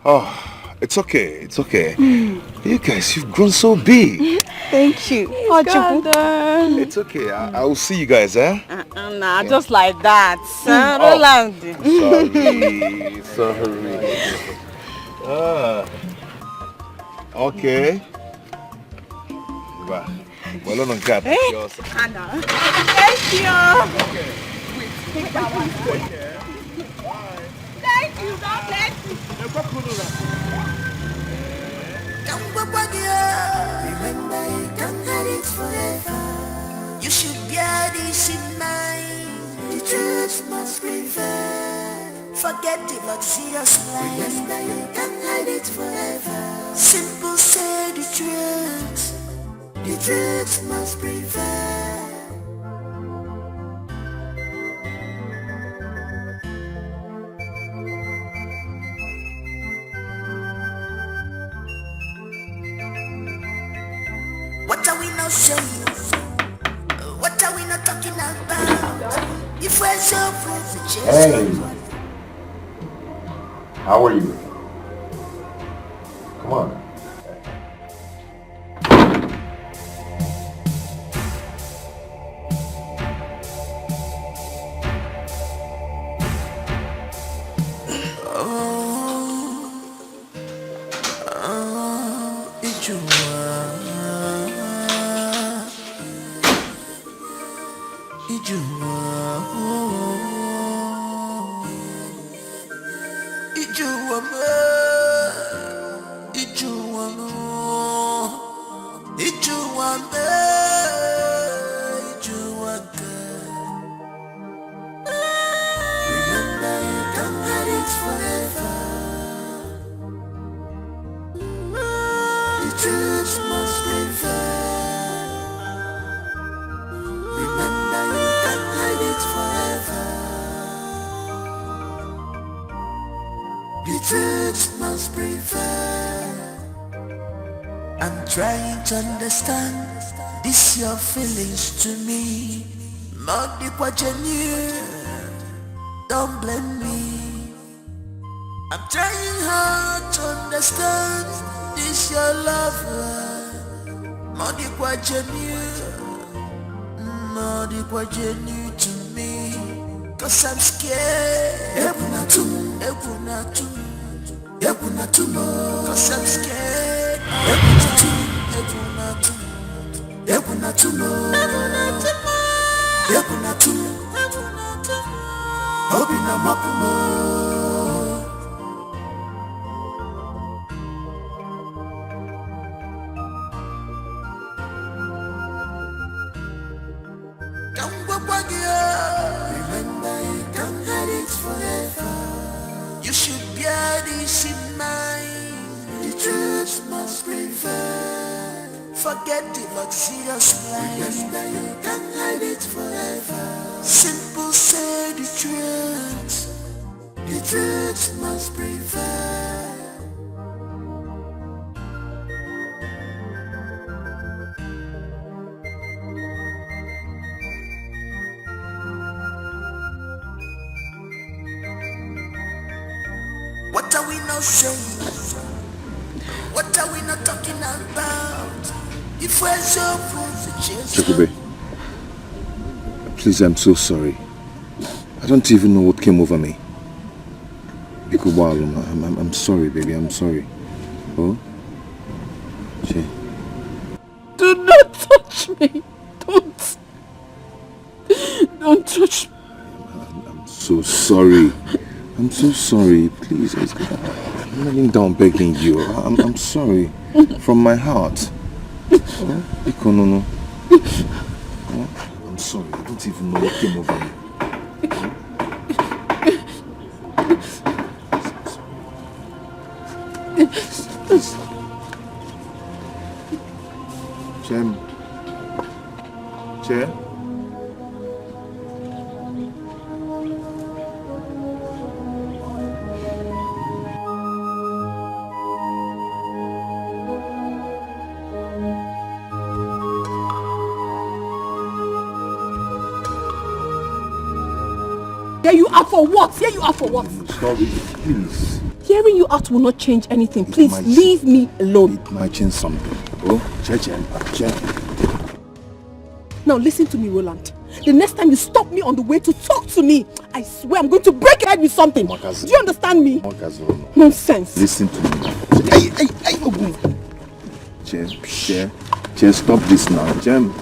Oh. It's okay. You guys, you've grown so big. Thank you. It's okay. I'll see you guys, eh? Nah, just like that. Roland. Sorry. Okay. Well, on cat. Anna. Thank you. Okay. Take that one. Thank you. God bless you. Remember, you can't have it forever. You should bear this in mind. The truth must prevail. Forget the luxurious life. Remember, you can't hide it forever. Simple, say the truth. The truth must prevail. What are we not saying? What are we not talking about? If we're so proof, Hey, how are you? Come on. Trying to understand this your feelings to me. Not the what you knew. Don't blame me. I'm trying hard to understand this your lover. Not the what you knew. Not the what you knew to me. Cause I'm scared. Cause I'm scared. Remember, you can't hide it forever. You should bear this in mind. The truth must prevail. Forget the luxurious life. Remember, you can't hide it forever. Simple, say the truth. The truth must prevail. What are we not saying? What are we not talking about? If we're so Chukube, please, I'm so sorry. I don't even know what came over me. I'm sorry, baby, I'm sorry. Oh? Che. touch me. Don't. Don't touch me. I'm so sorry. I'm so sorry. Please, I'm kneeling down begging you. I'm sorry. From my heart. No. I'm sorry. I don't even know what came over me. Chem? Here you are for what? Here you are for what? Sorry, please. Hearing you out will not change anything. Please leave me alone. It might change something. Oh, Chem. Now listen to me, Roland. The next time you stop me on the way to talk to me, I swear I'm going to break your head with something. Do you understand me? Nonsense. Listen to me. Chem, stop this now. Chem.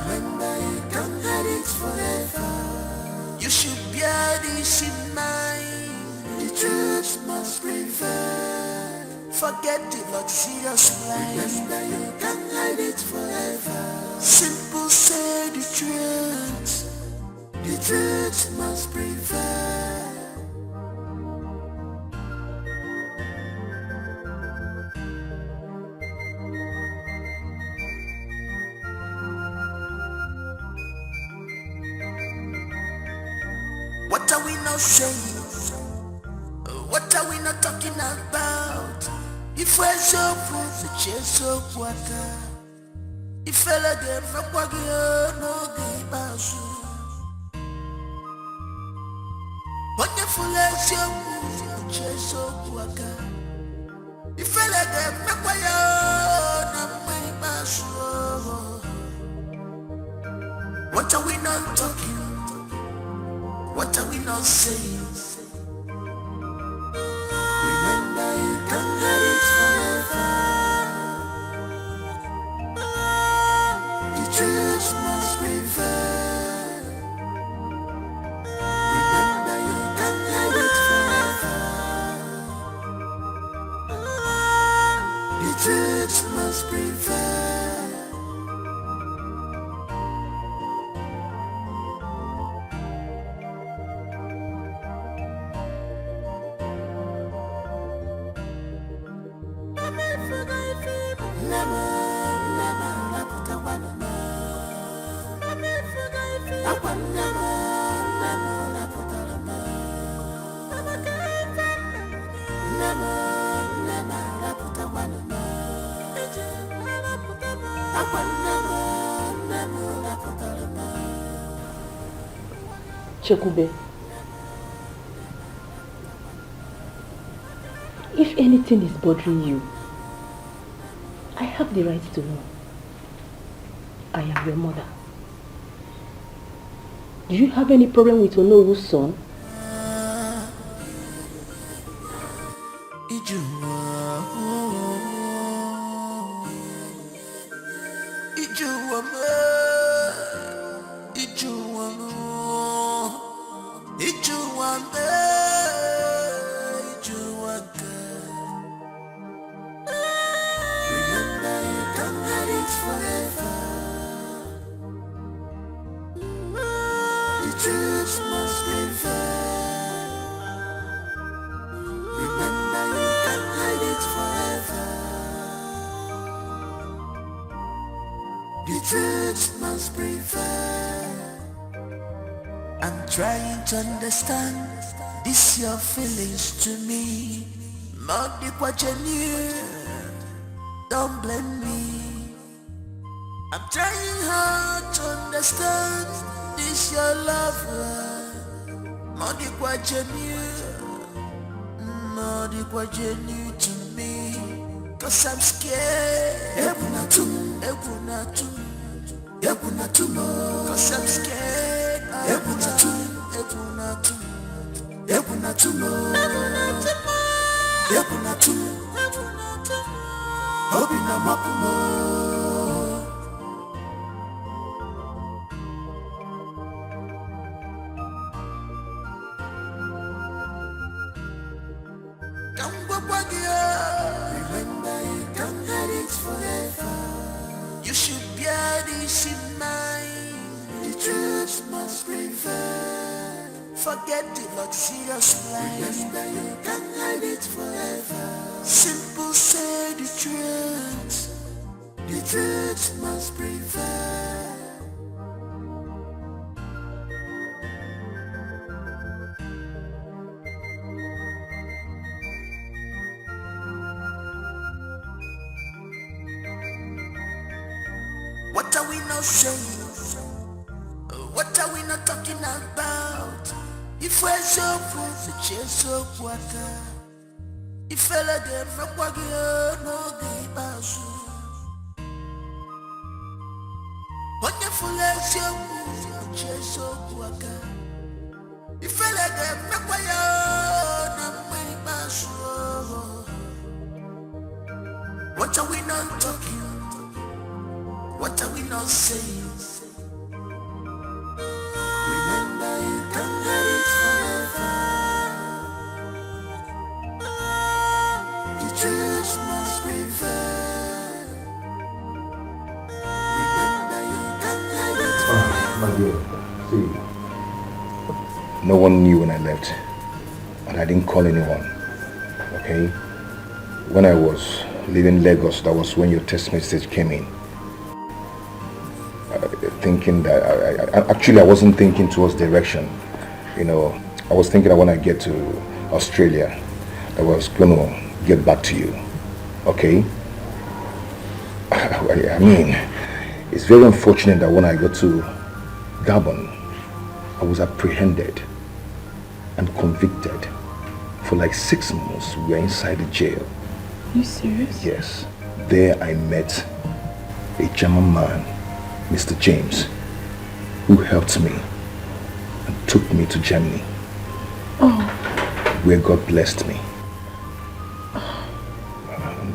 Remember, you can't hide it forever. You should bear this in mind. The truth must prevail. Forget the luxurious life. Remember, you can't hide it forever. Simple, say the truth. The truth must prevail. What are we not saying? What are we not talking about? If we're so full to chase up water, if I let them from Wagio, no game out. Wonderful as you move to chase up water, if I let them from Wagio, no game out. What are we not talking? What are we not saying? Remember, you can't get it forever. The truth must prevail. Remember, you can't get it forever. The truth must prevail. Chekube, if anything is bothering you, I have the right to know. I am your mother. Do you have any problem with Onowu's son? Trying to understand this your feelings to me. Not the what you knew. Don't blame me. I'm trying hard to understand this your love. Modi kwa genuine to me. Cause I'm scared. Cause I'm scared. Remember, you can't hide it forever. You should bear this in mind. The truth must prevail. Forget the luxurious life. Remember, you can't hide it forever. Simple, say the truth. The truth must prevail. What are we not saying? What are we not talking about? If we're so poor, the chase so water. If I let them from Wagio, no give us. Wonderful as your move, the chase so water. If I let them from Wagio, no give us. What are we not talking? What are we not saying? Remember, you can't have it forever. The truth must prevail. Remember, you can't have it forever. My dear, see, no one knew when I left, and I didn't call anyone, okay? When I was leaving Lagos, that was when your text message came in. Thinking that I wasn't thinking towards direction, you know. I was thinking that when I get to Australia, I was gonna get back to you, okay? I mean, it's very unfortunate that when I got to Gabon, I was apprehended and convicted for like 6 months. We were inside the jail. Are you serious? Yes. There I met a German man, Mr. James, who helped me and took me to Germany, where God blessed me.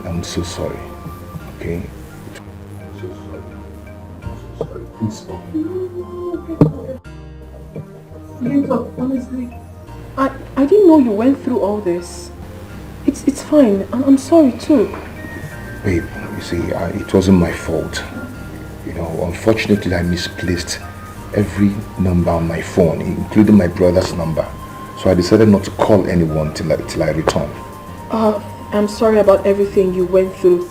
I'm so sorry, okay? I'm so sorry. Please Look, honestly, I didn't know you went through all this. It's fine. I'm sorry too. Babe, you see, it wasn't my fault. You know, unfortunately, I misplaced every number on my phone, including my brother's number. So I decided not to call anyone till I return. I'm sorry about everything you went through.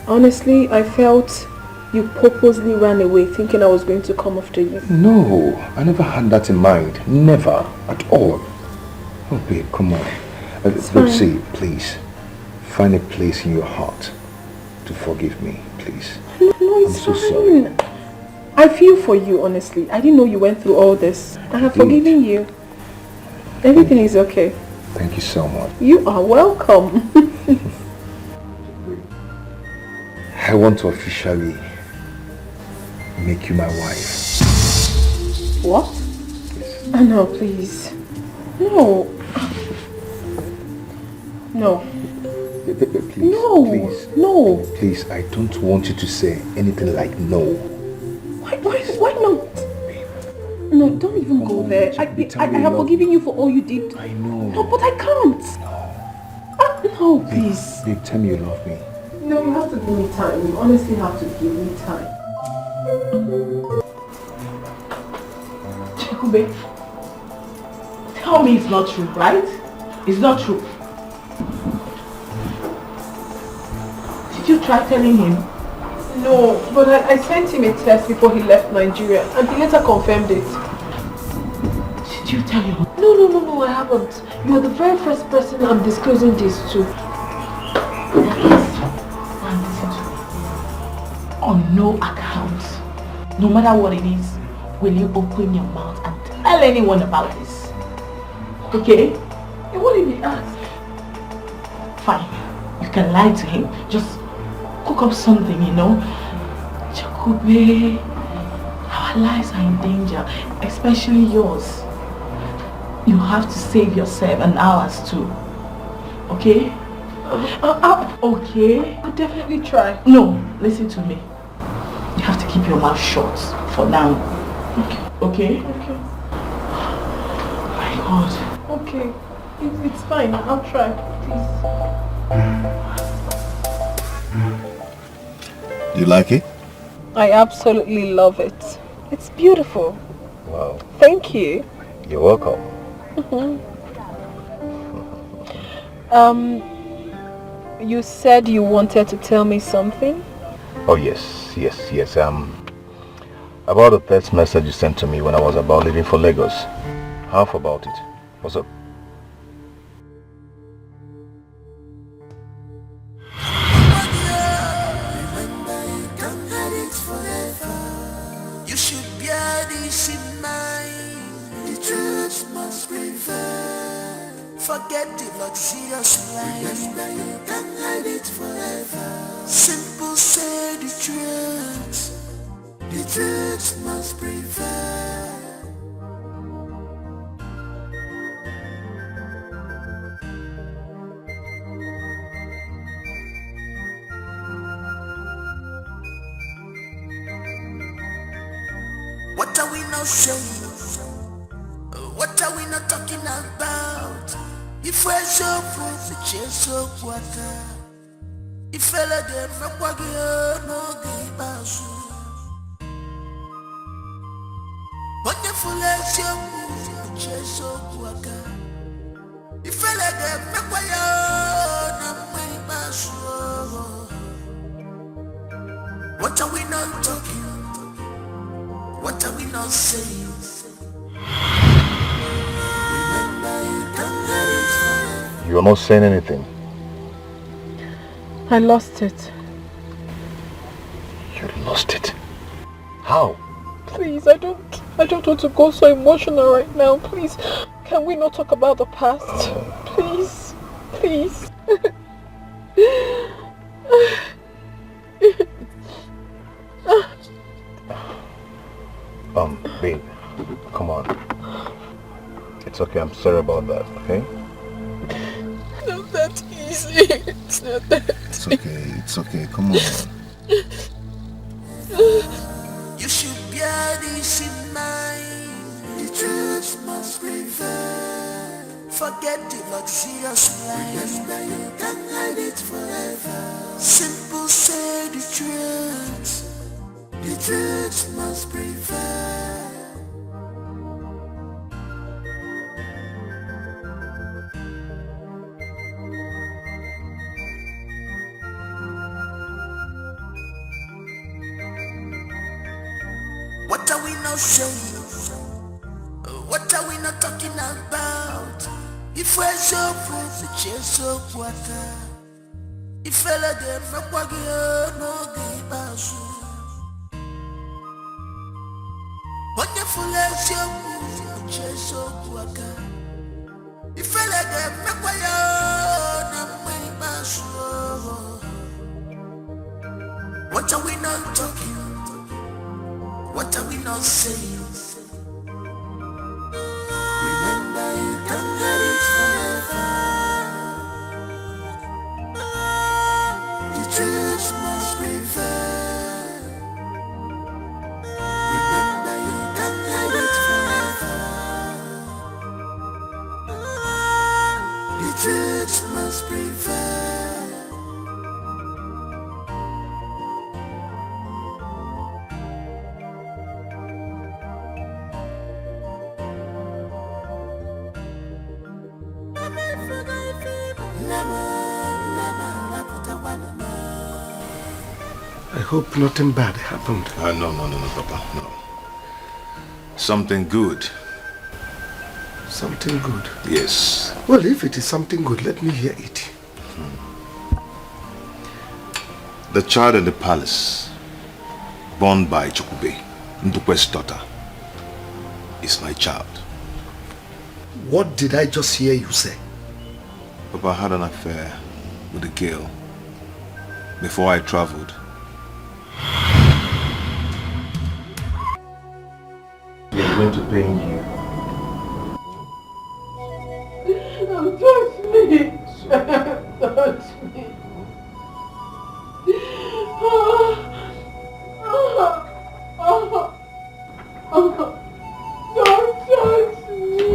Honestly, I felt you purposely ran away thinking I was going to come after you. No, I never had that in mind. Never. At all. Oh, babe, come on. Let's see, please. Find a place in your heart to forgive me, please. No, it's I'm so fine. sorry. I feel for you, honestly. I didn't know you went through all this. I have forgiven you. Everything is okay. Thank you so much. You are welcome. I want to officially make you my wife. What? Oh, no, please. No. No. Please, No. please. No. Please, I don't want you to say anything like no. Why not? No, don't even go there. I have forgiven you for all you did. I know. No, but I can't. No, please. Babe, tell me you love me. No, you have to give me time. You honestly have to give me time. Chekube, tell me it's not true, right? It's not true. Did you try telling him? No, but I sent him a text before he left Nigeria and he later confirmed it. Did you tell him? No, I haven't. You're the very first person I'm disclosing this to. On no account, no matter what it is, will you open your mouth and tell anyone about this? Okay? And what if he asks? Fine, you can lie to him. Just cook up something, you know. Chakube, our lives are in danger, especially yours. You have to save yourself and ours too. Okay? Okay? I'll definitely try. No, listen to me. You have to keep your mouth shut for now. Okay? Okay. My God. Okay. It's fine. I'll try. Please. You like it? I absolutely love it. It's beautiful. Wow. Thank you. You're welcome. You said you wanted to tell me something? Oh yes. About the text message you sent to me when I was about leaving for Lagos. Half about it. What's up? You should bear this in mind. The truth must prevail. Forget the luxurious life. Remember you can't hide it forever. Simple say the truth. The truth must prevail. What are we not saying? What are we not talking about? If we're so full, the chase so water. If I let them rock, no game out. Wonderful as you move, the chase so water. If I let them rock, no game out. What are we not talking? What are we not saying? You are not saying anything. I lost it. You lost it? How? Please, I don't want to go so emotional right now. Please, can we not talk about the past? Please, please. Babe, come on. It's okay, I'm sorry about that, okay? Not that easy. It's not that It's okay, come on. You should bear this in mind. The truth must prevail. Forget the luxurious life. Remember you can't hide it forever. Simple say the truth. The truth must prevail. What are we not saying? What are we not talking about? If we're so full, the chase so water. If I let them rock, no game out. Wonderful as you move, the chase so water. If I let them rock, no game out. What are we not talking? What are we not saying? Remember you can't get it forever. The truth must prevail. Remember you can't get it forever. The truth must prevail. I hope nothing bad happened. No, Papa, no. Something good. Something good? Yes. Well, if it is something good, let me hear it. The child in the palace born by Chokube, Ndukwe's daughter, is my child. What did I just hear you say? Papa had an affair with a girl before I traveled. We are going to pain you. Don't touch me. Don't touch me. Don't touch me.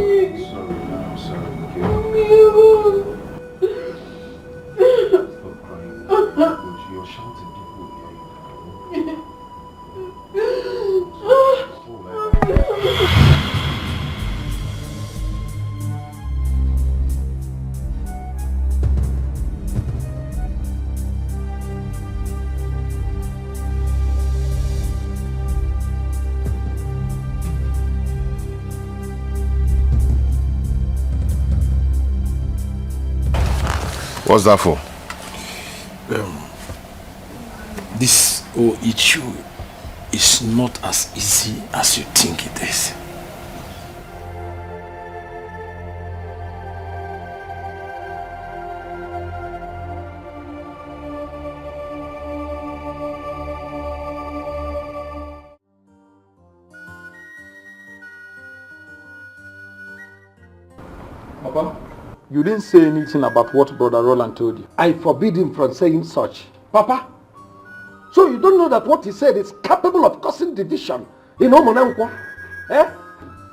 I'm sorry, okay? Stop crying. You're shouting, people will hear you. What's that for? This whole issue is not as easy as you think it is. Papa, you didn't say anything about what Brother Roland told you. I forbid him from saying such. Papa, so you don't know that what he said is capable of causing division in Omonankwa? Eh?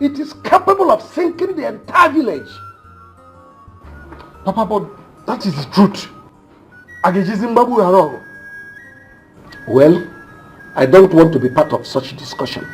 It is capable of sinking the entire village. Papa, but that is the truth. Well, I don't want to be part of such discussion.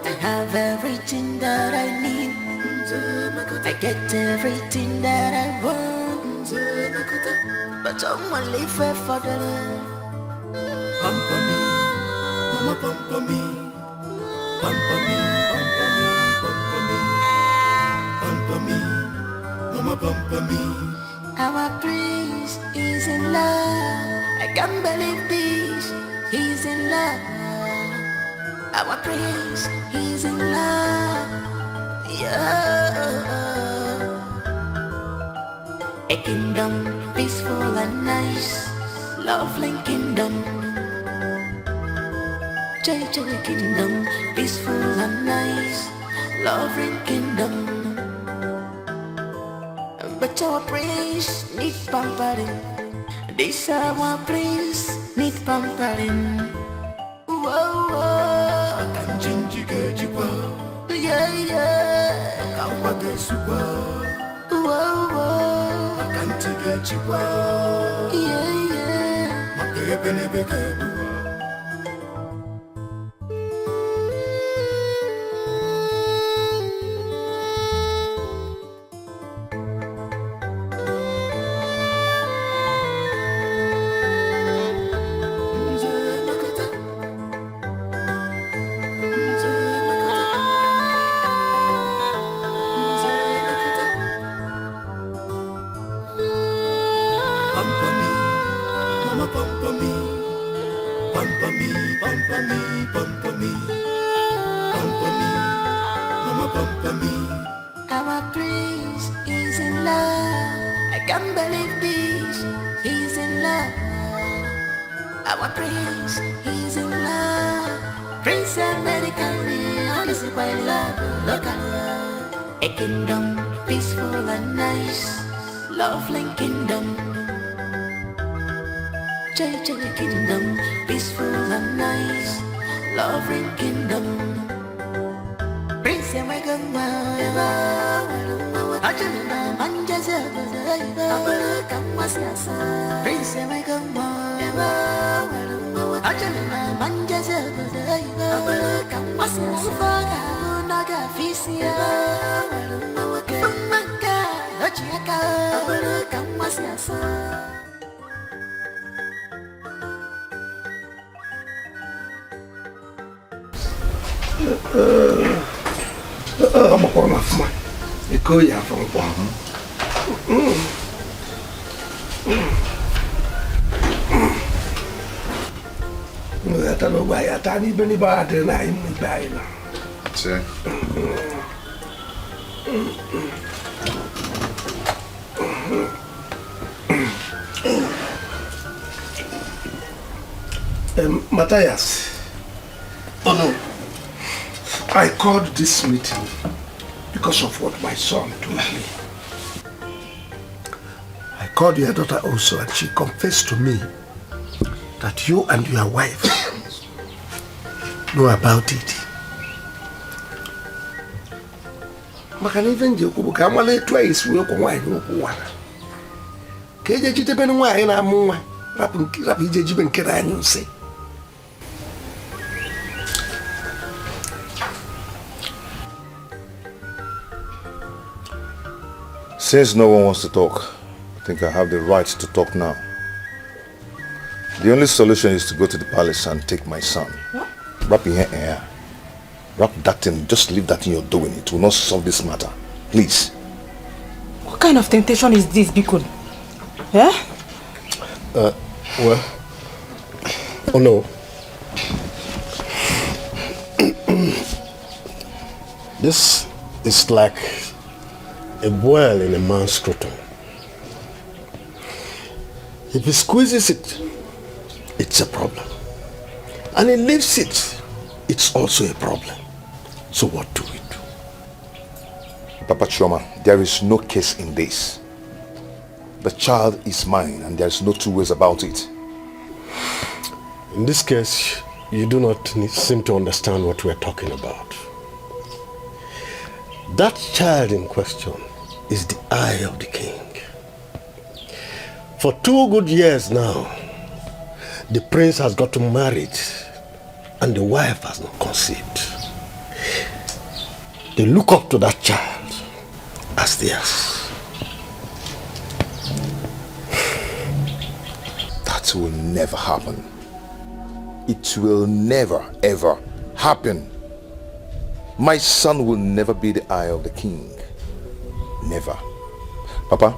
I have everything that I need. I get everything that I want. But I'm only fair for the love. Pampa me, mama pampa me. Pampa me, pampa me, pampa me. Pampa me, mama pampa me. Our prince is in love. I can't believe this. He's in love. Our prince, he's in love. Yeah. A kingdom peaceful and nice, lovely kingdom. JJ kingdom peaceful and nice, lovely kingdom. But our prince need pampering. This our prince need pampering. Whoa, whoa. Yeah, yeah. Whoa, whoa. Yeah, yeah. Our prince is in love. I can't believe this. He's in love. Our prince, he's in love. Prince American, honestly by love, look at love. A kingdom peaceful and nice, lovely kingdom. JJ kingdom, peaceful and nice, lovely kingdom. Prince American, Ajana manjaza, Abel Kamasasa. Prince American, Ajana manjaza, Abel Kamasasa. Naga Fisia, Maka, Ochiaka, Abel Kamasasa. I'm a corner of mine. You go here from one. I don't know why I can't even buy it. I'm buying it. Matthias. Oh no. I called this meeting because of what my son told me. I called your daughter also and she confessed to me that you and your wife know about it. Maka even Jacob Kamale twice will go wine no water. Keja Jitaben wine and more. Rapi Jibin Keran say. Since no one wants to talk, I think I have the right to talk now. The only solution is to go to the palace and take my son. What? Wrap in here. Wrap that thing, just leave that in your doing. It will not solve this matter. Please. What kind of temptation is this, Bikun? Yeah? Well, oh no. This is like a boil in a man's scrotum. If he squeezes it, it's a problem. And he leaves it, it's also a problem. So what do we do? Papa Chioma, there is no case in this. The child is mine and there's no two ways about it. In this case, you do not seem to understand what we're talking about. That child in question is the eye of the king. For 2 good years now, the prince has gotten married and the wife has not conceived. They look up to that child as theirs. That will never happen. It will never ever happen. My son will never be the eye of the king. Never. Papa,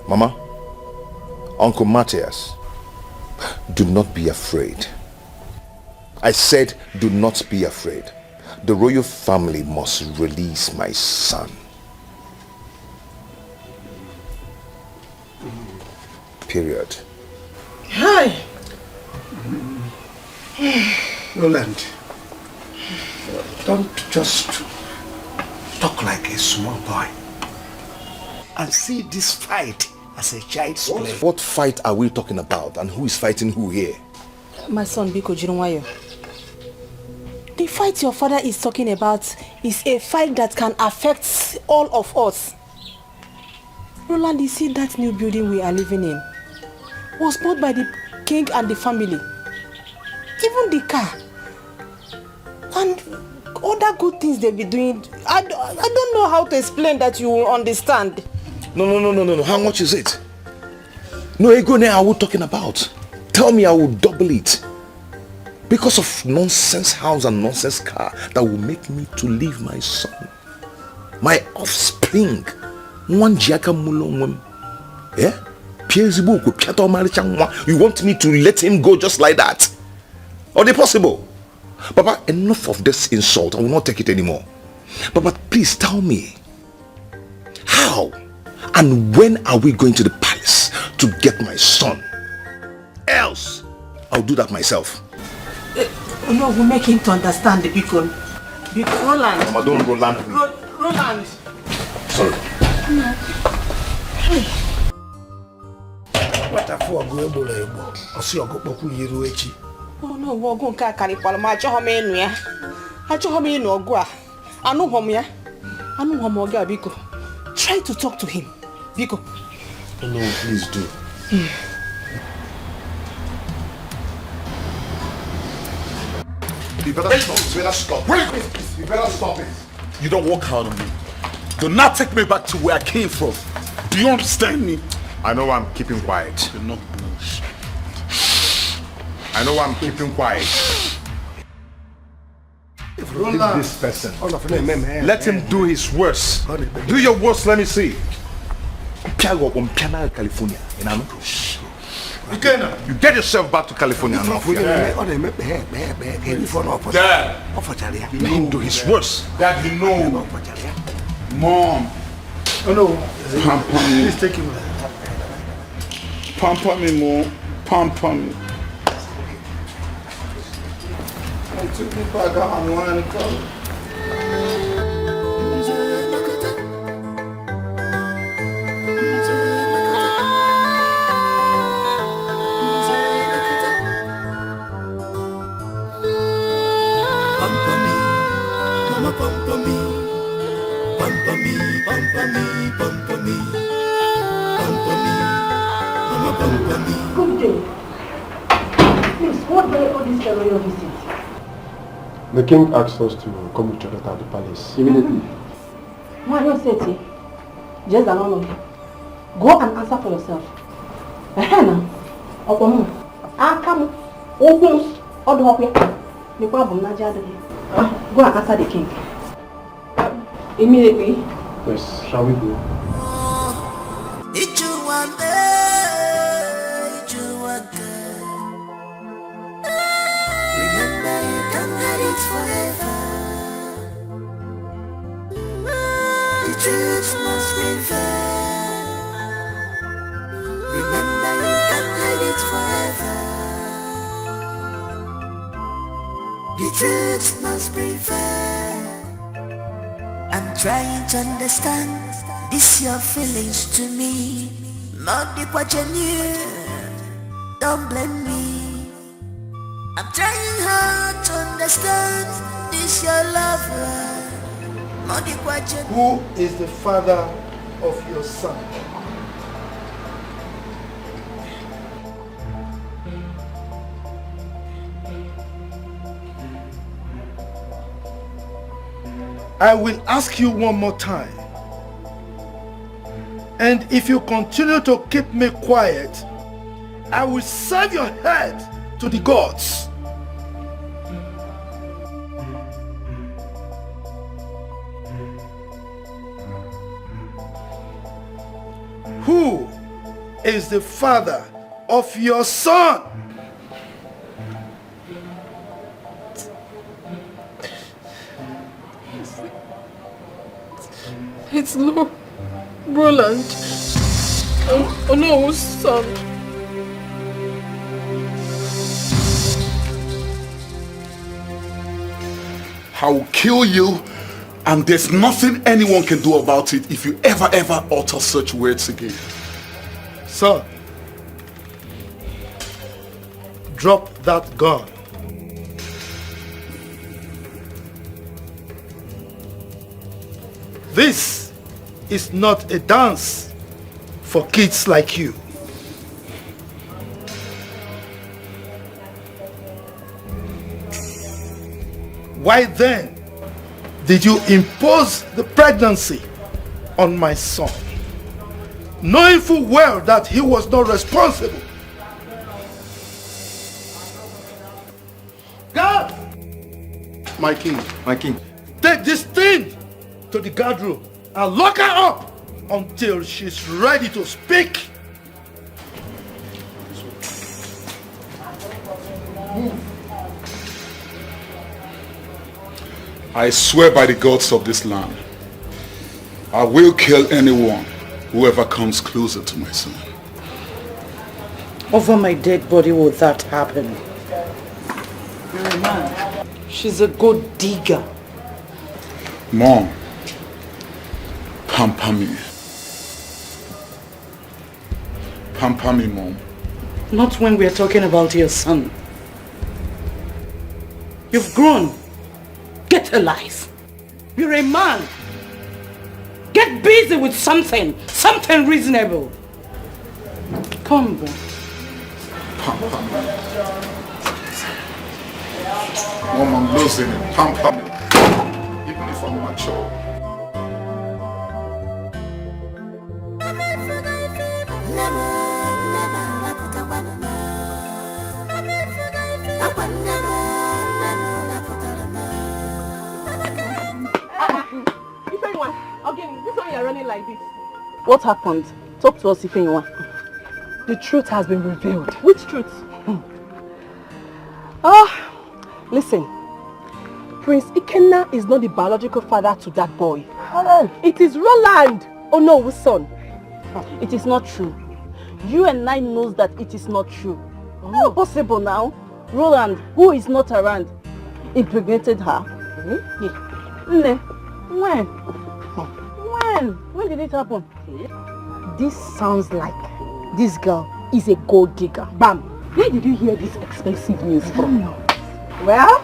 Mama, Uncle Matthias, do not be afraid. I said do not be afraid. The royal family must release my son. Period. Hi. Roland, don't just talk like a small boy and see this fight as a child's play. What fight are we talking about and who is fighting who here? My son Biko Jirunwayo. The fight your father is talking about is a fight that can affect all of us. Roland, you see that new building we are living in was bought by the king and the family. Even the car. And other good things they'll be doing. I don't know how to explain that you will understand. No. How much is it? No, ego now are we talking about? Tell me I will double it. Because of nonsense house and nonsense car that will make me to leave my son. My offspring. One jiaka mulongwem. Yeah? You want me to let him go just like that? Are they possible? Papa, enough of this insult. I will not take it anymore. Papa, please tell me. How and when are we going to the palace to get my son? Else, I'll do that myself. No, we make him to understand the Biko. Roland. Mama, don't Roland. Roland. Sorry. No. What a fool go ebo. I see you go poku yiru echi. Oh no, we go nka karipala ma acho hom enu ya. Acho hom enu ogu a. Anu hom ya. Anu hom ogu a Biko. Try to talk to him. Biko. Oh no, please do. You better stop. Wait, you better stop it. You don't walk out on me. Do not take me back to where I came from. Do you understand me? I know I'm keeping quiet. You're not. I know I'm keeping quiet. Leave this person. Let him do his worst. Do your worst, let me see. California. You get yourself back to California now. Dad, let him do his worst. Dad, you know. Mom. Oh no. Pamper me. Please take him. Pamper me, Mom. Pamper me. I took me back out and wanted to come. Good day. Please, what day all this royal visit? The king asked us to come with your daughter at the palace immediately. Why you say it? Just alone. Go and answer for yourself. Ehena, Opomu, Akamu, Obus, Odhokwe. The problem Najadi. Go and answer the king. Immediately. Yes, shall we go? The truth must prevail. I'm trying to understand this your feelings to me. Not the what you knew. Don't blame me. I'm trying hard to understand this your lover. Not the what you Who is the father of your son? I will ask you one more time. And if you continue to keep me quiet, I will serve your head to the gods. Who is the father of your son? It's Roland. Oh no, son. I will kill you, and there's nothing anyone can do about it if you ever utter such words again. Son, drop that gun. This is not a dance for kids like you. Why then did you impose the pregnancy on my son, knowing full well that he was not responsible? God! My king. Take this thing to the guard room and lock her up until she's ready to speak. I swear by the gods of this land, I will kill anyone whoever comes closer to my son. Over my dead body will that happen? You're a man. She's a gold digger. Mom, pamper me. Pamper me, Mom. Not when we're talking about your son. You've grown. Get a life. You're a man. Get busy with something reasonable. Come, boy. Pamper me. Mom, I'm losing it. Pamper me. Even if I'm mature. Ifeanyiwa, again, this one you're running like this. What happened? Talk to us, Ifeanyiwa. The truth has been revealed. Which truth? Listen. Prince Ikenna is not the biological father to that boy. It is Roland Onowo's son. It is not true. You and I knows that it is not true. How possible now? Roland, who is not around, impregnated her. When? When did it happen? This sounds like this girl is a gold digger. Bam! Where did you hear this expensive news from? Well,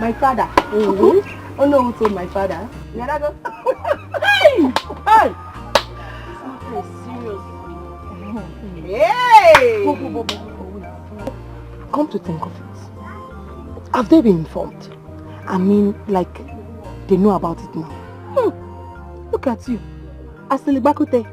my father. Oh no, who told my father? Hey! Serious. Hey! Come to think of it, have they been informed? I mean, like, they know about it now. Look at you. Asilibakute.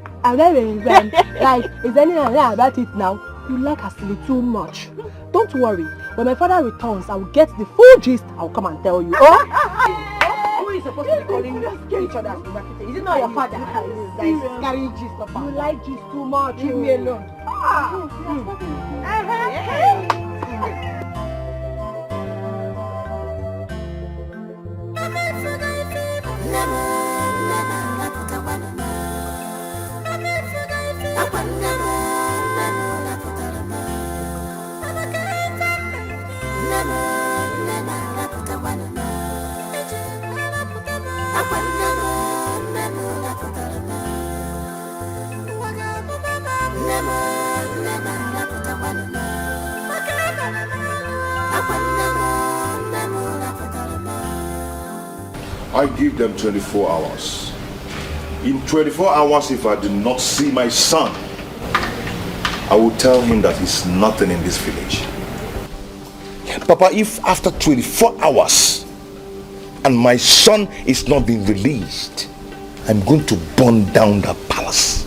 Like, is anyone there about it now? You like Asili too much. Don't worry. When my father returns, I will get the full gist. I will come and tell you. Who is supposed to be calling each other Asilibakute? Is it not your father? That is carrying gist of you like gist too much. Leave me alone. I give them 24 hours. In 24 hours, if I do not see my son, I will tell him that he's nothing in this village. Papa, if after 24 hours and my son is not being released, I'm going to burn down the palace.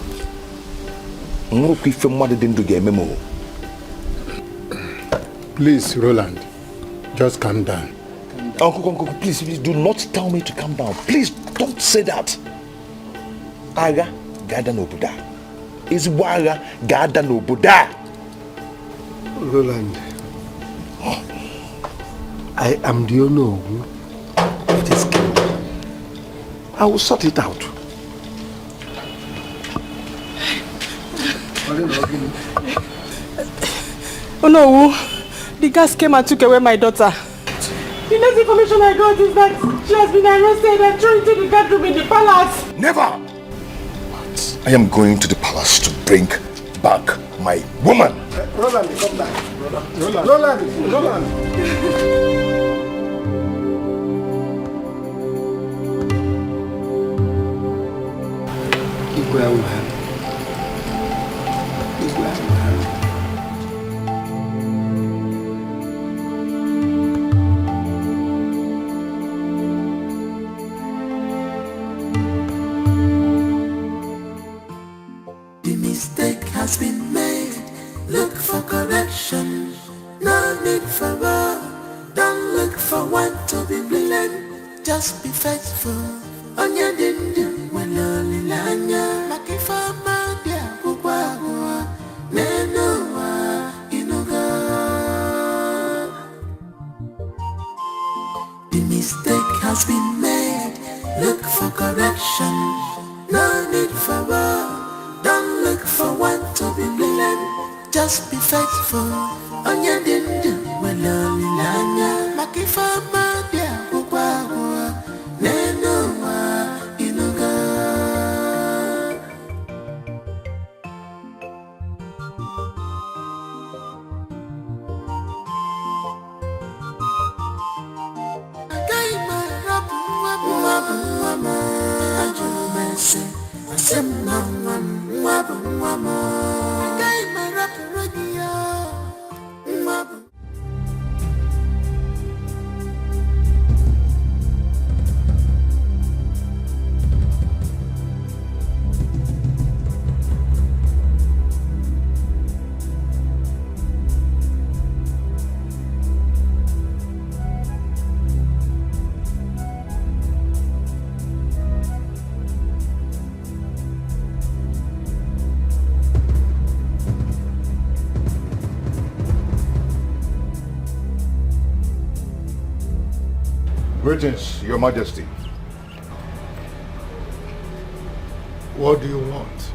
Please, Roland, just calm down. Uncle, please do not tell me to calm down. Please don't say that. Aga gada no Buddha. Is Waga gada no Buddha. Roland, I am the owner of this kingdom. I will sort it out. Oh no, the gas came and took away my daughter. The next information I got is that she has been arrested and thrown into the guard room in the palace. Never! I am going to the palace to bring back my woman. Roland, come back. Roland. The mistake has been made. Look for correction. No need for war. Don't look for one to be blamed. Just be faithful. On your dindu, when only lanya. Makifama dia kukwa Nenoa inuga. The mistake has been made. Look for correction. No need for war. Don't look for one to be blamed. Just be faithful. On your dindu, when only lanya. Makifama dia kukwa Nenoa inuga. Greetings, Your Majesty. What do you want?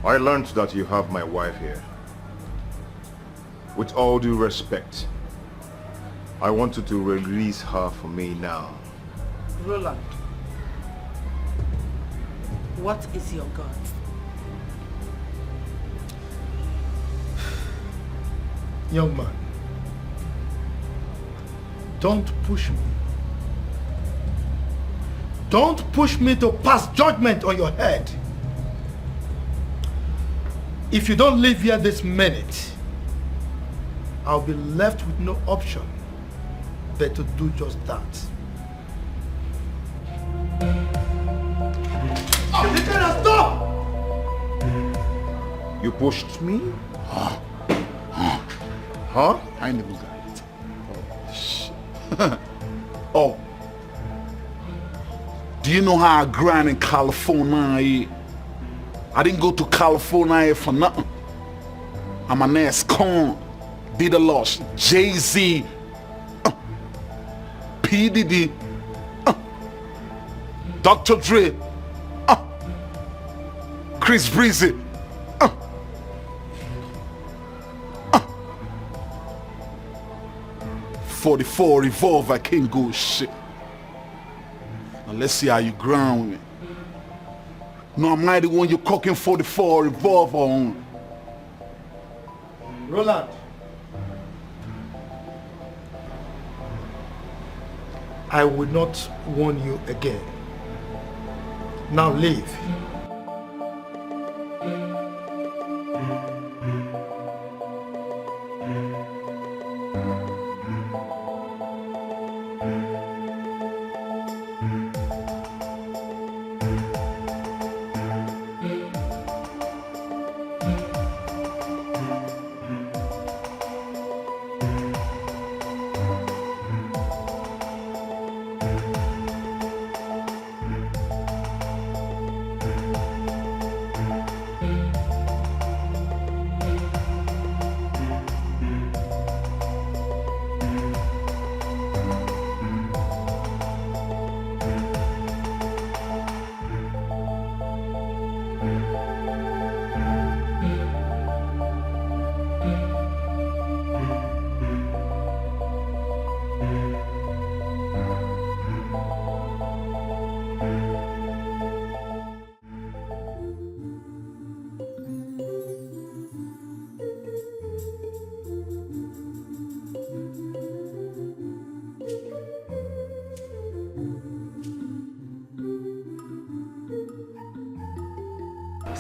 I learned that you have my wife here. With all due respect, I want you to release her for me now. Roland, what is your God? Young man, don't push me. Don't push me to pass judgment on your head. If you don't leave here this minute, I'll be left with no option but to do just that. Stop! You pushed me? Huh? I never got it. Oh, shit. Oh. Do you know how I grind in California? I didn't go to California for nothing. I'm an ass con, Be the Lost, Jay-Z, P. Diddy, Dr. Dre, Chris Breezy, 44 revolver, I can't go shit. Now let's see how you ground with me. No, I'm not the one you're cooking 44 revolver on. Roland. I will not warn you again. Now leave.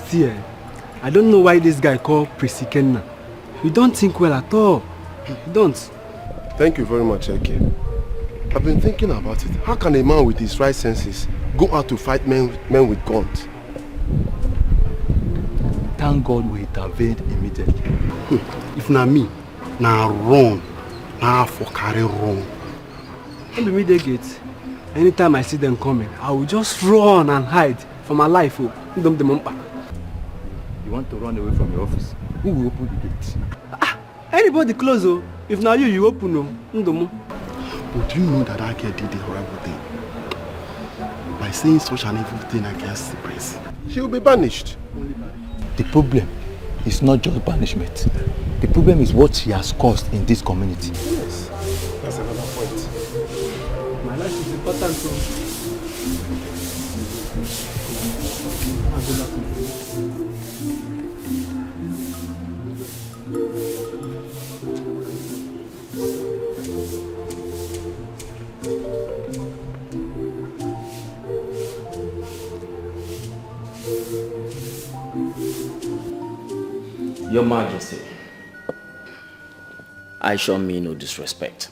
See, I don't know why this guy called Prisikenna. You don't think well at all. You don't. Thank you very much, Eke. I've been thinking about it. How can a man with his right senses go out to fight men with guns? Thank God we intervened immediately. If not me, now run. Now for carry run. Don't be immediate. Anytime I see them coming, I will just run and hide for my life. You want to run away from your office? Who will open the gate? Anybody close, oh. If now you open, oh. But do you know that I girl did the horrible thing? By saying such an evil thing against the prince, she will be banished. The problem is not just banishment. The problem is what she has caused in this community. Yes, that's another point. My life is important, so Your Majesty, I shall mean no disrespect.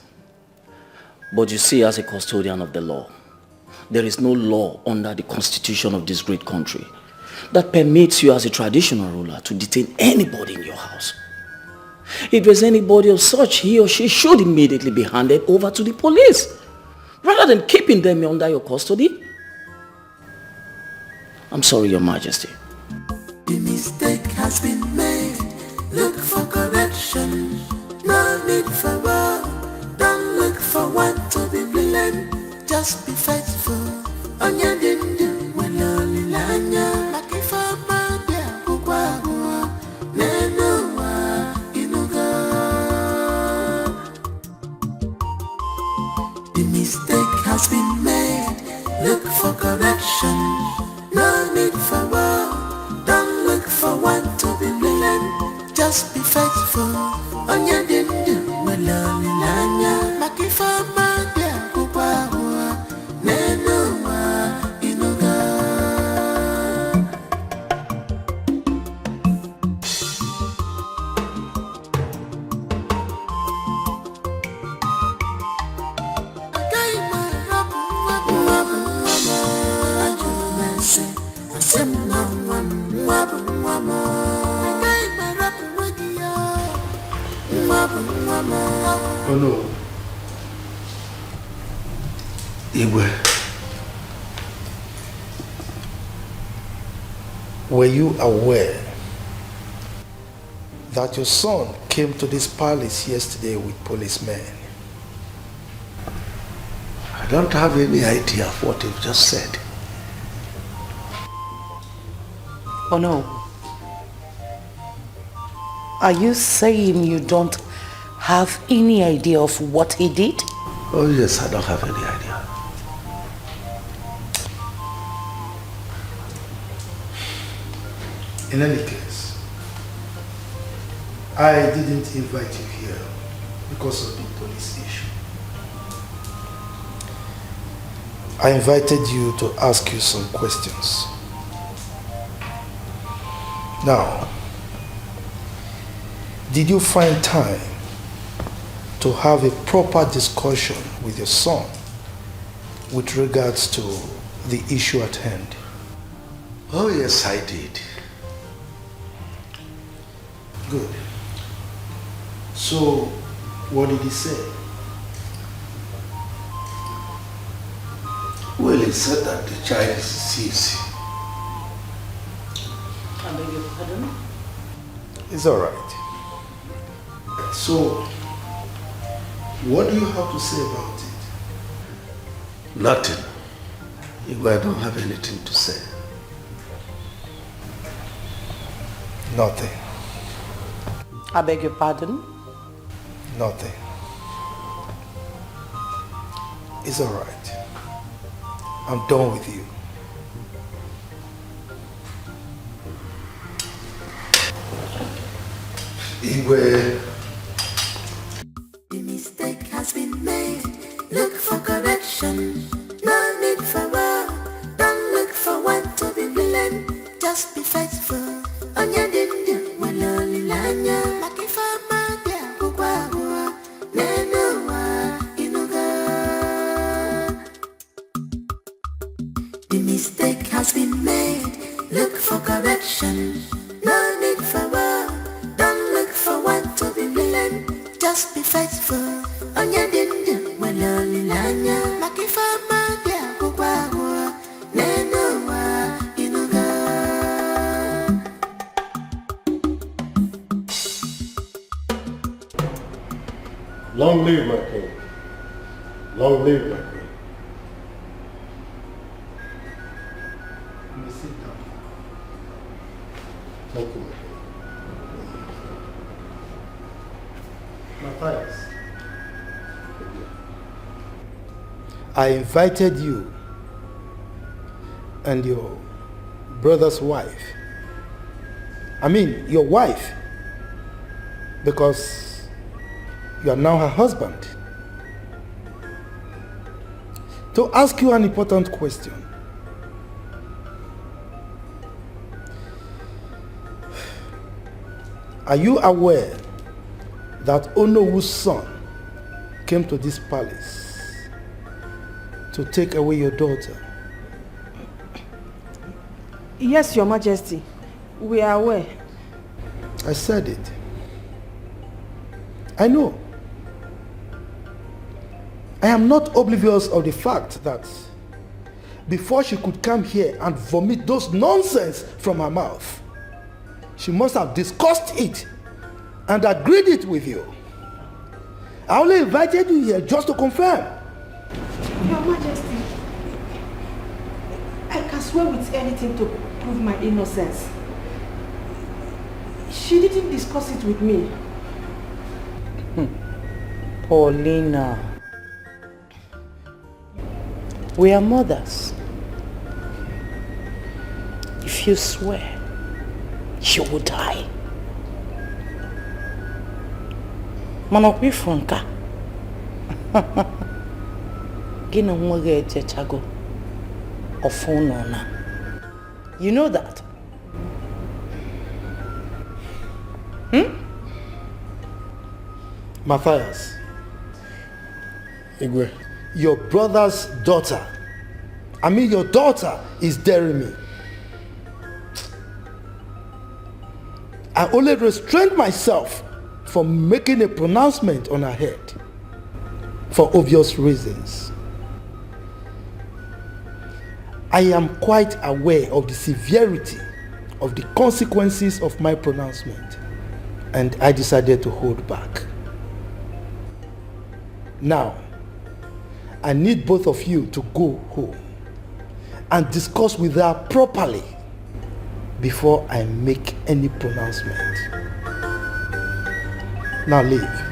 But you see, as a custodian of the law, there is no law under the constitution of this great country that permits you as a traditional ruler to detain anybody in your house. If there's anybody of such, he or she should immediately be handed over to the police, rather than keeping them under your custody. I'm sorry, Your Majesty. The mistake has been made. Look for correction. No need for war. Don't look for one to be blamed. just be faithful. Onya dindu, waloli lanya, makifa madia, kukwa nenuwa, inuga. The mistake has been made, look for correction. No need for war, don't look for one to be blamed. Just be faithful. Onya dindu, waloli lanya, makifa madia, kukwa nenuwa, inuga. Oh no. Igwe. Were you aware that your son came to this palace yesterday with policemen? I don't have any idea of what you've just said. Oh no. Are you saying you don't have any idea of what he did? Oh yes, I don't have any idea. In any case, I didn't invite you here because of the police issue. I invited you to ask you some questions. Now, did you find time to have a proper discussion with your son with regards to the issue at hand? Oh yes, I did. Good. So, what did he say? Well, he said that the child is deceased. I beg your pardon? It's all right. So, what do you have to say about it? Nothing. I don't have anything to say. Nothing. I beg your pardon? Nothing. It's all right. I'm done with you. Igwe. The mistake has been made. Look for correction. No need for war. Don't look for one to be blamed. Just be faithful. Onya dindu, waloli lanya, makifa madia, kukwa nenuwa, inuga. The mistake has been made. Look for correction. No need for war. Don't look for one to be blamed. Just be faithful. Onya dindu, waloli lanya, makifa madia, kukwa nenuwa, inuga. Long live my king. Long live my queen. You may sit down. Thank you, my king. Matthias, I invited you and your brother's wife. I mean, your wife, because you are now her husband, to ask you an important question. Are you aware that Onowu's son came to this palace to take away your daughter? Yes, Your Majesty. We are aware. I said it. I know. I am not oblivious of the fact that before she could come here and vomit those nonsense from her mouth, she must have discussed it and agreed it with you. I only invited you here just to confirm. Your Majesty, I can swear with anything to prove my innocence. She didn't discuss it with me. Paulina, we are mothers. If you swear, you will die. Manokwi Funka. Gina mwage chago. Ofonona. You know that? Matthias. Igwe. Your brother's daughter. I mean, your daughter is daring me. I only restrained myself from making a pronouncement on her head for obvious reasons. I am quite aware of the severity of the consequences of my pronouncement, and I decided to hold back. Now, I need both of you to go home and discuss with her properly before I make any pronouncement. Now leave.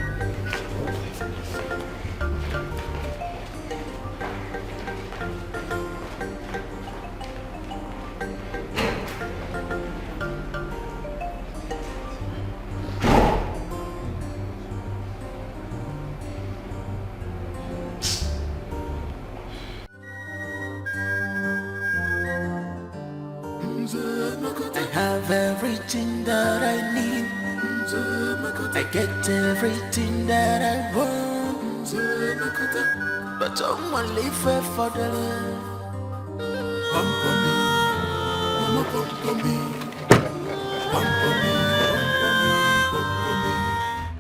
I have everything that I need. I get everything that I want. But I'm only fair for the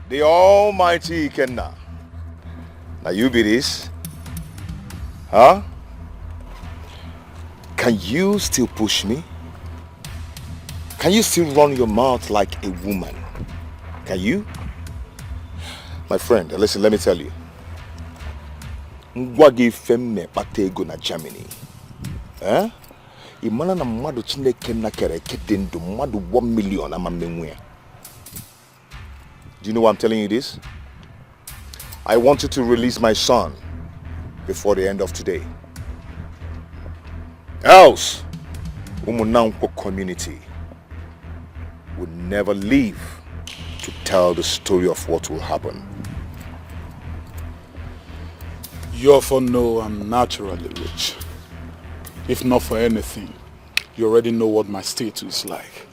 The Almighty Kenna. Now you be this. Huh? Can you still push me? Can you still run your mouth like a woman? Can you? My friend, listen, let me tell you. Ngwagi femme patego na Germany. Eh? Imana na madu chineke na kere kedendo madu 1 million ama menwe. Do you know why I'm telling you this? I want you to release my son before the end of today. Else, Umunanko community will never leave to tell the story of what will happen. You often know I'm naturally rich. If not for anything, you already know what my status is like.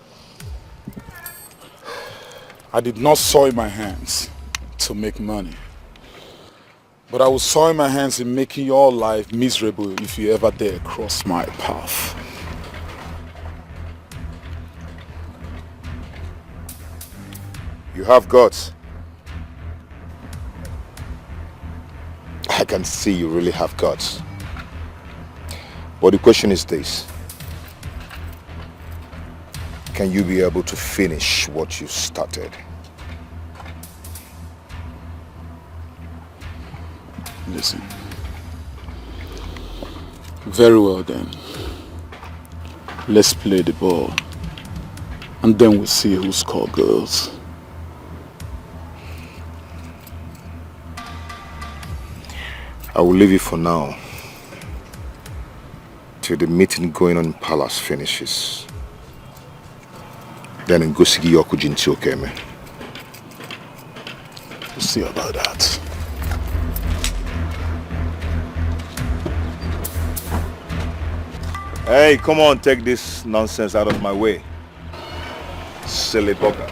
I did not soil my hands to make money. But I will soil my hands in making your life miserable if you ever dare cross my path. You have guts. I can see you really have guts. But the question is this. Can you be able to finish what you started? Listen. Very well then. Let's play the ball. And then we'll see who scores girls. I will leave you for now till the meeting going on in Palace finishes. Then go see Yoku Jinti, okay, man? We'll see about that. Hey, come on, take this nonsense out of my way. Silly bugger.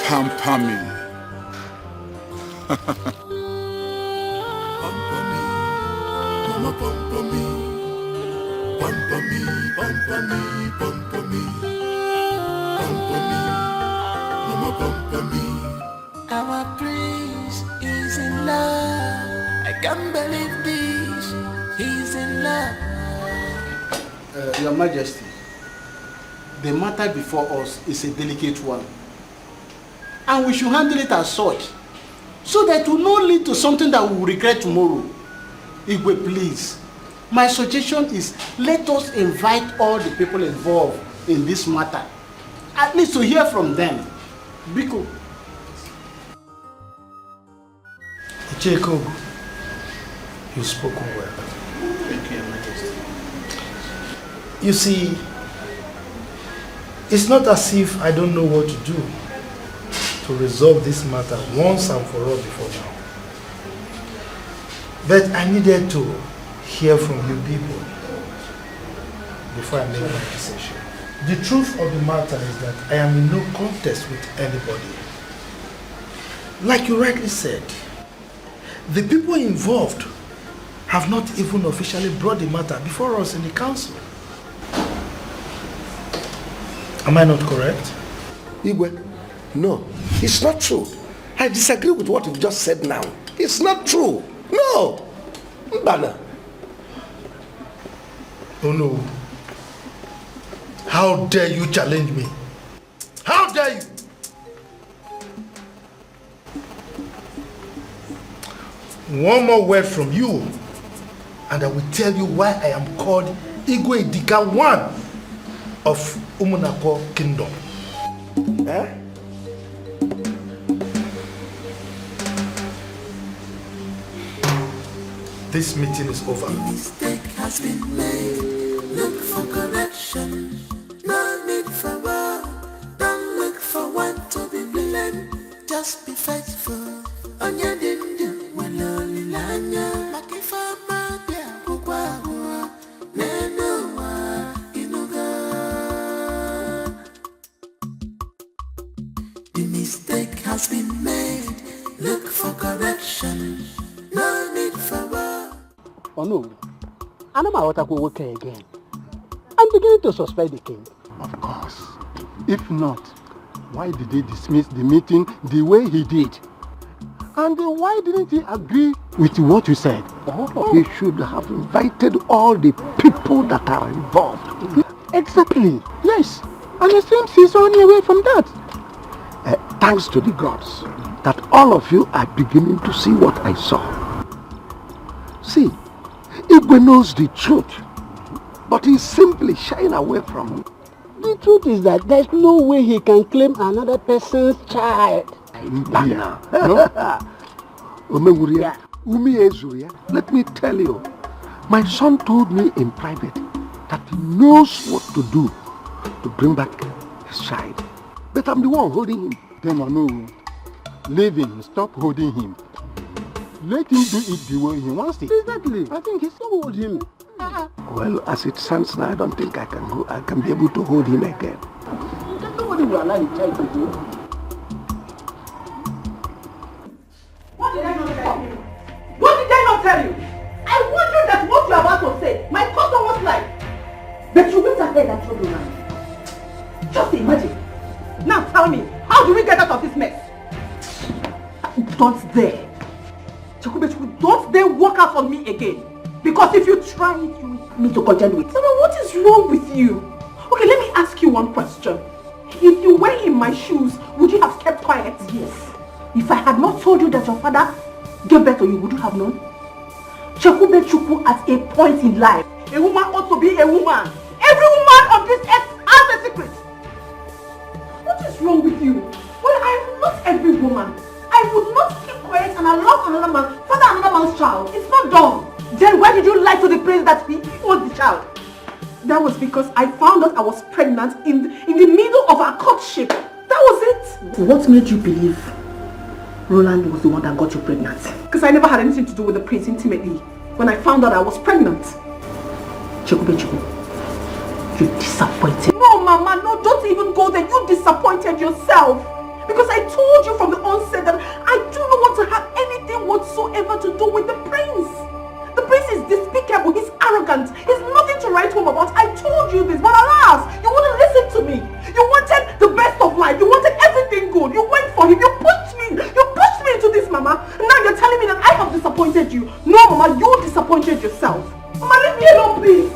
Pamper me. Our prince is in love. I I can't believe this. He's in love. Your Majesty, the matter before us is a delicate one. And we should handle it as such, so that it will not lead to something that we will regret tomorrow. Igwe, please. My suggestion is let us invite all the people involved in this matter, at least to hear from them. Biko. Jacob, you've spoken well. Thank you, Your Majesty. You see, it's not as if I don't know what to do to resolve this matter once and for all before now. But I needed to hear from you people before I make my decision. The truth of the matter is that I am in no contest with anybody. Like you rightly said, the people involved have not even officially brought the matter before us in the council. Am I not correct? Igwe, no, it's not true. I disagree with what you've just said now. It's not true. No. Mbana. Oh no. How dare you challenge me? How dare you? One more word from you and I will tell you why I am called Igwe Idika I of Umunako Kingdom. Eh? This meeting is over. A mistake has been made. Look for correction. No need for war. Don't look for one to be blamed. Just be faithful. On your dindu, when only lanya. Makifa madia, kukwa nenoa inuga. The mistake has been made. Look for correction. No need for war. Oh no, Anamawata will work again. I'm beginning to suspect the king. Of course. If not, why did he dismiss the meeting the way he did? And why didn't he agree with what you said? Oh. He should have invited all the people that are involved. Exactly, yes. And it seems he's only away from that. Thanks to the gods that all of you are beginning to see what I saw. See, Igwe knows the truth, but he's simply shying away from it. The truth is that there's no way he can claim another person's child. Let me tell you, my son told me in private that he knows what to do to bring back his child. But I'm the one holding him. Then no, leave him, stop holding him. Let him do it the way he wants it. Exactly. I think he's still hold him. Well, as it stands now, I don't think I can be able to hold him again. Nobody will allow the child to do. What did I not tell you? What did I not tell you? I wondered that what you are about to say, my cousin was like. But you went ahead and told me now. Just imagine. Now tell me, how do we get out of this mess? Don't dare. Chakube, don't dare walk out on me again. Because if you try it, you will need to contend with. So what is wrong with you? Okay, let me ask you one question. If you were in my shoes, would you have kept quiet? Yes. If I had not told you that your father gave birth to you, would you have known? Chakube Chukwu at a point in life, a woman ought to be a woman. Every woman on this earth has a secret. What is wrong with you? Well, I am not every woman. I would not keep quiet and allow another man father another man's child. It's not done. Then why did you lie to the prince that he was the child? That was because I found out I was pregnant in the middle of our courtship. That was it. What made you believe Roland was the one that got you pregnant? Because I never had anything to do with the prince intimately. When I found out I was pregnant. Chekube, you disappointed. No, Mama, no, don't even go there. You disappointed yourself. Because I told you from the onset that I do not want to have anything whatsoever to do with the prince. The prince is despicable, he's arrogant, he's nothing to write home about. I told you this, but alas, you wouldn't listen to me. You wanted the best of life, you wanted everything good, you went for him, you pushed me into this, Mama. Now you're telling me that I have disappointed you. No, Mama, you disappointed yourself. Mama, leave me alone, please.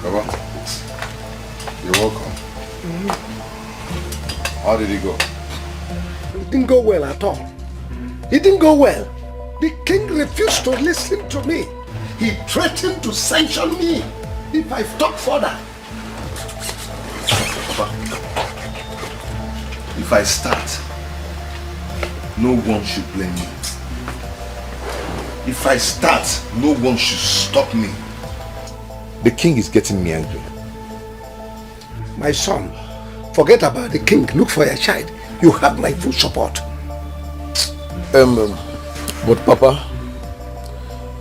Baba, you're welcome. How did it go? It didn't go well at all. It didn't go well. The king refused to listen to me. He threatened to sanction me if I talk further. Papa, if I start, no one should blame me. If I start, no one should stop me. The king is getting me angry. My son, forget about the king. Look for your child. You have my full support. But Papa,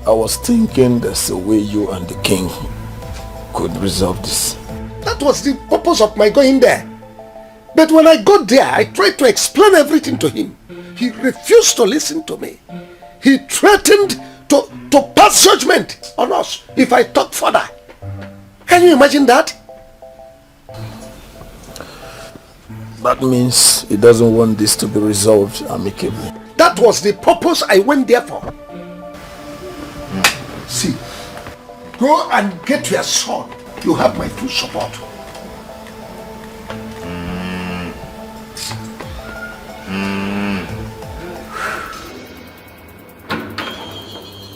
I was thinking there's a way you and the king could resolve this. That was the purpose of my going there. But when I got there, I tried to explain everything to him. He refused to listen to me. He threatened to pass judgment on us if I talk further. Can you imagine that? That means he doesn't want this to be resolved amicably. That was the purpose I went there for. See, go and get your son. You have my full support.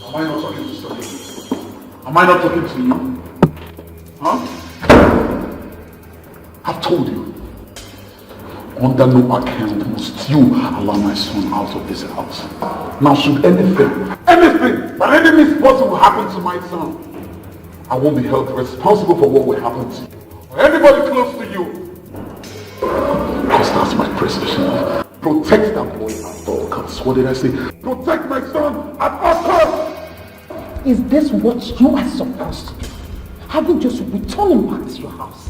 Am I not talking to somebody? Am I not talking to you? Huh? I've told you. Under no account must you allow my son out of this house. Now should anything, but any misfortune will happen to my son, I won't be held responsible for what will happen to you. Or anybody close to you. Because that's my prescription. Protect that boy at all costs. What did I say? Protect my son at all costs. Is this what you are supposed to do? Having just returned him back to your house?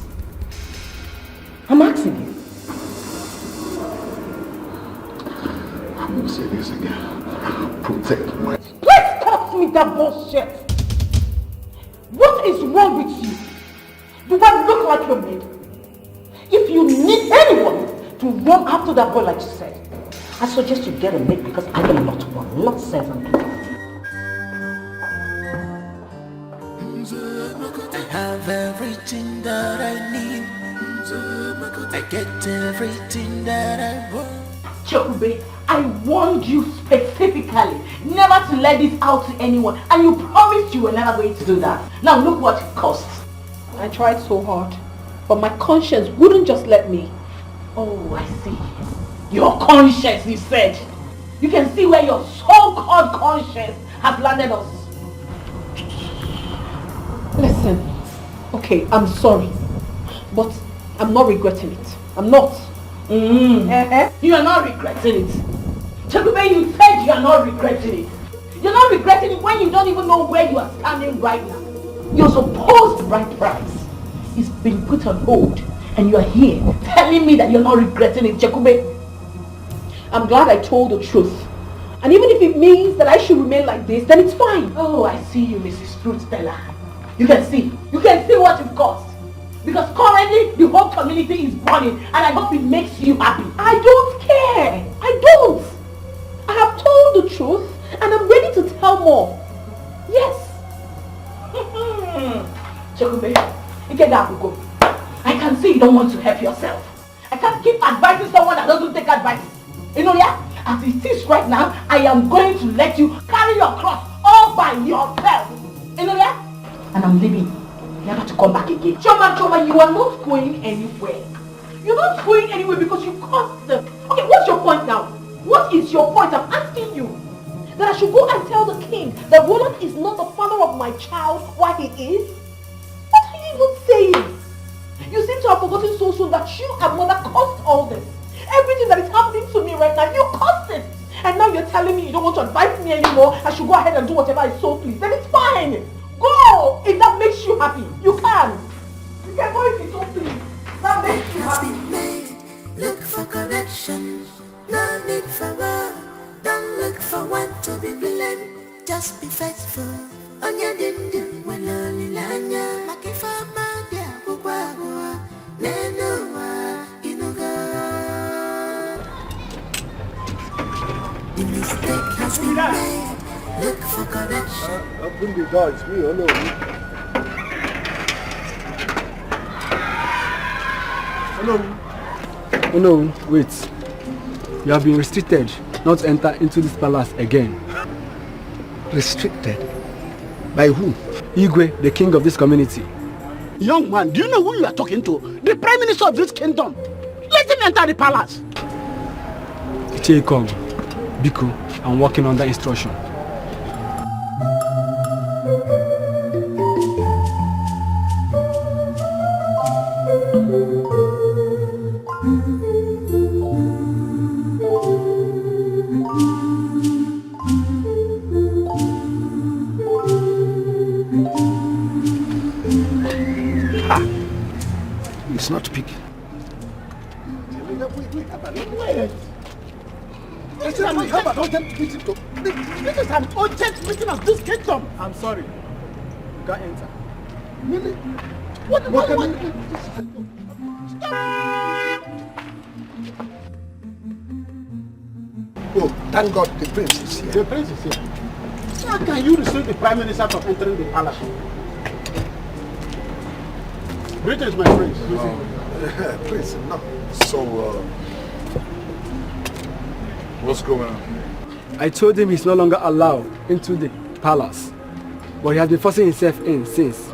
I'm asking you. I'm going to say this again. Protect my... Please stop me that bullshit! What is wrong with you? Do I look like your maid? If you need anyone to run after that boy like you said, I suggest you get a maid because I am not one, not seven. I have everything that I need. I get everything that I want. Chokube, I warned you specifically never to let this out to anyone, and you promised you were never going to do that. Now look what it cost. I tried so hard, but my conscience wouldn't just let me. Oh, I see. Your conscience, you said. You can see where your so-called conscience has landed us. Listen, okay, I'm sorry, but I'm not regretting it. I'm not. You are not regretting it. Chakube, you said you are not regretting it. You're not regretting it when you don't even know where you are standing right now. Your supposed right price is being put on hold, and you are here telling me that you're not regretting it, Chakube. I'm glad I told the truth. And even if it means that I should remain like this, then it's fine. Oh, I see you, Mrs. Truth Teller. You can see what it cost. Because currently the whole community is burning, and I hope it makes you happy. I don't care. I don't. I have told the truth, and I'm ready to tell more. Yes. Chakube, you get that, Buko. I can see you don't want to help yourself. I can't keep advising someone that doesn't take advice. You know, yeah? As it is right now, I am going to let you carry your cross all by yourself. You know, yeah? And I'm leaving. Never to come back again. Choma, you are not going anywhere. You're not going anywhere because you caused them. Okay, what's your point now? What is your point? I'm asking you. That I should go and tell the king that Roland is not the father of my child while he is? What are you even saying? You seem to have forgotten so soon that you and mother caused all this. Everything that is happening to me right now, you caused it. And now you're telling me you don't want to advise me anymore. I should go ahead and do whatever I so please. Then it's fine. Go! If that makes you happy, you can. You can go if you so please. That makes you happy. Look for connection. No need for love. Don't look for one to be blamed, just be faithful. On your dim when only lanya, Maki for Madia, Bugwa, Nenoa, Inuga. The mistake has been made. Look for correction. Open the door, it's me, hello. Oh no, wait. You have been restricted not to enter into this palace again. Restricted? By who? Igwe, the king of this community. Young man, do you know who you are talking to? The prime minister of this kingdom. Let him enter the palace. Icheikom, Biko, I'm working under instruction. It's not picking. This is an urgent meeting of this kingdom. I'm sorry. You can't enter. Really? What? Oh, thank God the prince is here. The prince is here. How can you restrict the prime minister from entering the palace? Greetings, my prince. Prince, no. So, what's going on? I told him he's no longer allowed into the palace, but he has been forcing himself in since.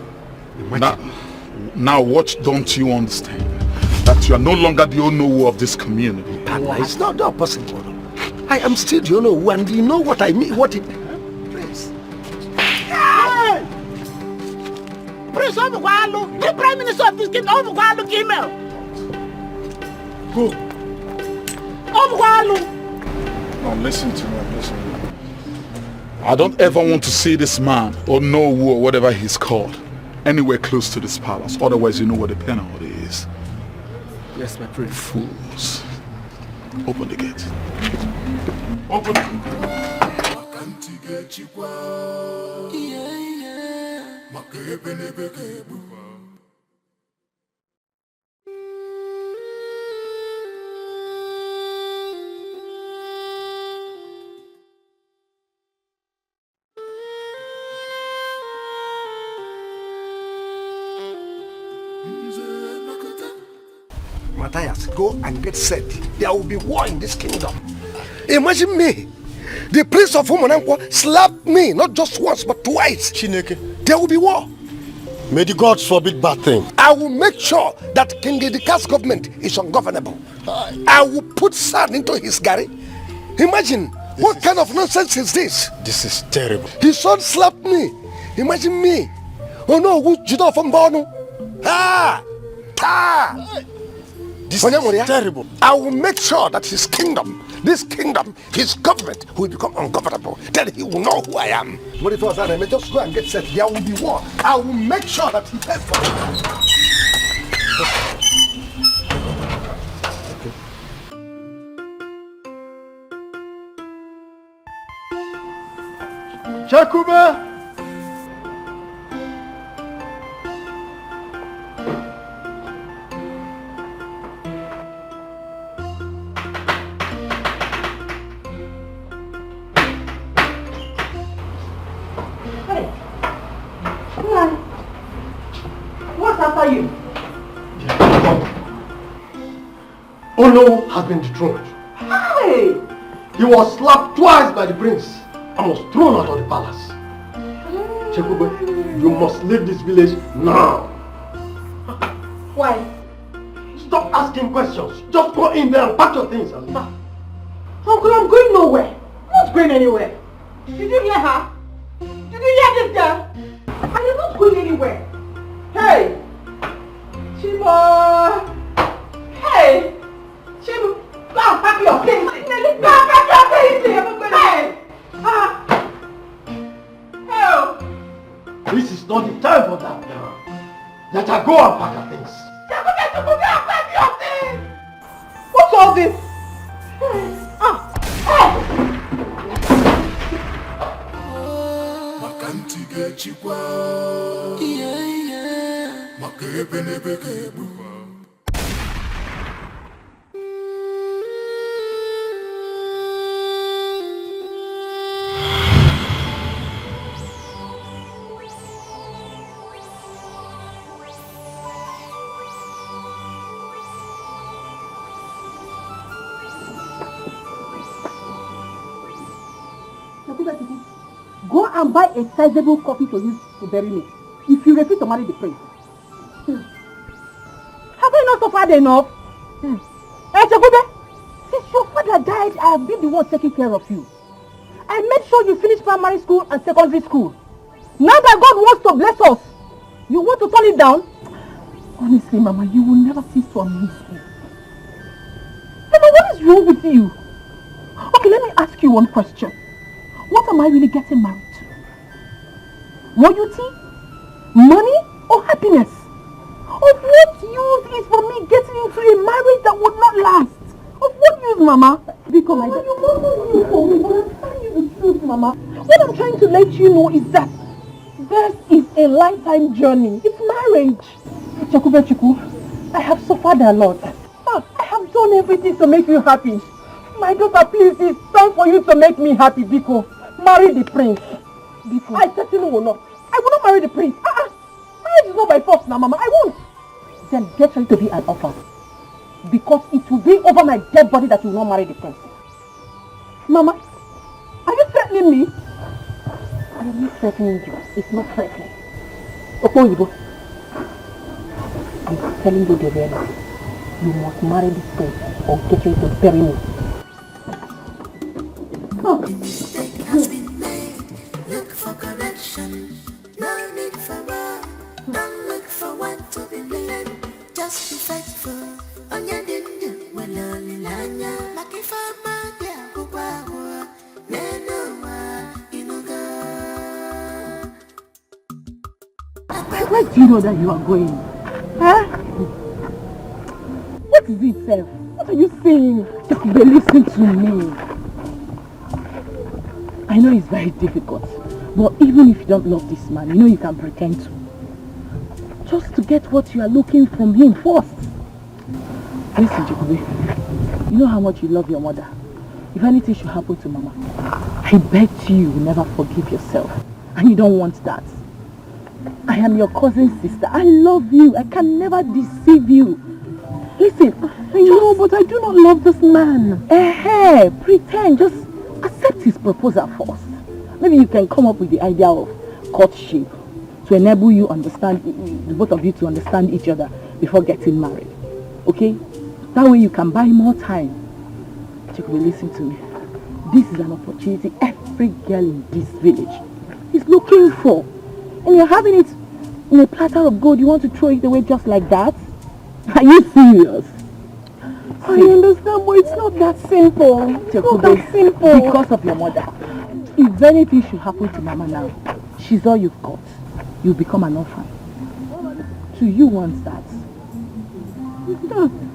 Now what don't you understand? That you are no longer the owner of this community. It's not possible. I am still the owner, and you know what I mean. What it... Prince! Hey! Prince Omukwalo, the prime minister of this kingdom, Omukwalo email. Go. Omukwalo. Now listen to me, I don't ever want to see this man or know who or whatever he's called anywhere close to this palace. Otherwise, you know what the penalty is. Yes, my prince. Fools. Open the gate. Open it. Matthias, go and get set. There will be war in this kingdom. Imagine me. The prince of Umunankwo slapped me not just once but twice. Chineke. There will be war. May the gods forbid bad thing. I will make sure that King Idika's government is ungovernable. I will put sand into his gari. Imagine, what kind of nonsense is this? This is terrible. His son slapped me. Imagine me. Oh no, you don't from Bono. This is terrible. I will make sure that his kingdom, his government will become ungovernable. Then he will know who I am. What if I was that? Just go and get set. There will be war. I will make sure that he pays for it. Chakube! You? Olo has been dethroned. Hey! He was slapped twice by the prince and was thrown out of the palace. Chekube, you must leave this village now. Why? Stop asking questions. Just go in there and pack your things and leave. Uncle, I'm going nowhere. I'm not going anywhere. Did you hear her? Did you hear this girl? I am not going anywhere. Hey! Chibo! Hey! Chibo! Go and pack your things! Go and pack your things! Hey! Help! This is not the time for that now. Let her go and pack her things. What's all this? Go and buy a sizable coffee to use to bury me. If you refuse to marry the prince. Have I not suffered enough? Hey, Chakube, since your father died, I have been the one taking care of you. I made sure you finished primary school and secondary school. Now that God wants to bless us, you want to turn it down? Honestly, Mama, you will never cease to amaze me. Mama, what is wrong with you? Okay, let me ask you one question. What am I really getting married to? Loyalty? Money? Or happiness? Of what use is for me getting into a marriage that would not last? Of what use, Mama? Because Mama, you must you for me, but I'm telling you the truth, Mama. What I'm trying to let you know is that this is a lifetime journey. It's marriage. Chakube Chiku, I have suffered a lot. I have done everything to make you happy. My daughter, please, it's time for you to make me happy, Biko. Marry the prince. Biko. I certainly will not. I will not marry the prince. Marriage is not by force now, Mama. I won't. Then get ready to be an orphan. Because it will be over my dead body that you will not marry the prince. Mama, are you threatening me? I am not threatening you. It's not threatening. Okoyibo, I'm telling you the reality. You must marry this prince or get ready to bury me. Mistake has been made. Look for correction. No need for war. Don't look for what to be blamed. Just be faithful. On your dinner, when only lanya. Makifama, yeah, kubawa. Nenoa, inuga. Where do you know that you are going? Huh? What is it, Seth? What are you saying? Just listen to me. I know it's very difficult, but even if you don't love this man, you know you can pretend to. Just to get what you are looking from him first. Listen, Jacobi, you know how much you love your mother. If anything should happen to Mama, I bet you will never forgive yourself. And you don't want that. I am your cousin's sister. I love you. I can never deceive you. Listen, I know, but I do not love this man. Pretend. Just accept his proposal first. Maybe you can come up with the idea of courtship to enable you understand, the both of you to understand each other before getting married. Okay? That way you can buy more time. Jacob, listen to me. This is an opportunity every girl in this village is looking for. And you're having it in a platter of gold. You want to throw it away just like that? Are you serious? I understand, but it's not that simple. It's not that simple. Because of your mother. If anything should happen to Mama now, she's all you've got. You'll become an orphan. So you want that?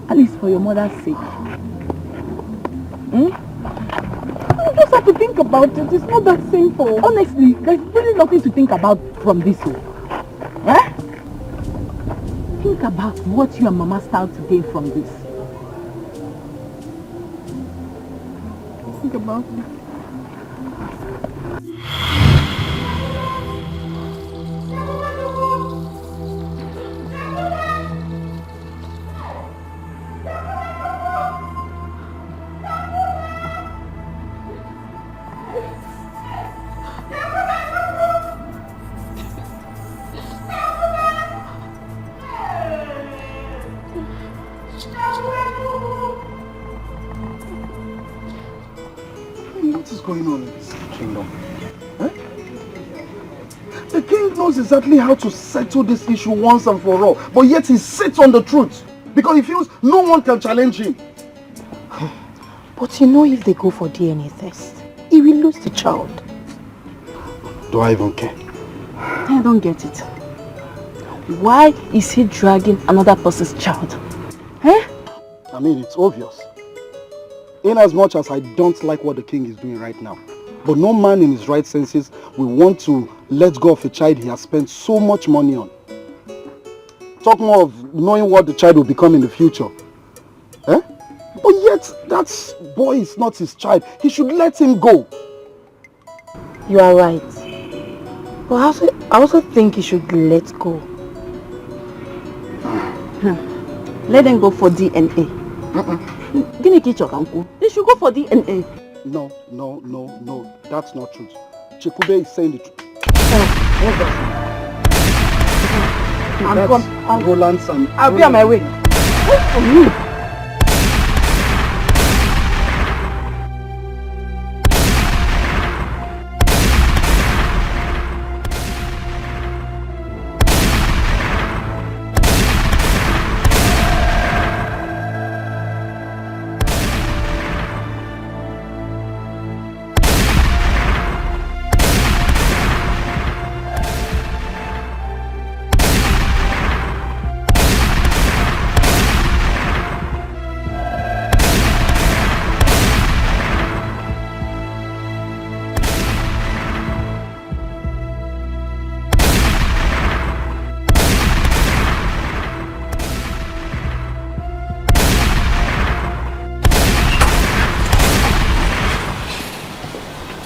At least for your mother's sake. You just have to think about it. It's not that simple. Honestly, there's really nothing to think about from this one. Think about what you and Mama stand to gain from this. Think about it. What is going on in this kingdom? The king knows exactly how to settle this issue once and for all, but yet he sits on the truth because he feels no one can challenge him. But you know, if they go for DNA test, he will lose the child. Do I even care? I don't get it. Why is he dragging another person's child? I mean, it's obvious. In as much as I don't like what the king is doing right now, but no man in his right senses will want to let go of a child he has spent so much money on. Talk more of knowing what the child will become in the future. Eh? But yet, that boy is not his child. He should let him go. You are right. But I also think he should let go. Let them go for DNA. They should go for DNA. No. That's not true. Chikube is saying the truth. I'll be on my way. Wait for me.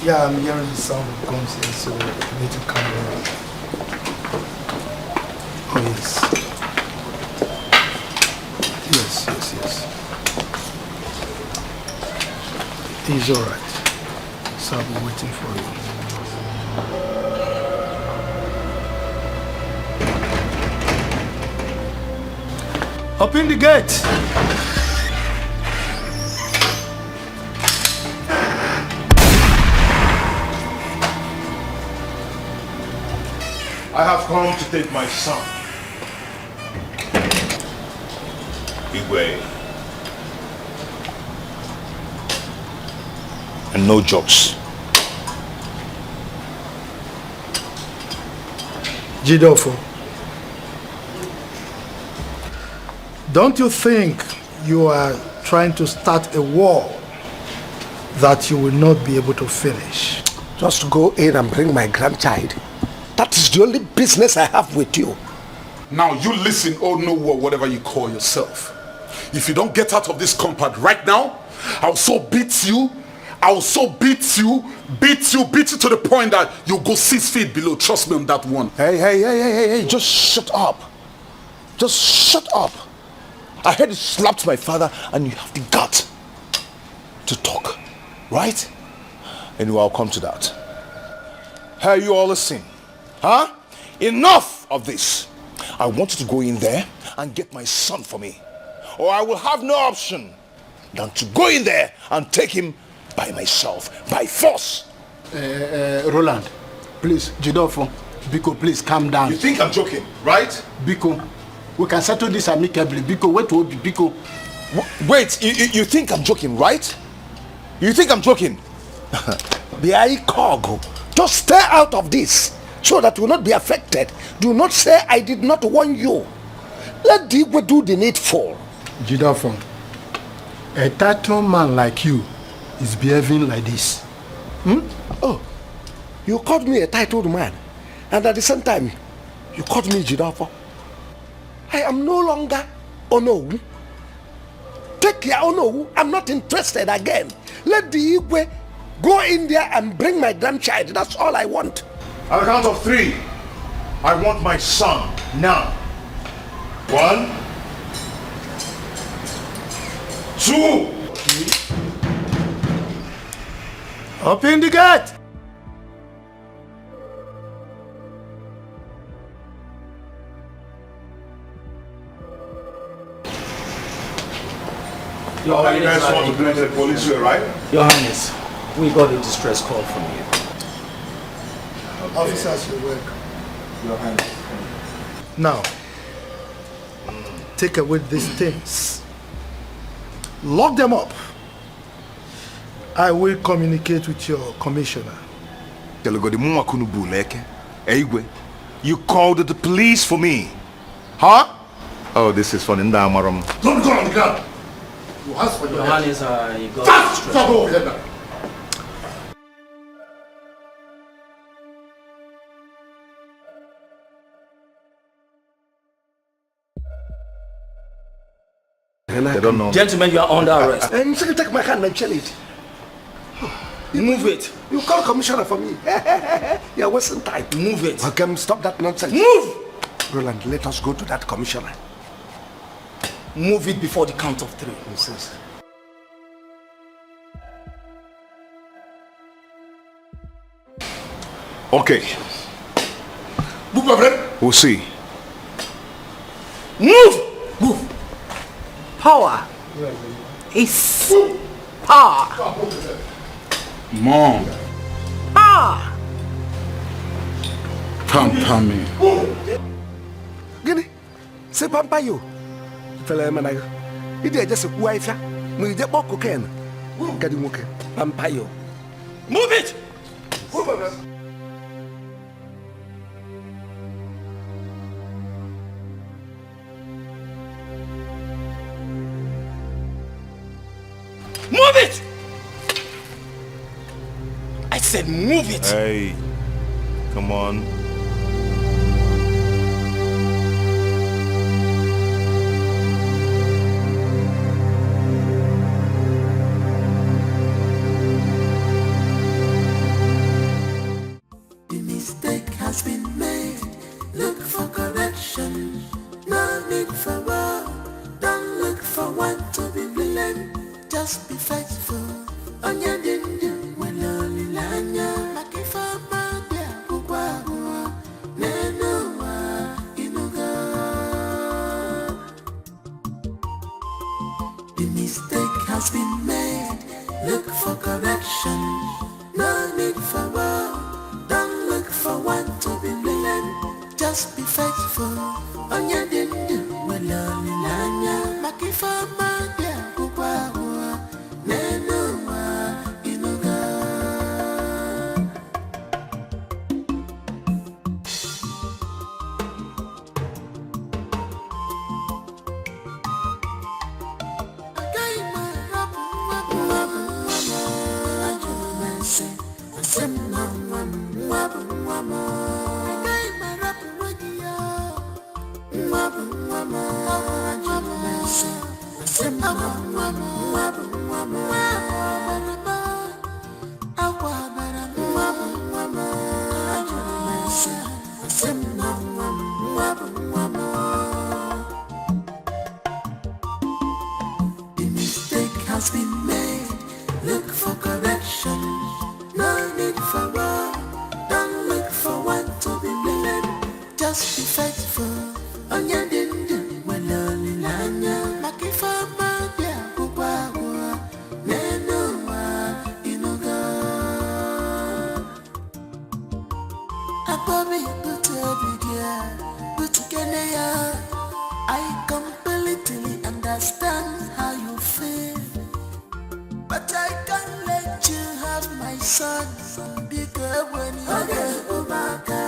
Yeah, I'm hearing the sound of guns here, so I need to calm down. Oh, yes. Yes. He's alright. So I'll be waiting for you. Open the gate! I have come to take my son. Igwe. And no jokes. Jidofo, don't you think you are trying to start a war that you will not be able to finish? Just go in and bring my grandchild. That is the only business I have with you. Now you listen, oh no, or whatever you call yourself. If you don't get out of this compound right now, I'll so beat you to the point that you'll go 6 feet below. Trust me on that one. Hey, just shut up. Just shut up. I heard you slapped my father and you have the gut to talk, right? Anyway, I'll come to that. Hey, you all listen. Huh? Enough of this. I want you to go in there and get my son for me. Or I will have no option than to go in there and take him by myself, by force. Roland, please, Jidofo, Biko, please calm down. You think I'm joking, right? Biko, we can settle this amicably. Biko, wait, Biko. Wait, you think I'm joking, right? You think I'm joking? Just stay out of this so that you will not be affected. Do not say I did not warn you. Let the Igwe do the needful. Jidofo, a title man like you is behaving like this. Oh, you called me a titled man, and at the same time, you called me Jidofo. I am no longer Onowu. Take your Onowu. I'm not interested again. Let the Igwe go in there and bring my grandchild. That's all I want. On the count of 3, I want my son now. 1, 2. Open the gate! You guys want to bring the police here, right? Your Highness, we got a distress call from you. Okay. Officers, you're welcome. Your Highness. Now, take away these things. Lock them up. I will communicate with your commissioner. You called the police for me. Huh? Oh, this is funny. Don't go on the ground. Your Highness, you got Fast! Stop over here now. They don't know. Gentlemen, you are under arrest. And you take my hand and chill it. Move it. You call commissioner for me. You're wasting time. Move it. Okay, stop that nonsense. Move! Roland, let us go to that commissioner. Move it before the count of 3. Yes. Okay. Move, my friend. We'll see. Move! Power is power. Mom. Power. Pamper me. Gini, say pamper you. Fella managa. Ide just a wife. Me je bok cocaine. Kadi muke. Pamper you. Move it! Move, my friend. Move it! I said move it! Hey, come on. The mistake has been made. Look for correction. No need for war. Don't look for one to be blamed. Just be faithful. On your dindu, when only lanya, makifa madia, bukwa, nenoa, inuga. The mistake has been made. Look for correction. No need for war. Don't look for one to be blamed. Just be faithful. On your dindu, when only lanya, makifa madia, bukwa. The mistake has been made. Look for correction. No need for war. Don't look for one to be blamed. Just be faithful. On your dindu, when only lanya, makifa madia, bukwa, nenoa, inuga. Ababi, but together, I completely understand how you feel. But I can't let you have my son. Because when you get Ubaka,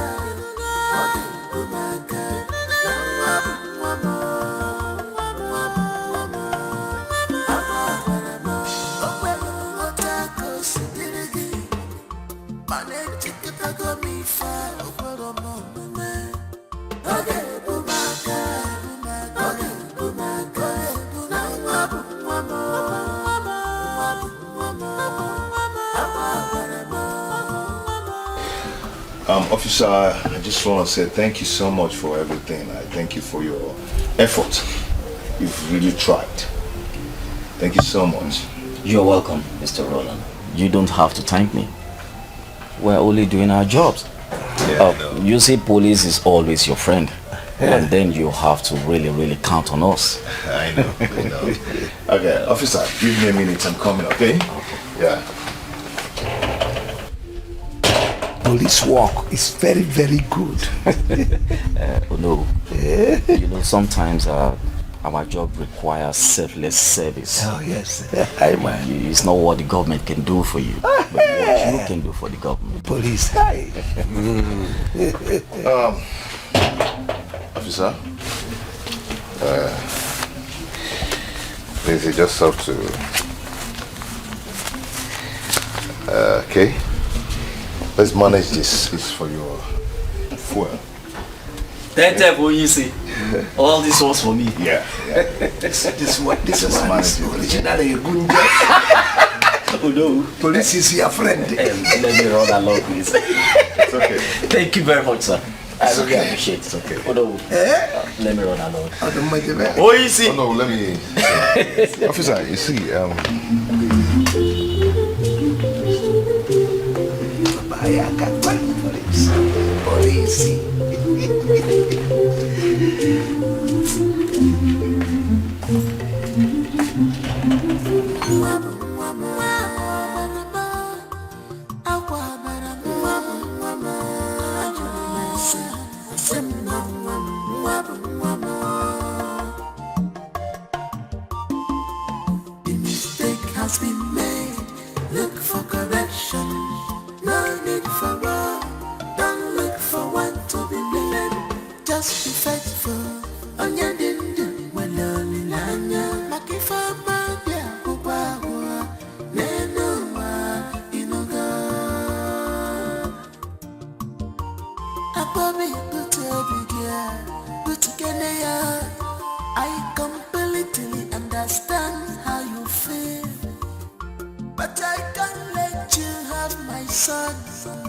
Officer, I just want to say thank you so much for everything. I thank you for your effort. You've really tried. Thank you so much. You're welcome, Mr. Roland. You don't have to thank me. We're only doing our jobs. Yeah, you see, police is always your friend. And then you have to really count on us. I know. Okay, officer, give me a minute. I'm coming, okay? Yeah. Police work is very, very good. No. You know, sometimes our job requires selfless service. Oh, yes. It's not what the government can do for you, but what you can do for the government. Police, hi. Officer, please, you just have to... okay. Let's manage this. It's for your fuel. That for you see. All this was for me. Yeah. This one is originally a gunja. Oh no. Police is your friend. Let me run along, please. It's okay. Thank you very much, sir. I It's really okay. appreciate it. It's okay. Oh no. Let me run along. Oh, you see. Oh no, let me. Officer, you see, Police. The mistake has been made. Look for correction. No need for war. Don't look for one to be blamed. Just be faithful. On your dindu, when lonely lanya. Makifa madia, kubawa. Nenua, inuga. Ababi, Butukenea. I completely understand how you feel. But I can't let you have my son.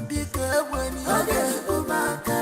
Because when you get Umaka,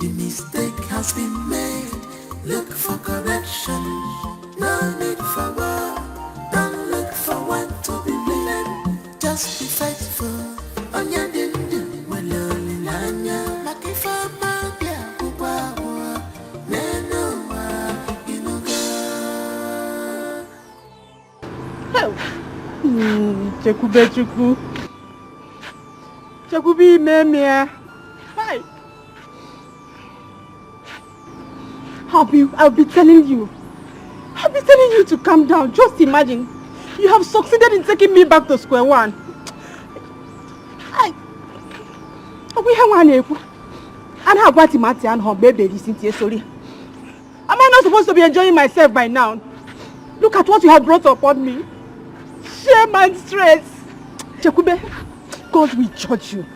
the mistake has been made. Look for correction. No need for war. Don't look for one to be blamed. Just be faithful. On your dindu, when lonely lanya. Makifa magia, kubawa. Nenua, inuga. Chekube. Chekubi memia. Hi. I'll be telling you. I'll be telling you to calm down. Just imagine. You have succeeded in taking me back to square one. We have one equal. And how about Timati and her baby listen to sorry? Am I not supposed to be enjoying myself by now? Look at what you have brought upon me. Shame and stress. Chekube, God will judge you.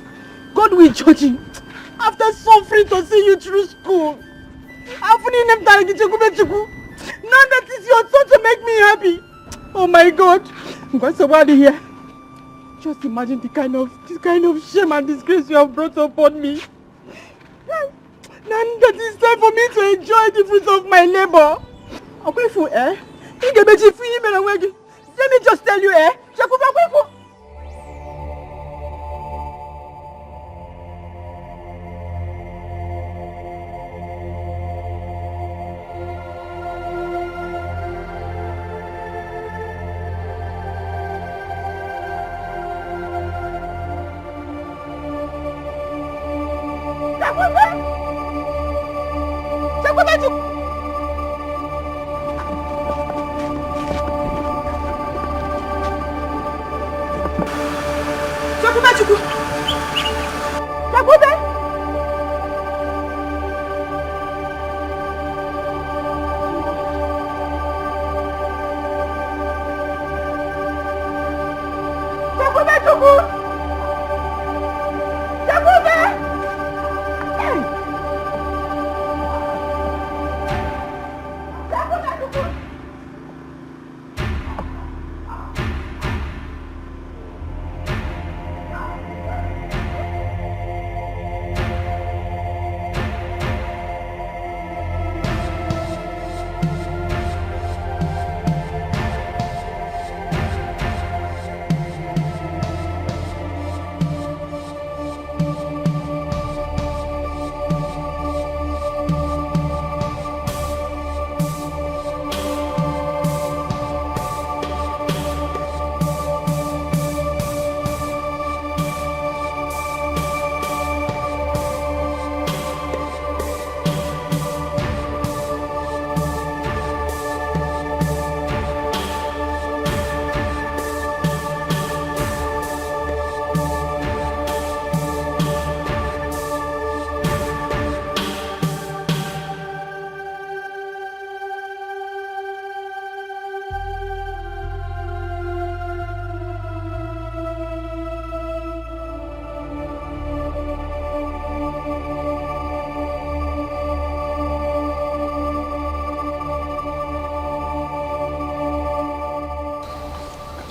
God will judge you. After suffering to see you through school. Now that is your turn to make me happy. Oh my God. What's somebody here? Just imagine this kind of shame and disgrace you have brought upon me. Now that it's time for me to enjoy the fruits of my labor. Let me just tell you,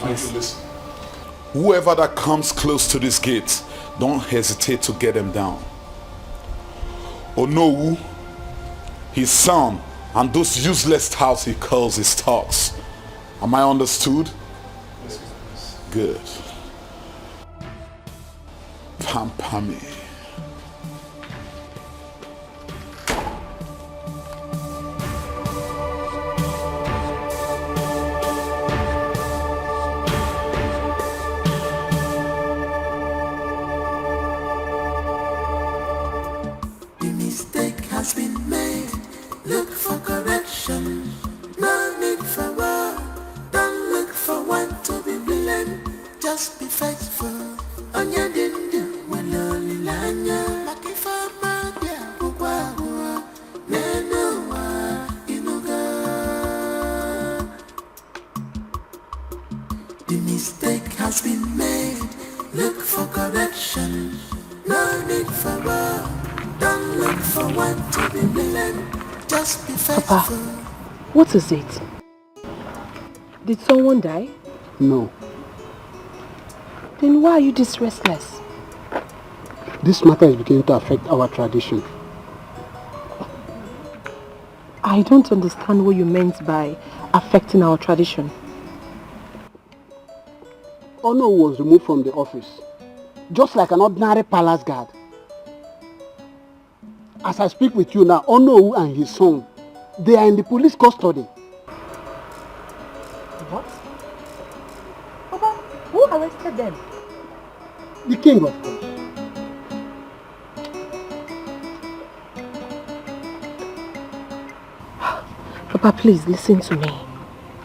Yes. Listen. Whoever that comes close to this gate, don't hesitate to get him down. Onowu, his son, and those useless touts he calls his talks. Am I understood? Yes. Good. Pampami. The mistake has been made. Look for correction. No need for war. Don't look for one to be blamed. Just be faithful. Onya dindu waloli lanya. Makifa madia kukwa neno wa inuga. The mistake has been made. Look for correction. No need for war. Don't look for one to be blamed. Just be faithful. Papa, what is it? Did someone die? No. Then why are you this restless? This matter is beginning to affect our tradition. I don't understand what you meant by affecting our tradition. Ono was removed from the office, just like an ordinary palace guard. As I speak with you now, Ono and his son, they are in the police custody. What? Papa, who arrested them? The king, of course. Papa, please listen to me.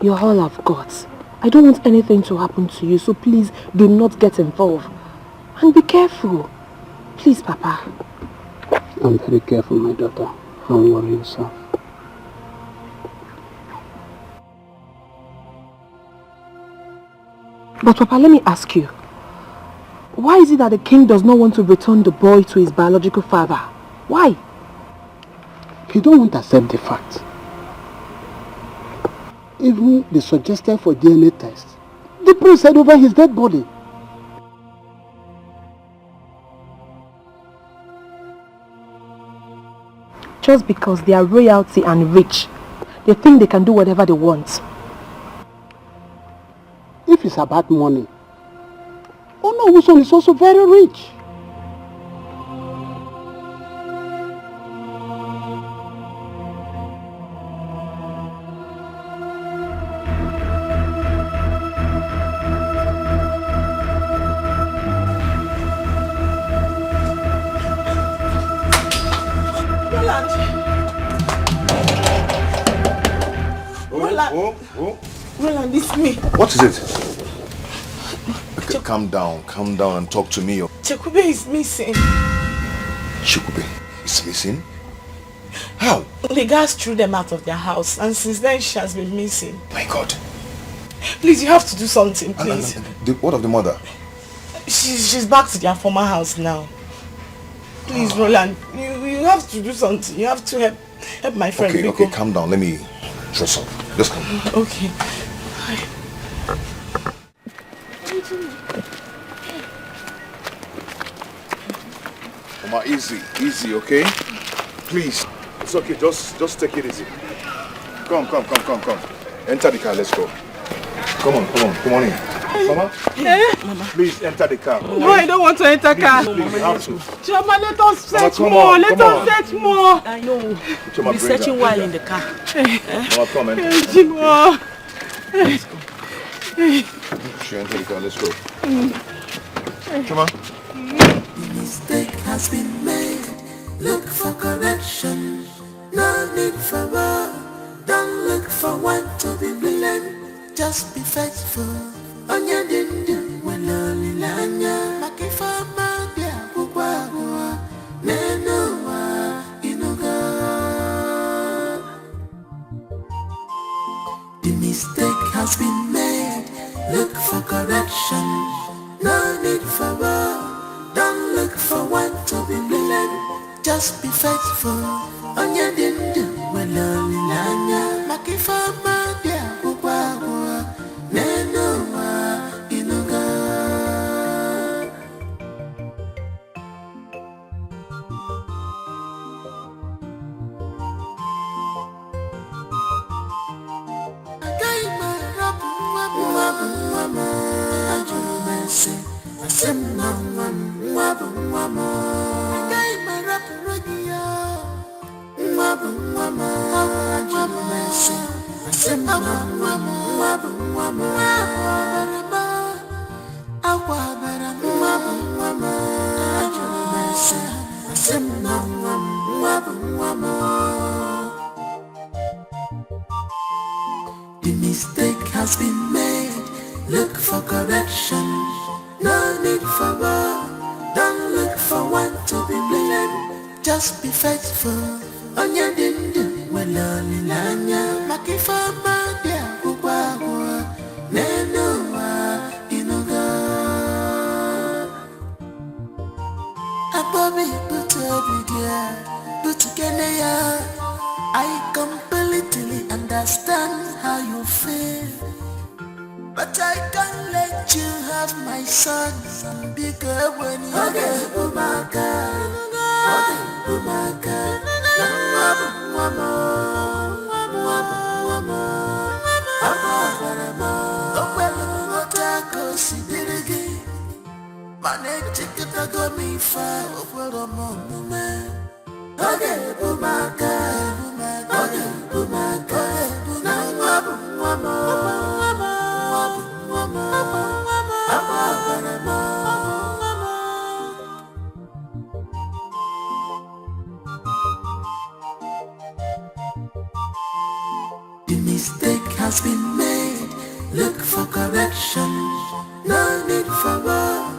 You're all I've got. I don't want anything to happen to you, so please do not get involved. And be careful. Please, Papa. I'm very careful, my daughter. Don't worry yourself. But Papa, let me ask you. Why is it that the king does not want to return the boy to his biological father? Why? He don't want to accept the fact. Even they suggested for DNA test. The priest said over his dead body. Just because they are royalty and rich, they think they can do whatever they want. If it's about money, Ono's son is also very rich. Roland, it's me. What is it? Okay, calm down and talk to me. Chekube is missing. Chekube is missing? How? The guards threw them out of their house, and since then she has been missing. My God. Please, you have to do something, please. What of the mother? She's back to their former house now. Please, Roland, you have to do something. You have to help my friend. Okay, calm down. Let me dress up. Just come. Okay. Mama, easy, okay? Please. It's okay, just take it easy. Come. Enter the car, let's go. Come on in. Mama? Mama. Please enter the car. No, I don't want to enter car. Please, you have to. Chama, let us search Mama, more. Let us search more. I know. Chama, We'll be searching while in the car. Mama, come enter. Let's go. She enter the car, let's go. Chama. The mistake has been made. Look for correction. No need for war. Don't look for one to be blamed. Just be faithful. Onya dindu waloli lanya. Makifa madia kukwa neno wa inuga. The mistake has been made. Look for correction. No need for war. Don't look for one to be blamed. Just be faithful. Onya dindu waloli lanya. Makifa madia kukwa neno wa The mistake has been made. Look for correction. No need for war. Don't look for one to be blamed. Just be faithful. On your dindu, well only lanya. Makifama dia kukwawa. Nenua inuga. Ababi butobigia. Butukeneya. I completely understand how you feel, but I can't let you have my son. Because when you get Umaka, the mistake has been made. Look for correction. No need for war.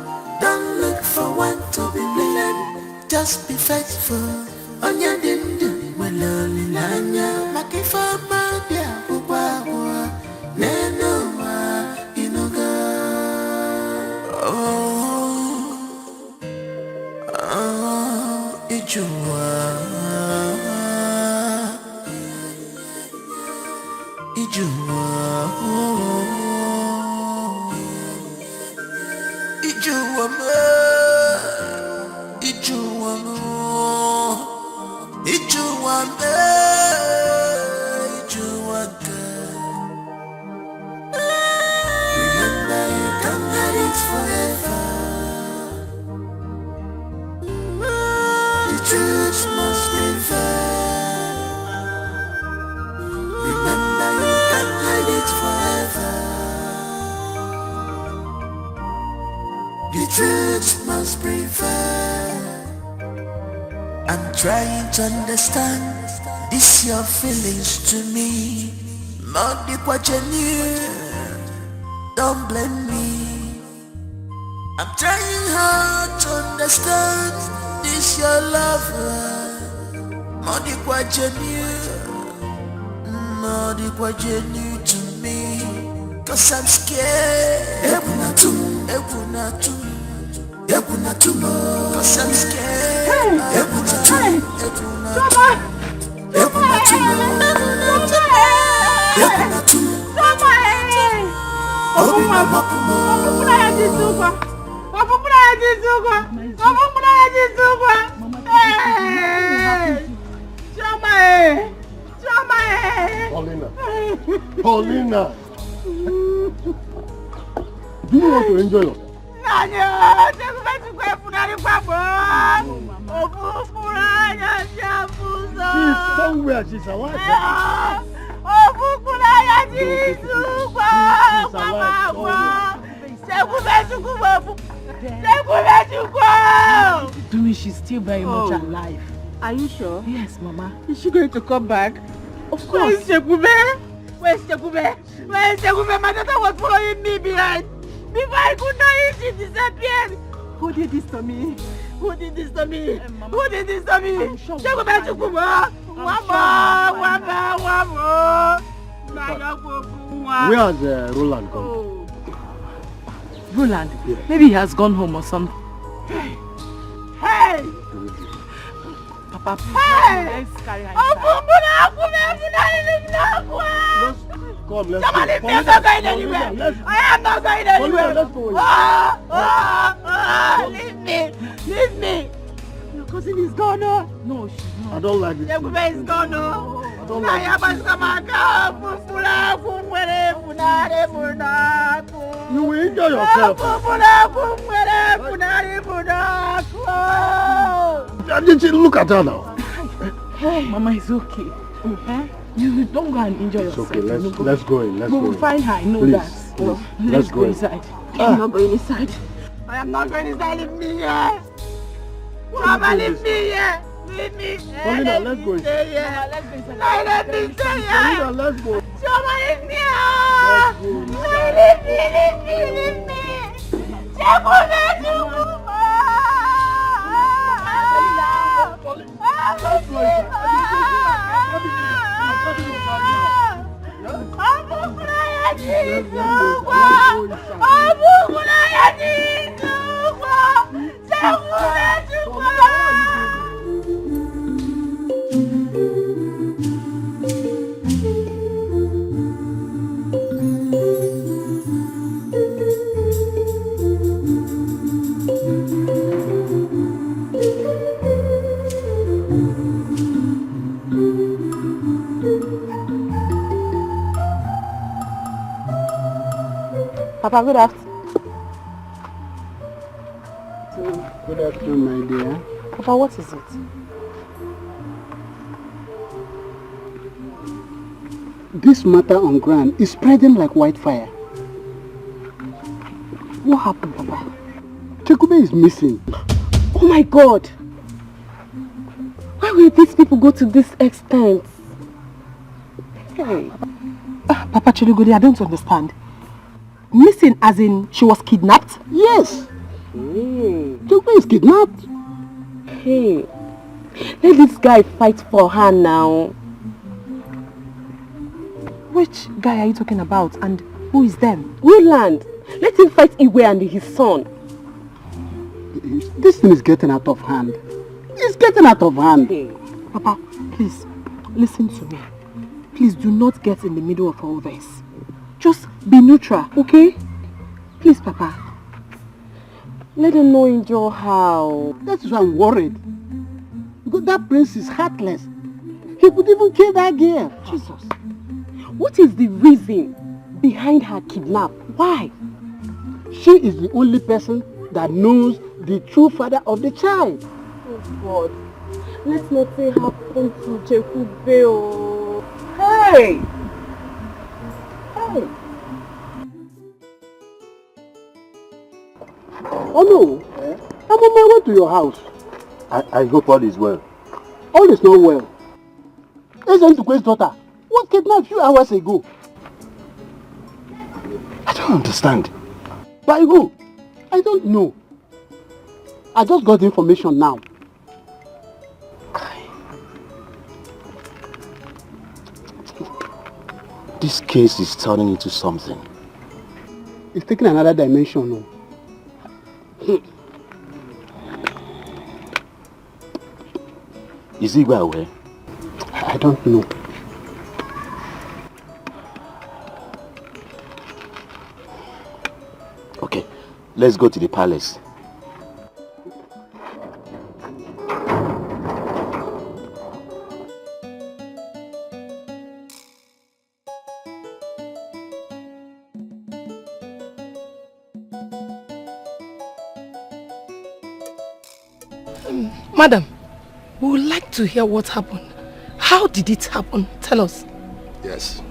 Don't look for one to be blamed. Just be faithful. On your dindu, well only lanya. Makifama dia kubawa. Nenua inuga. Ijua. Ijua. Ijua me. Ijua me. Ijua me. Ijua girl. Remember you can't have it forever. The truth must prevail. Remember you can't hide it forever. The truth must prevail. I'm trying to understand this your feelings to me. Modi kwa genuine, don't blame me. I'm trying hard to understand this your lover. Modi kwa genuine, Modi kwa genuine to me. Cause I'm scared. Ebunatum, Ebunatum. Cause I'm scared. Ebunatum, Ebunatum. Paulina! Do you want to enjoy yourself? She's somewhere, she's alive. To me, she's still very much alive. Are you sure? Yes, Mama. Is she going to come back? Of course. Where's Shekube? Where's Shekube? Where's Shekube? My daughter was following me behind. Before I could know it, she disappeared. Who did this to me? Who did this to me? Who did this to me? Shekube, Shekube. One more. Where has Roland gone? Oh. Roland? Yeah. Maybe he has gone home or something. Hey! Papa, please. Hey! Let's carry her Come, let's go. I'm not going anywhere. I am not going anywhere. Let's go. Leave me. Your cousin is gone. No, she's not. I don't like this. Shekube is gone. I don't like it. You will enjoy yourself. Look at her now. Hey, Mama, it's okay. You don't go and enjoy yourself. It's okay, let's go in. We will find her, I know that. Let's go inside. I'm not going inside. I am not going inside. Leave me here. Mama, leave me here. Leave me. Paulina, let's go inside. Let me stay here. Paulina, let's go. Mama, leave me here. Leave me. Papa, good afternoon. Good afternoon, my dear. Papa, what is it? This matter on ground is spreading like wildfire. What happened, Papa? Chekube is missing. Oh my God! Why will these people go to this extent? Hey. Papa Chelugodi, I don't understand. Missing as in she was kidnapped? Yes. Chekube is kidnapped. Hey. Let this guy fight for her now. Which guy are you talking about and who is them? Roland. Let him fight Iwe and his son. This thing is getting out of hand. It's getting out of hand. Hey. Papa, please, listen to me. Please do not get in the middle of all this. Just be neutral, okay? Please, Papa. Let them know in your house. That's why I'm worried. Because that prince is heartless. He could even kill that girl. Jesus. What is the reason behind her kidnap? Why? She is the only person that knows the true father of the child. Oh God. Let's not say happened to Chekube. Hey! Hey! Oh no! I'm on my way to your house. I hope all is well. All is not well. Listen to Queen's daughter. Was kidnapped a few hours ago. I don't understand. By who? I don't know. I just got the information now. This case is turning into something. It's taking another dimension now. Is Igwe aware? I don't know. Okay, let's go to the palace. Madam, we would like to hear what happened. How did it happen? Tell us. Yes.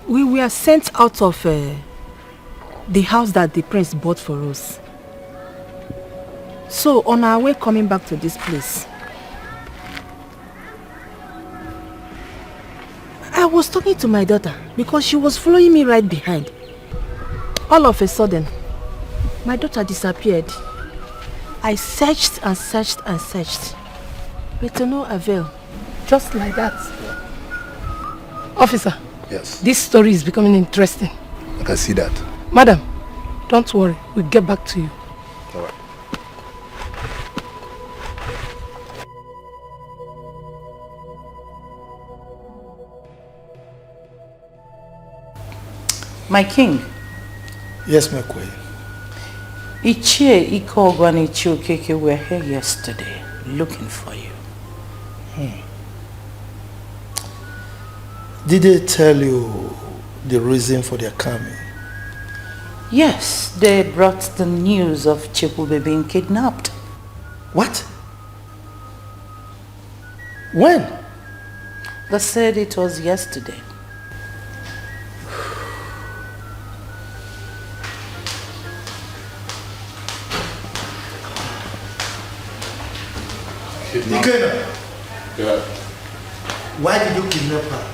We were sent out of the house that the prince bought for us. So on our way coming back to this place, I was talking to my daughter because she was following me right behind. All of a sudden, my daughter disappeared. I searched and searched and searched, but to no avail. Just like that. Officer. Yes. This story is becoming interesting. I can see that. Madam, don't worry. We'll get back to you. All right. My king. Yes, my queen. Ichie, Iko, and Ichie Okeke were here yesterday looking for you. Did they tell you the reason for their coming? Yes, they brought the news of Chibube being kidnapped. What? When? They said it was yesterday. Yeah. Why did you kidnap her?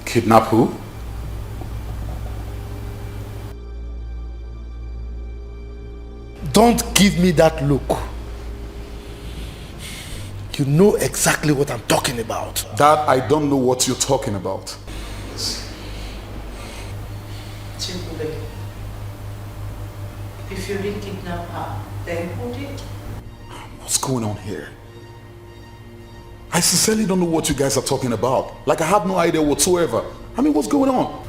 Kidnap who? Don't give me that look. You know exactly what I'm talking about. Dad, I don't know what you're talking about. Chibube, if you didn't kidnap her, then who did? What's going on here? I sincerely don't know what you guys are talking about. Like, I have no idea whatsoever. I mean, what's going on?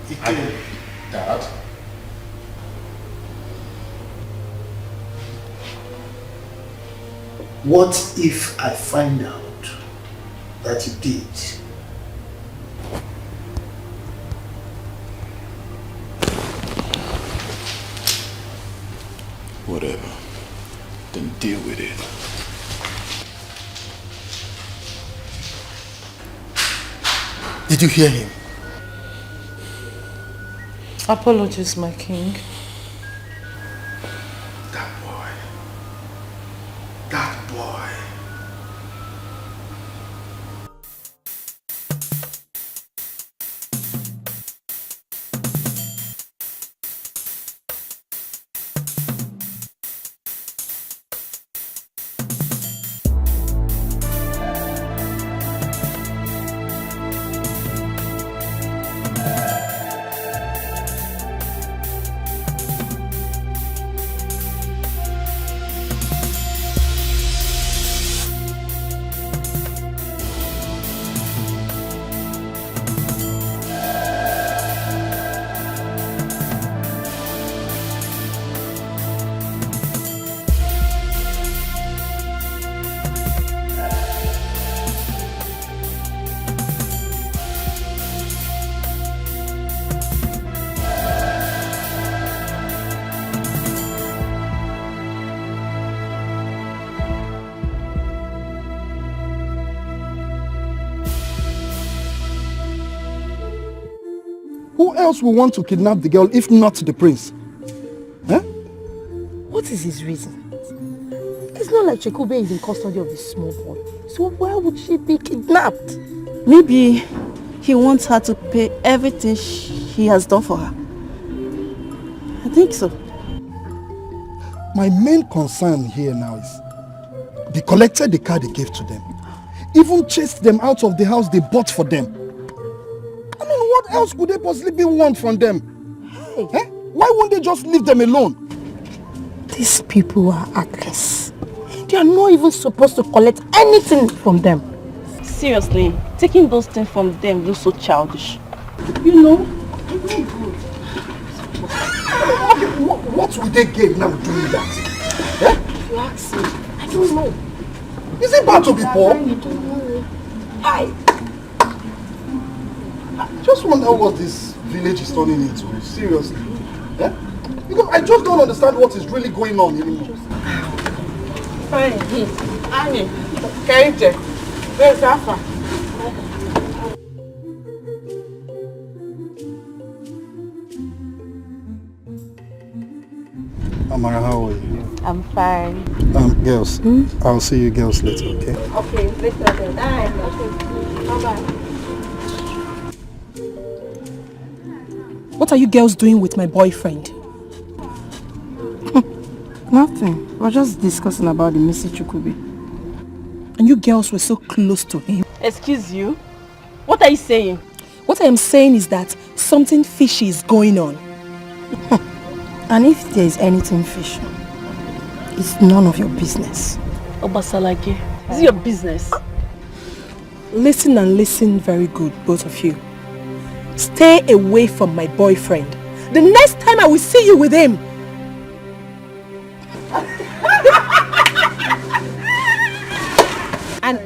Dad? What if I find out that you did? Whatever. Then deal with it. Did you hear him? Apologies, my king. That boy. That boy. Who else will want to kidnap the girl if not the prince? Huh? What is his reason? It's not like Chekube is in custody of this small boy. So why would she be kidnapped? Maybe he wants her to pay everything he has done for her. I think so. My main concern here now is they collected the car they gave to them. Even chased them out of the house they bought for them. I mean, what else could they possibly want from them? Hey. Eh? Why won't they just leave them alone? These people are heartless. They are not even supposed to collect anything from them. Seriously, taking those things from them looks so childish. You know, it's not good. What will they gain now doing that? Eh? You ask me. I don't know. Is it bad to be poor? Hi. I just wonder what this village is turning into. Seriously. Eh? Because I just don't understand what is really going on anymore. Fine. Annie, Kente, where's Alpha? Amara, how are you? I'm fine. Girls, I'll see you girls later, okay? Okay, later then. Bye-bye. What are you girls doing with my boyfriend? Nothing. We're just discussing about the missing Chukwubi. And you girls were so close to him. Excuse you? What are you saying? What I am saying is that something fishy is going on. And if there is anything fishy, it's none of your business. Obasalage, is it your business? Listen and listen very good, both of you. Stay away from my boyfriend. The next time I will see you with him.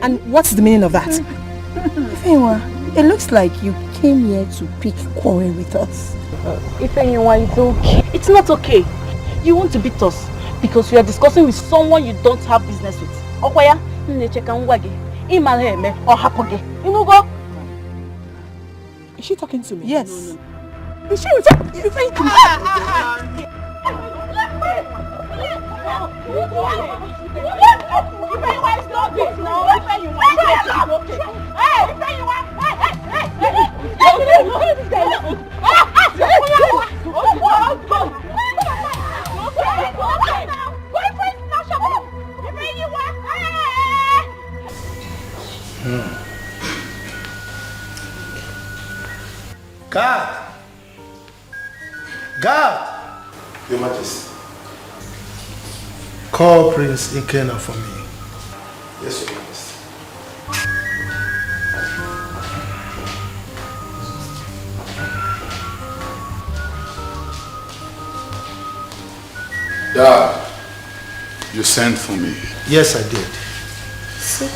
And what's the meaning of that? Ifeanyi, It looks like you came here to pick quarrel with us. If anyone, it's okay. It's not okay. You want to beat us because you are discussing with someone you don't have business with. Okwaya, Is she talking to me? Yes. No. Is she referring to me? God! God! Your Majesty. Call Prince Ikenna for me. Yes, Your Majesty. Dad, you sent for me. Yes, I did. Sit.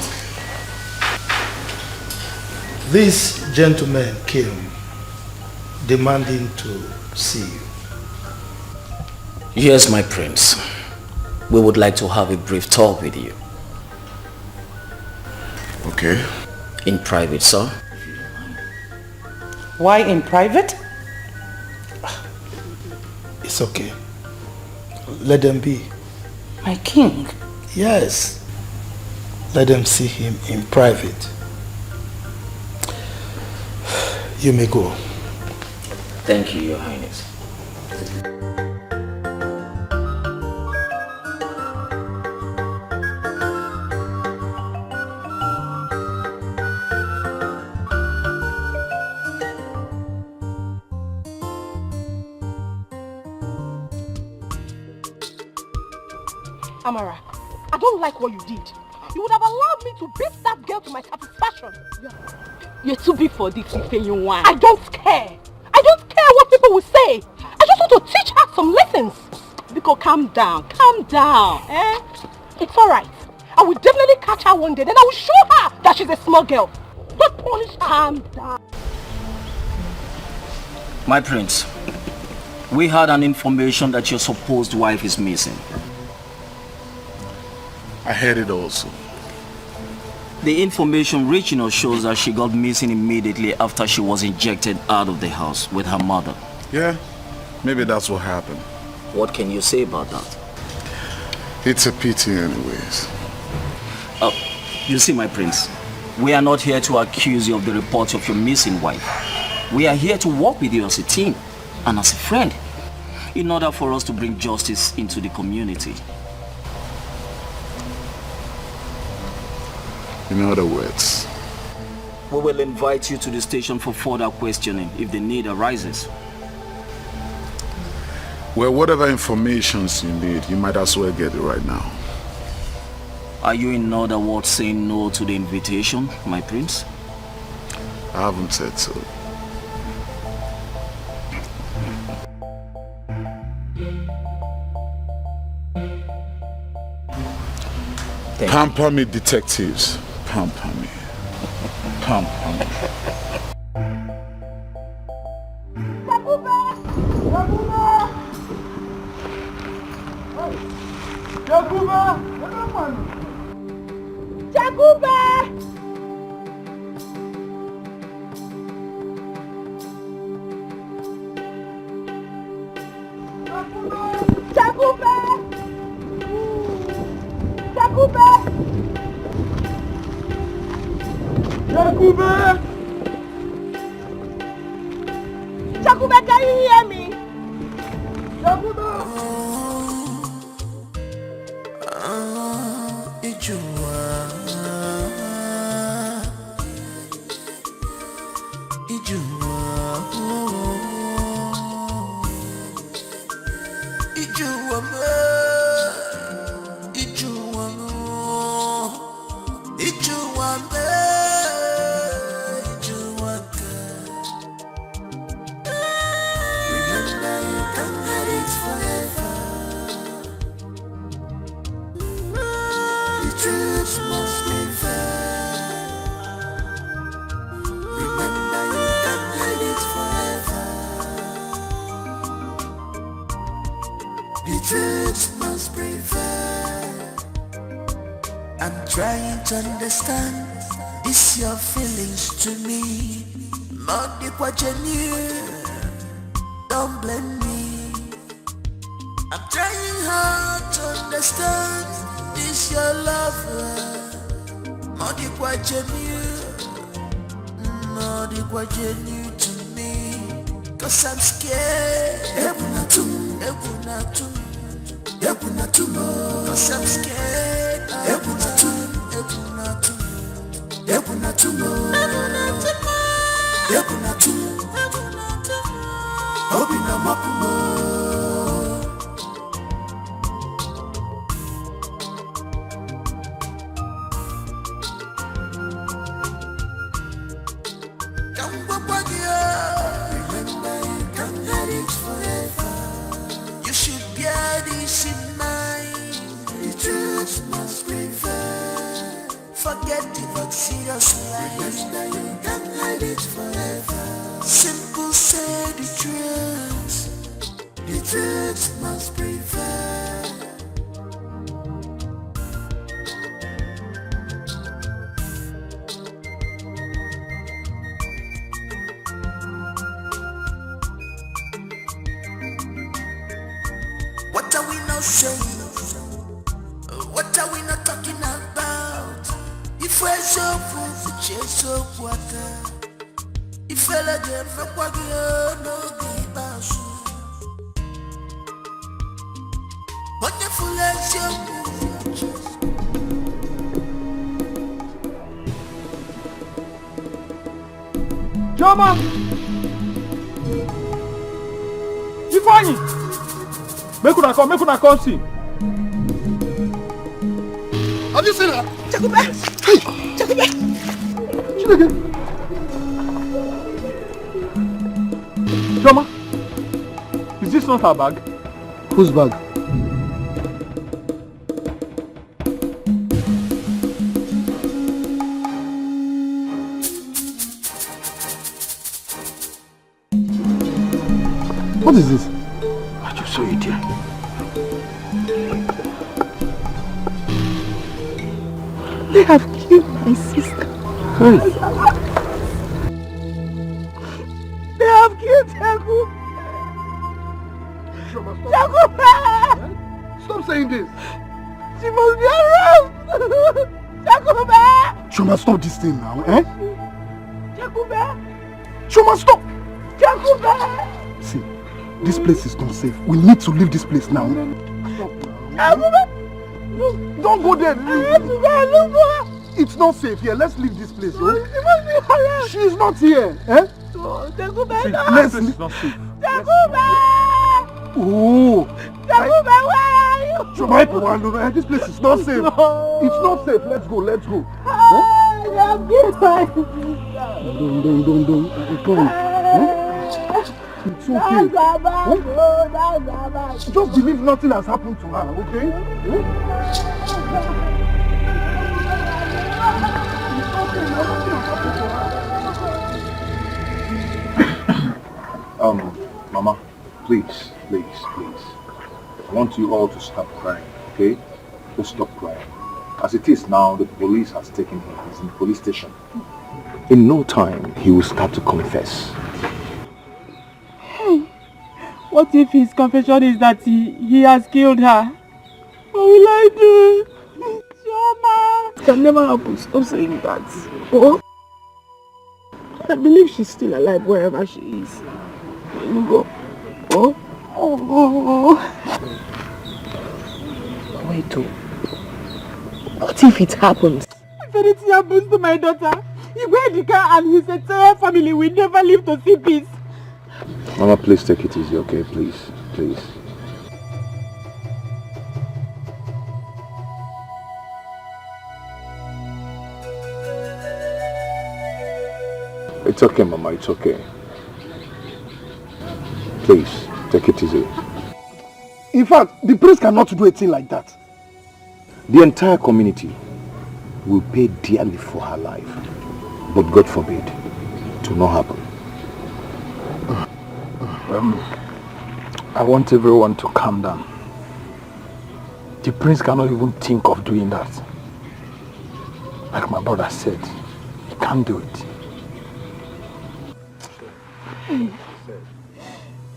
This gentleman came demanding to see you. Yes, my prince. We would like to have a brief talk with you. Okay. In private, sir. Why in private? It's okay. Let them be. My king? Yes. Let them see him in private. You may go. Thank you, Your Highness. Amara, I don't like what you did. You would have allowed me to beat that girl to my satisfaction. You're too big for this, you want. I don't care. I don't care what people will say. I just want to teach her some lessons. Because calm down, eh? It's alright. I will definitely catch her one day, then I will show her that she's a small girl. Don't punish her. Calm down. My prince, we had an information that your supposed wife is missing. I heard it also. The information reaching us shows that she got missing immediately after she was injected out of the house with her mother. Yeah, maybe that's what happened. What can you say about that? It's a pity anyways. You see, my prince, we are not here to accuse you of the reports of your missing wife. We are here to work with you as a team and as a friend in order for us to bring justice into the community. In other words, we will invite you to the station for further questioning if the need arises. Well, whatever information you need, you might as well get it right now. Are you in other words saying no to the invitation, my prince? I haven't said so. Pamper me, detectives. Pamper me. Pamper me. Jakube, can you hear me? Truth must be fair. Remember The truth must prevail. I'm trying to understand this your feelings to me. Not the what you knew. Don't blame me. I'm trying hard to understand this your love. Not the what you knew. Not the what you knew to me. Cause I'm scared. Cause I'm scared. You should bear this in mind. The truth must prevail. Forget the but serious life. You can't hide it forever. Simple say the truth. The truth must prevail. What are we not saying? What are we not talking about? If we're so full, chase so water. If I let them from what we no give us. Wonderful as your Choma! Ifeanyi! Make una come see. Have you seen her? Chakube! Hey! Chakube! Chineke! Choma, is this not her bag? Whose bag? What is this? I just saw it here. They have killed my sister. Hey. They have killed Chakube. Chakube! Stop saying this. She must be around. Chakube! Choma, stop this thing now, eh? Chakube! Choma, stop! Chakube! See, this place is not safe. We need to leave this place now. Chakube! Don't go there. I have to go and look for her. It's not safe here. Let's leave this place. Oh? She must be around. She's not here. Eh? Oh, Chakube, Let's This is not safe. Chakube! Oh! Chakube, where are you? Choma, this place is not safe. It's not safe. Let's go. Let's go. Huh? They have killed my sister. Don't. Come on. Huh? It's okay. Huh? Just believe nothing has happened to her, okay? Mama, please. I want you all to stop crying, okay? Just stop crying. As it is now, the police has taken him. He's in the police station. In no time, he will start to confess. Hey, what if his confession is that he has killed her? What will I do? Choma! It can never happen. Stop saying that. Oh, I believe she's still alive wherever she is. You go. Oh. Wait, what if it happens? If anything happens to my daughter, Igwedika and his entire family will never live to see peace. Mama, please take it easy, okay? Please. It's okay, Mama, it's okay. Please, take it easy. In fact, the priest cannot do a thing like that. The entire community will pay dearly for her life. But God forbid, it will not happen. I want everyone to calm down. The prince cannot even think of doing that. Like my brother said, he can't do it.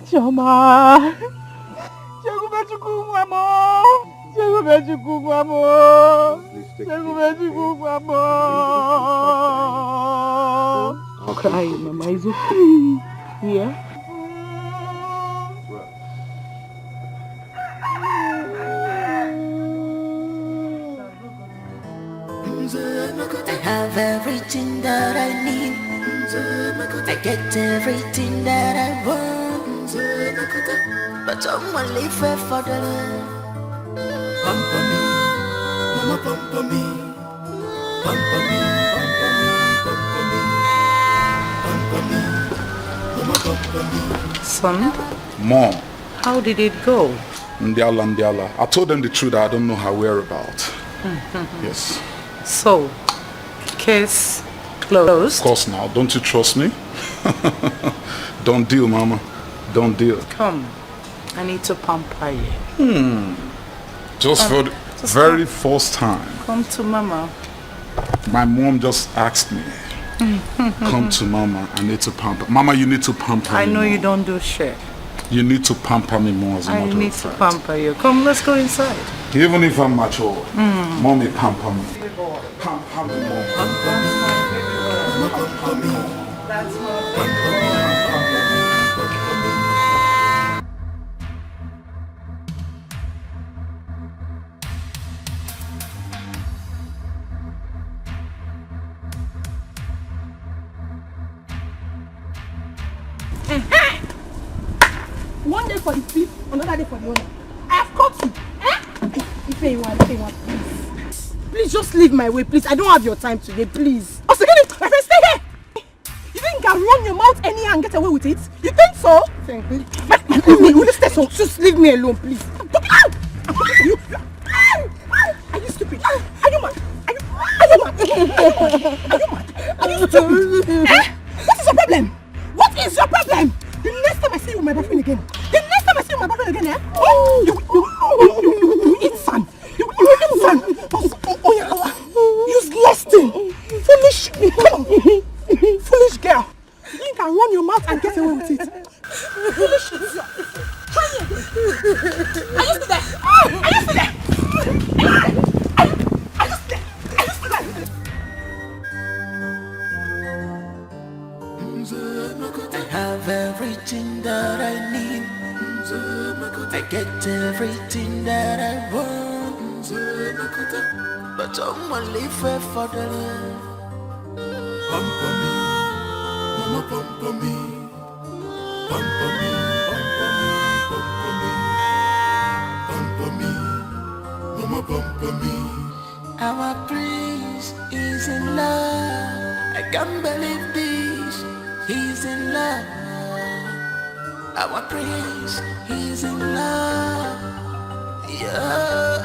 Choma! Don't cry, Mama. It's okay. Yeah? I have everything that I need. I get everything that I want. But I'm only fair for the love. Pamper me, mama pamper me. Pamper me, pamper me, mama pamper me. Son? Mom. How did it go? Ndiala. I told them the truth. I don't know her whereabouts. Yes. So, case closed? Of course now. Don't you trust me? Don't deal, Mama. Don't deal. Come. I need to pamper you. Just for the very first time. Come to Mama. My mom just asked me. Come to Mama. I need to pamper. Mama, you need to pamper me. I know more. you don't do shit. You need to pamper me more as a I matter need of to fact. pamper you. Come, let's go inside. Even if I'm mature, Mommy pamper me. Pamper me more. Pamper me. That's One day for the thief, another day for the owner. I have caught you. If you want, please. Please just leave my way, please. I don't have your time today, please. Oh, so my friend, stay here. You think you can run your mouth anyhow and get away with it? You think so? Thank you. Will you stay so? Just leave me alone, please. I'm talking to you. Are you stupid? Are you mad? Are you mad? Are you stupid? What is your problem? What is your problem? The next time I see you with my boyfriend again, you eat sand. You eat sand. Useless thing. Foolish. Come on. Foolish girl. You can run your mouth and get away with it. Foolish. Try it again. Are you still there? Are you still there? I have everything that I need. I get everything that I want. But I'm only fair for the love. Pamper me, mama pamper me. Pamper me, pamper me, pamper me. Pamper me, mama pamper me. Our prince is in love. I can't believe this. He's in love. Our prince, he's in love. Yeah.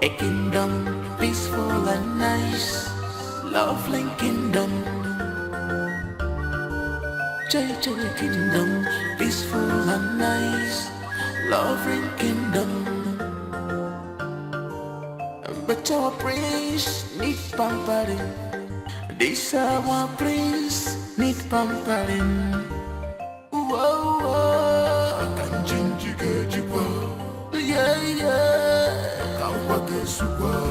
A kingdom peaceful and nice, lovely kingdom. JJ kingdom peaceful and nice, lovely kingdom. But our prince need pampering. This our prince need pampering. Whoa, whoa. I can change you, get you, yeah, yeah. I want to super.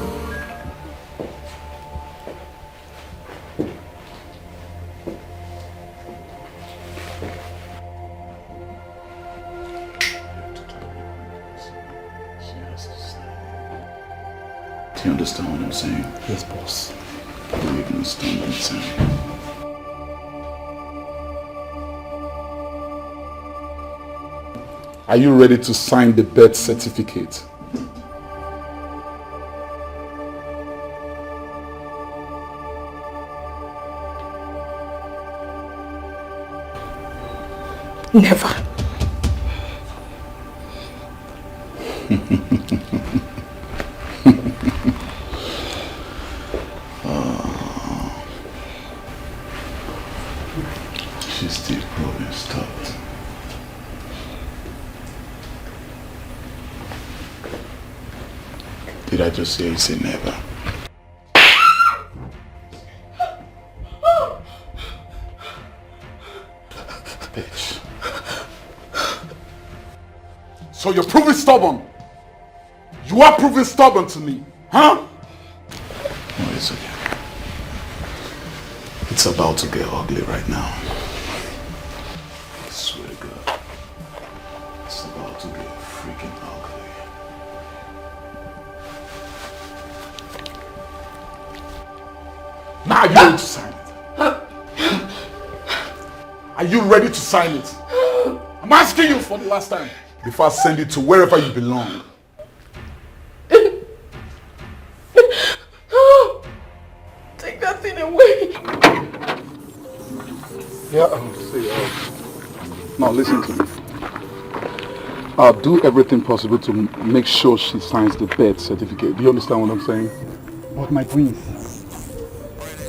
Do you understand what I'm saying? Yes, boss. Do you understand what I'm saying? Are you ready to sign the birth certificate? Never. She's still probably stopped. Did I just say it's a never? Bitch. So you're proving stubborn. You are proving stubborn to me, huh? No, it's okay. It's about to get ugly right now. I swear to God. It's about to get freaking ugly. Now are you ready to sign it? Are you ready to sign it? I'm asking you for the last time. Before I send you to wherever you belong. Take that thing away. Yeah, see, now listen to me. I'll do everything possible to make sure she signs the birth certificate. Do you understand what I'm saying? But my prince,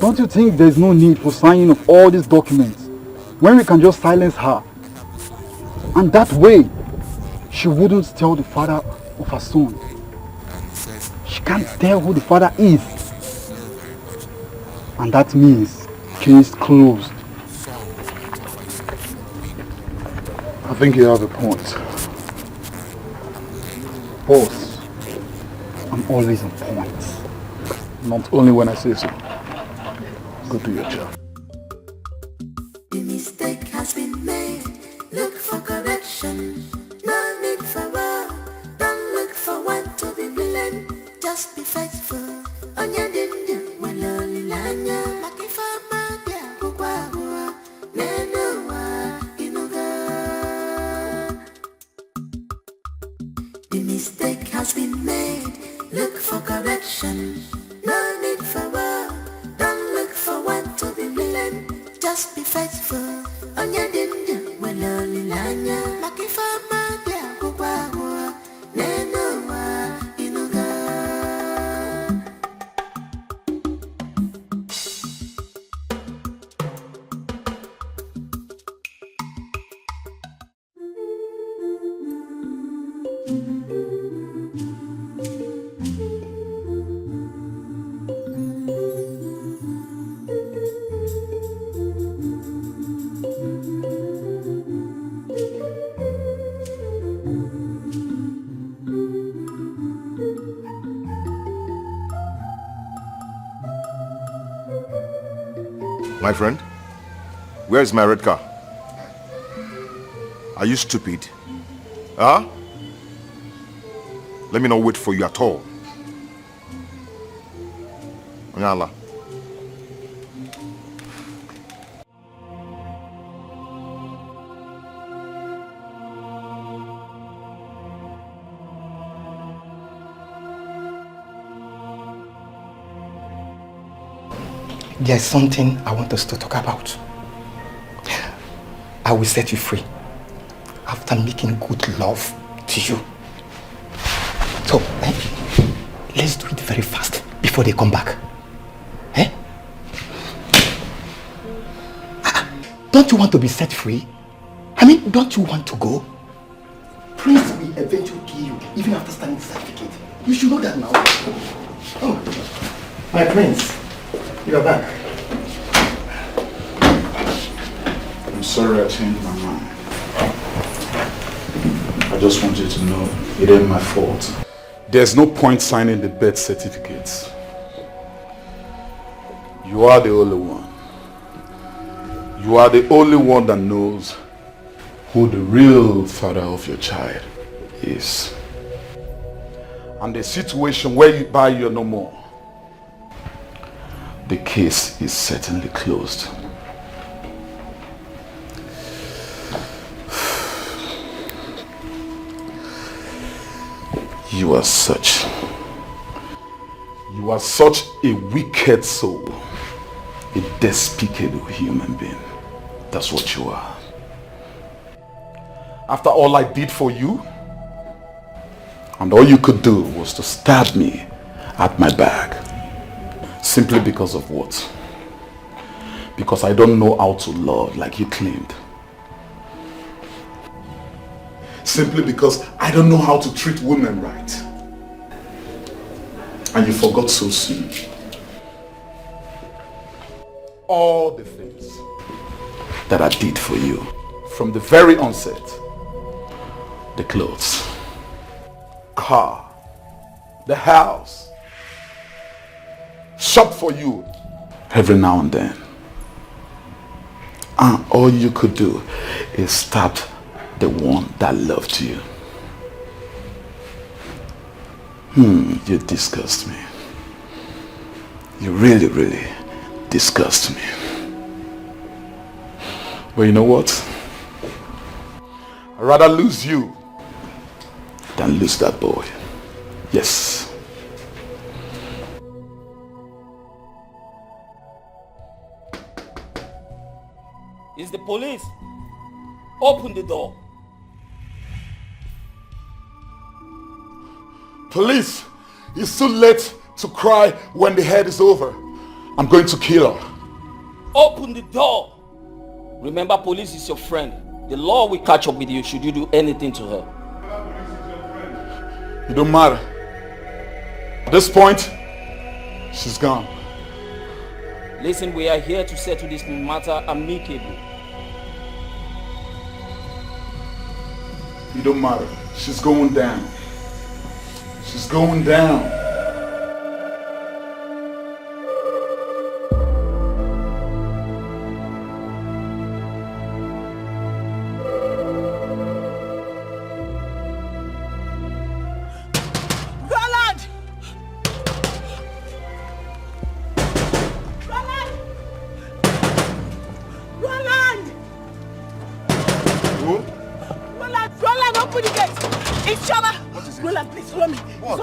don't you think there's no need for signing of all these documents when we can just silence her? And that way, she wouldn't tell the father of her son. She can't tell who the father is. And that means case closed. I think you have a point. Boss, I'm always on point. Not only when I say so. Go do your job. The mistake has been made. Look for correction. No need for war. Don't look for one to be blamed. Just be faithful. On your dim waloli lanya. Makifama dia kukwa nenuwa inuga. The mistake has been made. Look for correction. No need for war. Don't look for one to be blamed. Just be faithful. On your dim waloli lanya. Makifama dia kukwa nenuwa inuga. My friend, where is my red car? Are you stupid? Huh? Let me not wait for you at all. Onyala. There's something I want us to talk about. I will set you free after making good love to you. So, let's do it very fast before they come back. Don't you want to be set free? I mean, don't you want to go? Prince will eventually kill you even after signing the certificate. You should know that now. Oh, my prince. You're back. I'm sorry I changed my mind. I just want you to know it ain't my fault. There's no point signing the birth certificates. You are the only one. You are the only one that knows who the real father of your child is. And the situation whereby you're no more, the case is certainly closed. You are such a wicked soul, a despicable human being. That's what you are. After all I did for you, and all you could do was to stab me at my back. Simply because of what? Because I don't know how to love like you claimed. Simply because I don't know how to treat women right. And you forgot so soon. All the things that I did for you from the very onset. The clothes, car, the house, shop for you every now and then. And all you could do is stab the one that loved you. You disgust me. You really, really disgust me. But you know what? I'd rather lose you than lose that boy. Yes. It's the police. Open the door. Police, it's too late to cry when the head is over. I'm going to kill her. Open the door. Remember, police is your friend. The law will catch up with you should you do anything to her. It don't matter. At this point, she's gone. Listen, we are here to settle this matter amicably. It don't matter. She's going down. She's going down.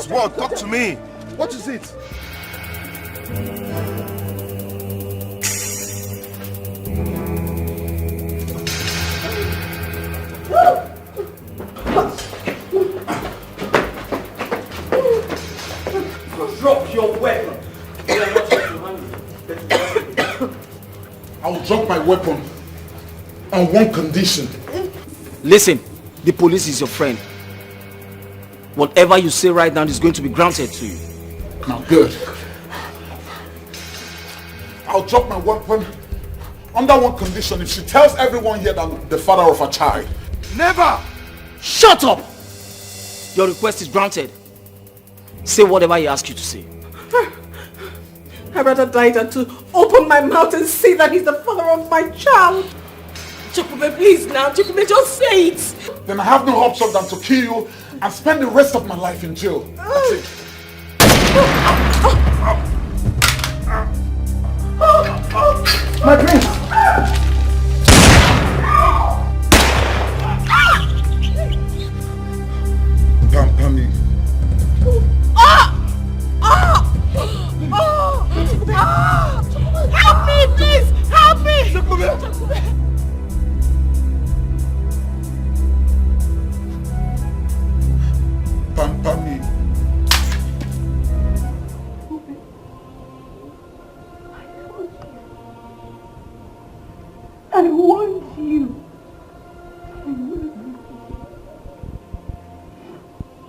What? Talk to me. What is it? Drop your weapon. I'll drop my weapon on one condition. Listen, the police is your friend. Whatever you say right now is going to be granted to you. Now, good. I'll drop my weapon under one condition. If she tells everyone here that I'm the father of a child. Never! Shut up! Your request is granted. Say whatever he asks you to say. I'd rather die than to open my mouth and say that he's the father of my child. Chukube, please now. Chukube, just say it. Then I have no option than to kill you and spend the rest of my life in jail. That's it. My prince! Pampami. Help me, please! Help me! Pampami. I want you.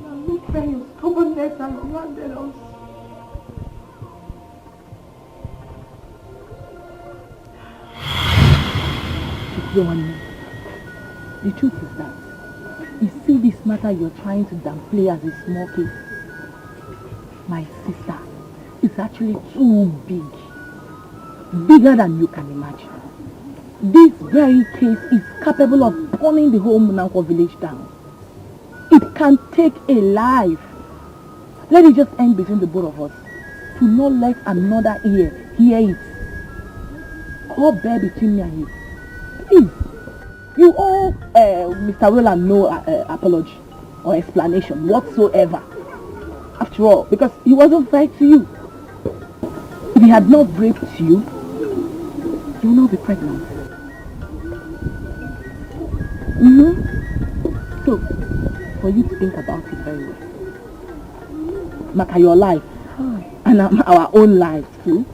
Now look where your stubbornness has landed us. The truth is that you see this matter you're trying to downplay as a small case. My sister is actually too big. Bigger than you can imagine. This very case is capable of burning the whole Munanko village down. It can take a life. Let it just end between the both of us. To not let another ear hear it. All bear between me and you. Please. You owe Mr. Roland no apology or explanation whatsoever. After all, because he wasn't fair to you. If he had not raped you, you will not be pregnant. So, for you to think about it very well. Maka, your life and our own lives too.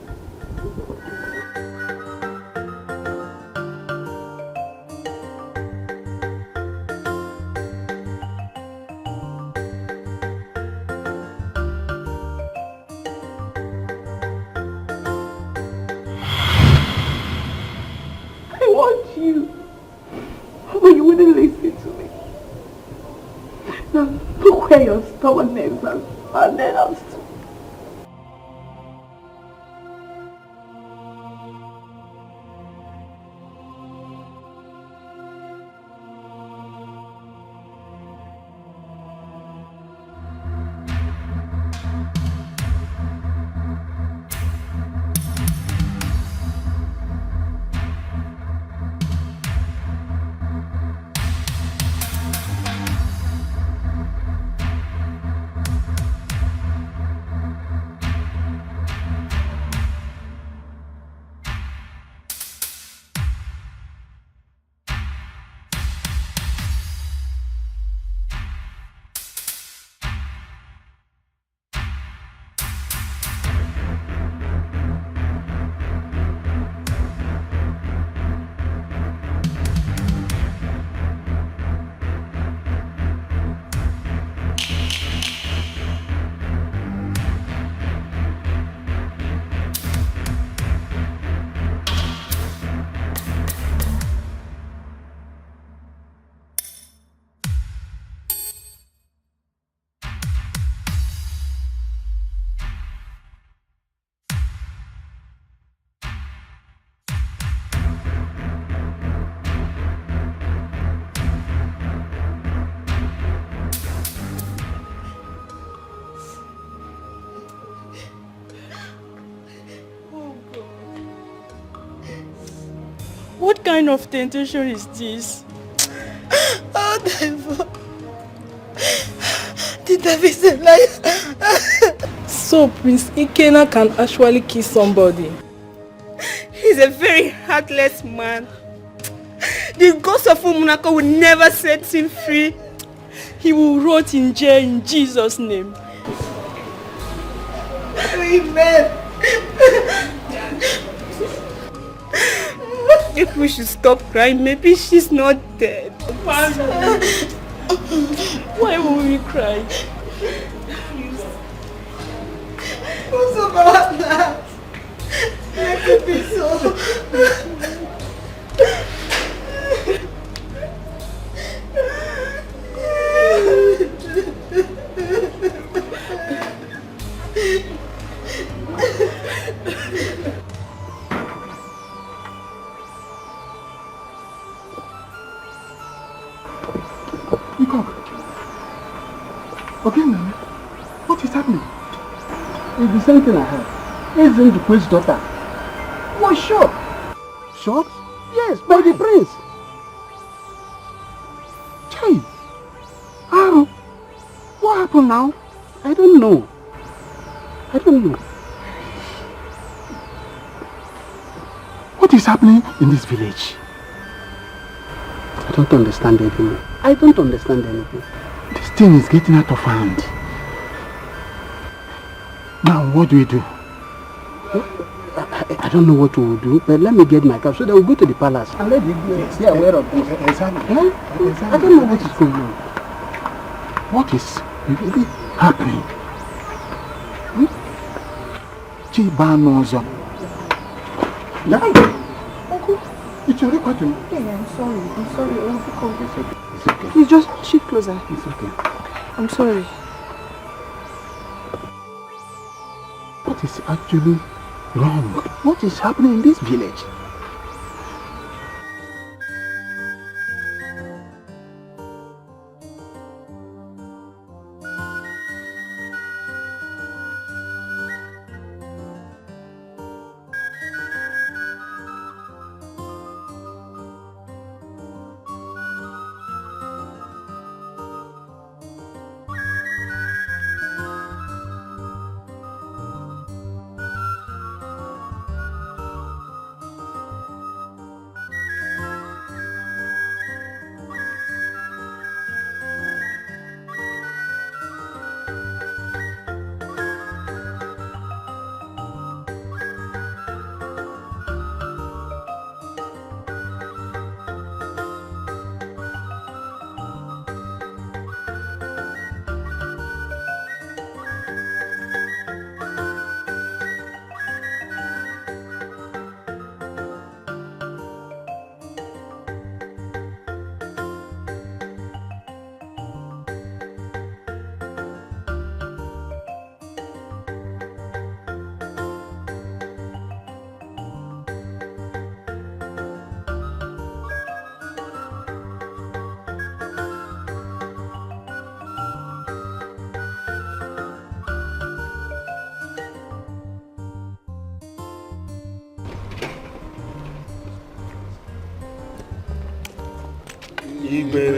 Now, look where your stubbornness has landed us to. What kind of temptation is this? Oh, devil. The devil is a liar. So Prince Ikena can actually kill somebody. He's a very heartless man. The ghost of Umunako will never set him free. He will rot in jail in Jesus' name. Amen. If we should stop crying, maybe she's not dead. Why will we cry? What's about that? Let it be so. Again, Nana, what is happening? It's the same thing I heard. Isn't the queen's daughter was shot? Shot? Yes, by the prince. Chai, how? What happened now? I don't know. What is happening in this village? I don't understand anything. This thing is getting out of hand. Now, what do we do? I don't know what to do, but let me get my cap so that we'll go to the palace and let the girls be aware of this. Exactly. I don't know what is going on. What is really happening? Chibanozo. Uncle, it's your record. Yeah, I'm sorry. It's okay. Please just shift closer. It's okay. I'm sorry. What is actually wrong? What is happening in this village? Igbe.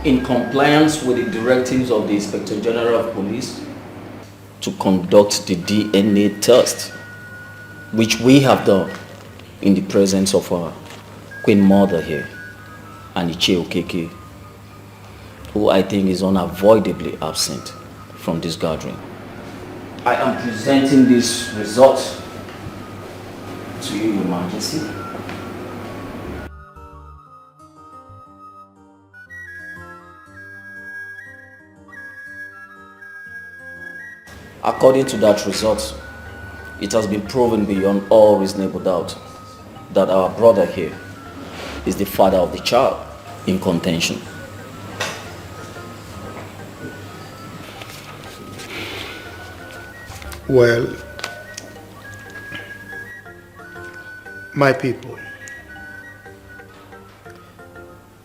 In compliance with the directives of the Inspector General of Police to conduct the DNA test, which we have done in the presence of our Queen Mother here, Aniche Okeke, who I think is unavoidably absent from this gathering. I am presenting this result to you, Your Majesty. According to that result, it has been proven beyond all reasonable doubt that our brother here is the father of the child in contention. Well, my people,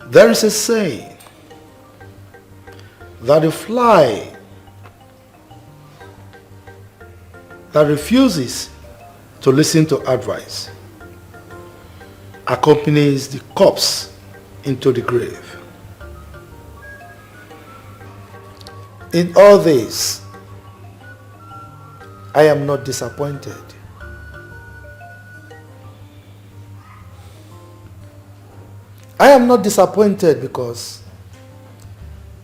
there is a saying that a fly that refuses to listen to advice accompanies the corpse into the grave. In all this, I am not disappointed. I am not disappointed because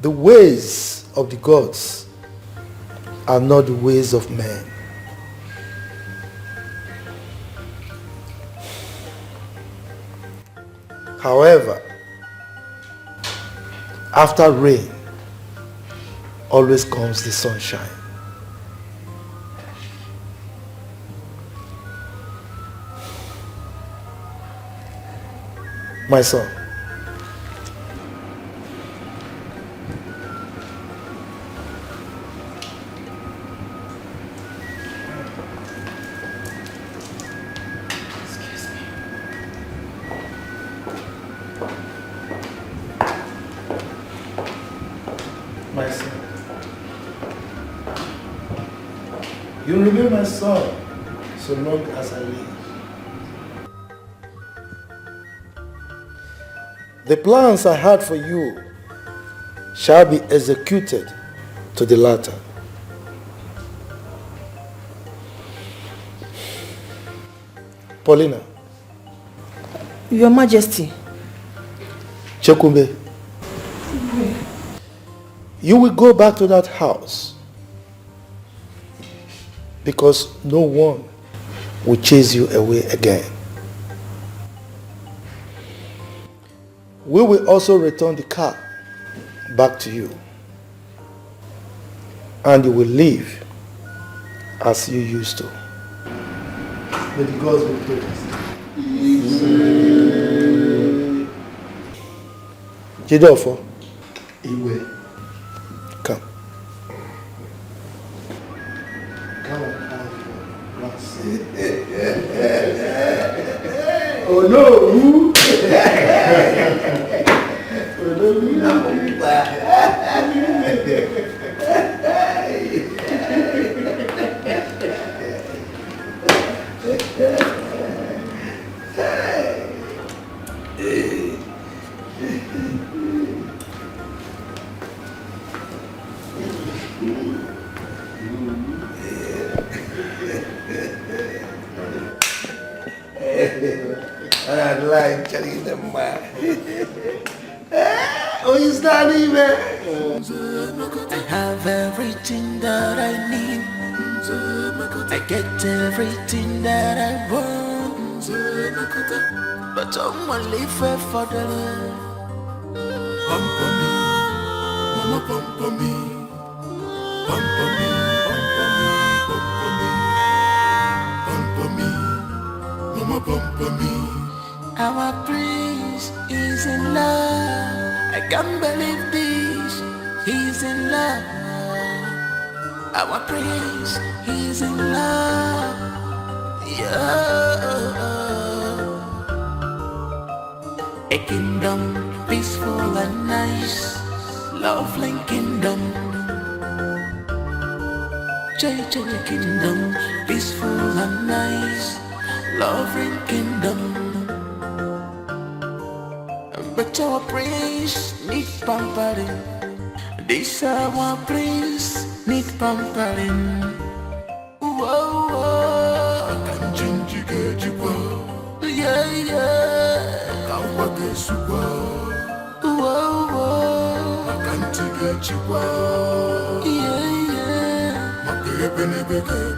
the ways of the gods are not the ways of men. However, after rain always comes the sunshine. My son, my son, you will remain my son so long as I live. The plans I had for you shall be executed to the latter. Paulina. Your Majesty. Chekumbe. You will go back to that house because no one will chase you away again. We will also return the car back to you. and you will live as you used to. May the gods be praised. Jidofo. Iwe. Come. Come on, oh no! I'd like telling them, oh, you starting, man? I have everything that I need. I get everything that I want. But I'm only for the love. Pump me, mama, pump me, pump me, pump me, mama, pump me. Our prince is in love. I can't believe this. He's in love. Our prince, he's in love. Yeah. A kingdom peaceful and nice, lovely kingdom. JJ kingdom peaceful and nice, lovely kingdom. But our prince need pampering. This our prince need pampering. Whoa, whoa. I can change you, get you, yeah, yeah. I can't walk this whoa, whoa. I can't get you, yeah, yeah. My baby, baby.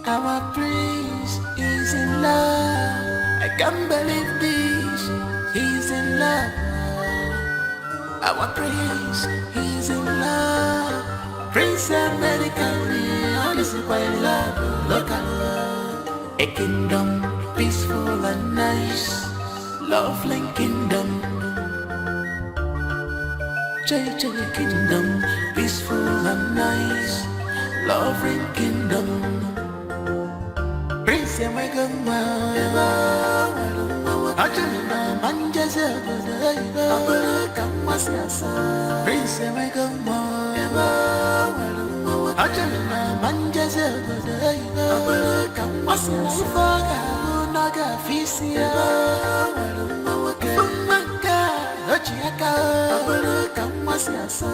Our prince is in love. I can't believe this. He's in love. Our prince, he's in love. Prince American, honestly quite love. Look at love. A kingdom peaceful and nice, lovely kingdom. JJ kingdom peaceful and nice, lovely kingdom. Prince American, Ajana manjaza abara kamasiasa. Prince American, Ajana manjaza abara kamasiasa. Naga fisia, Maka, Ochiaka, abara kamasiasa.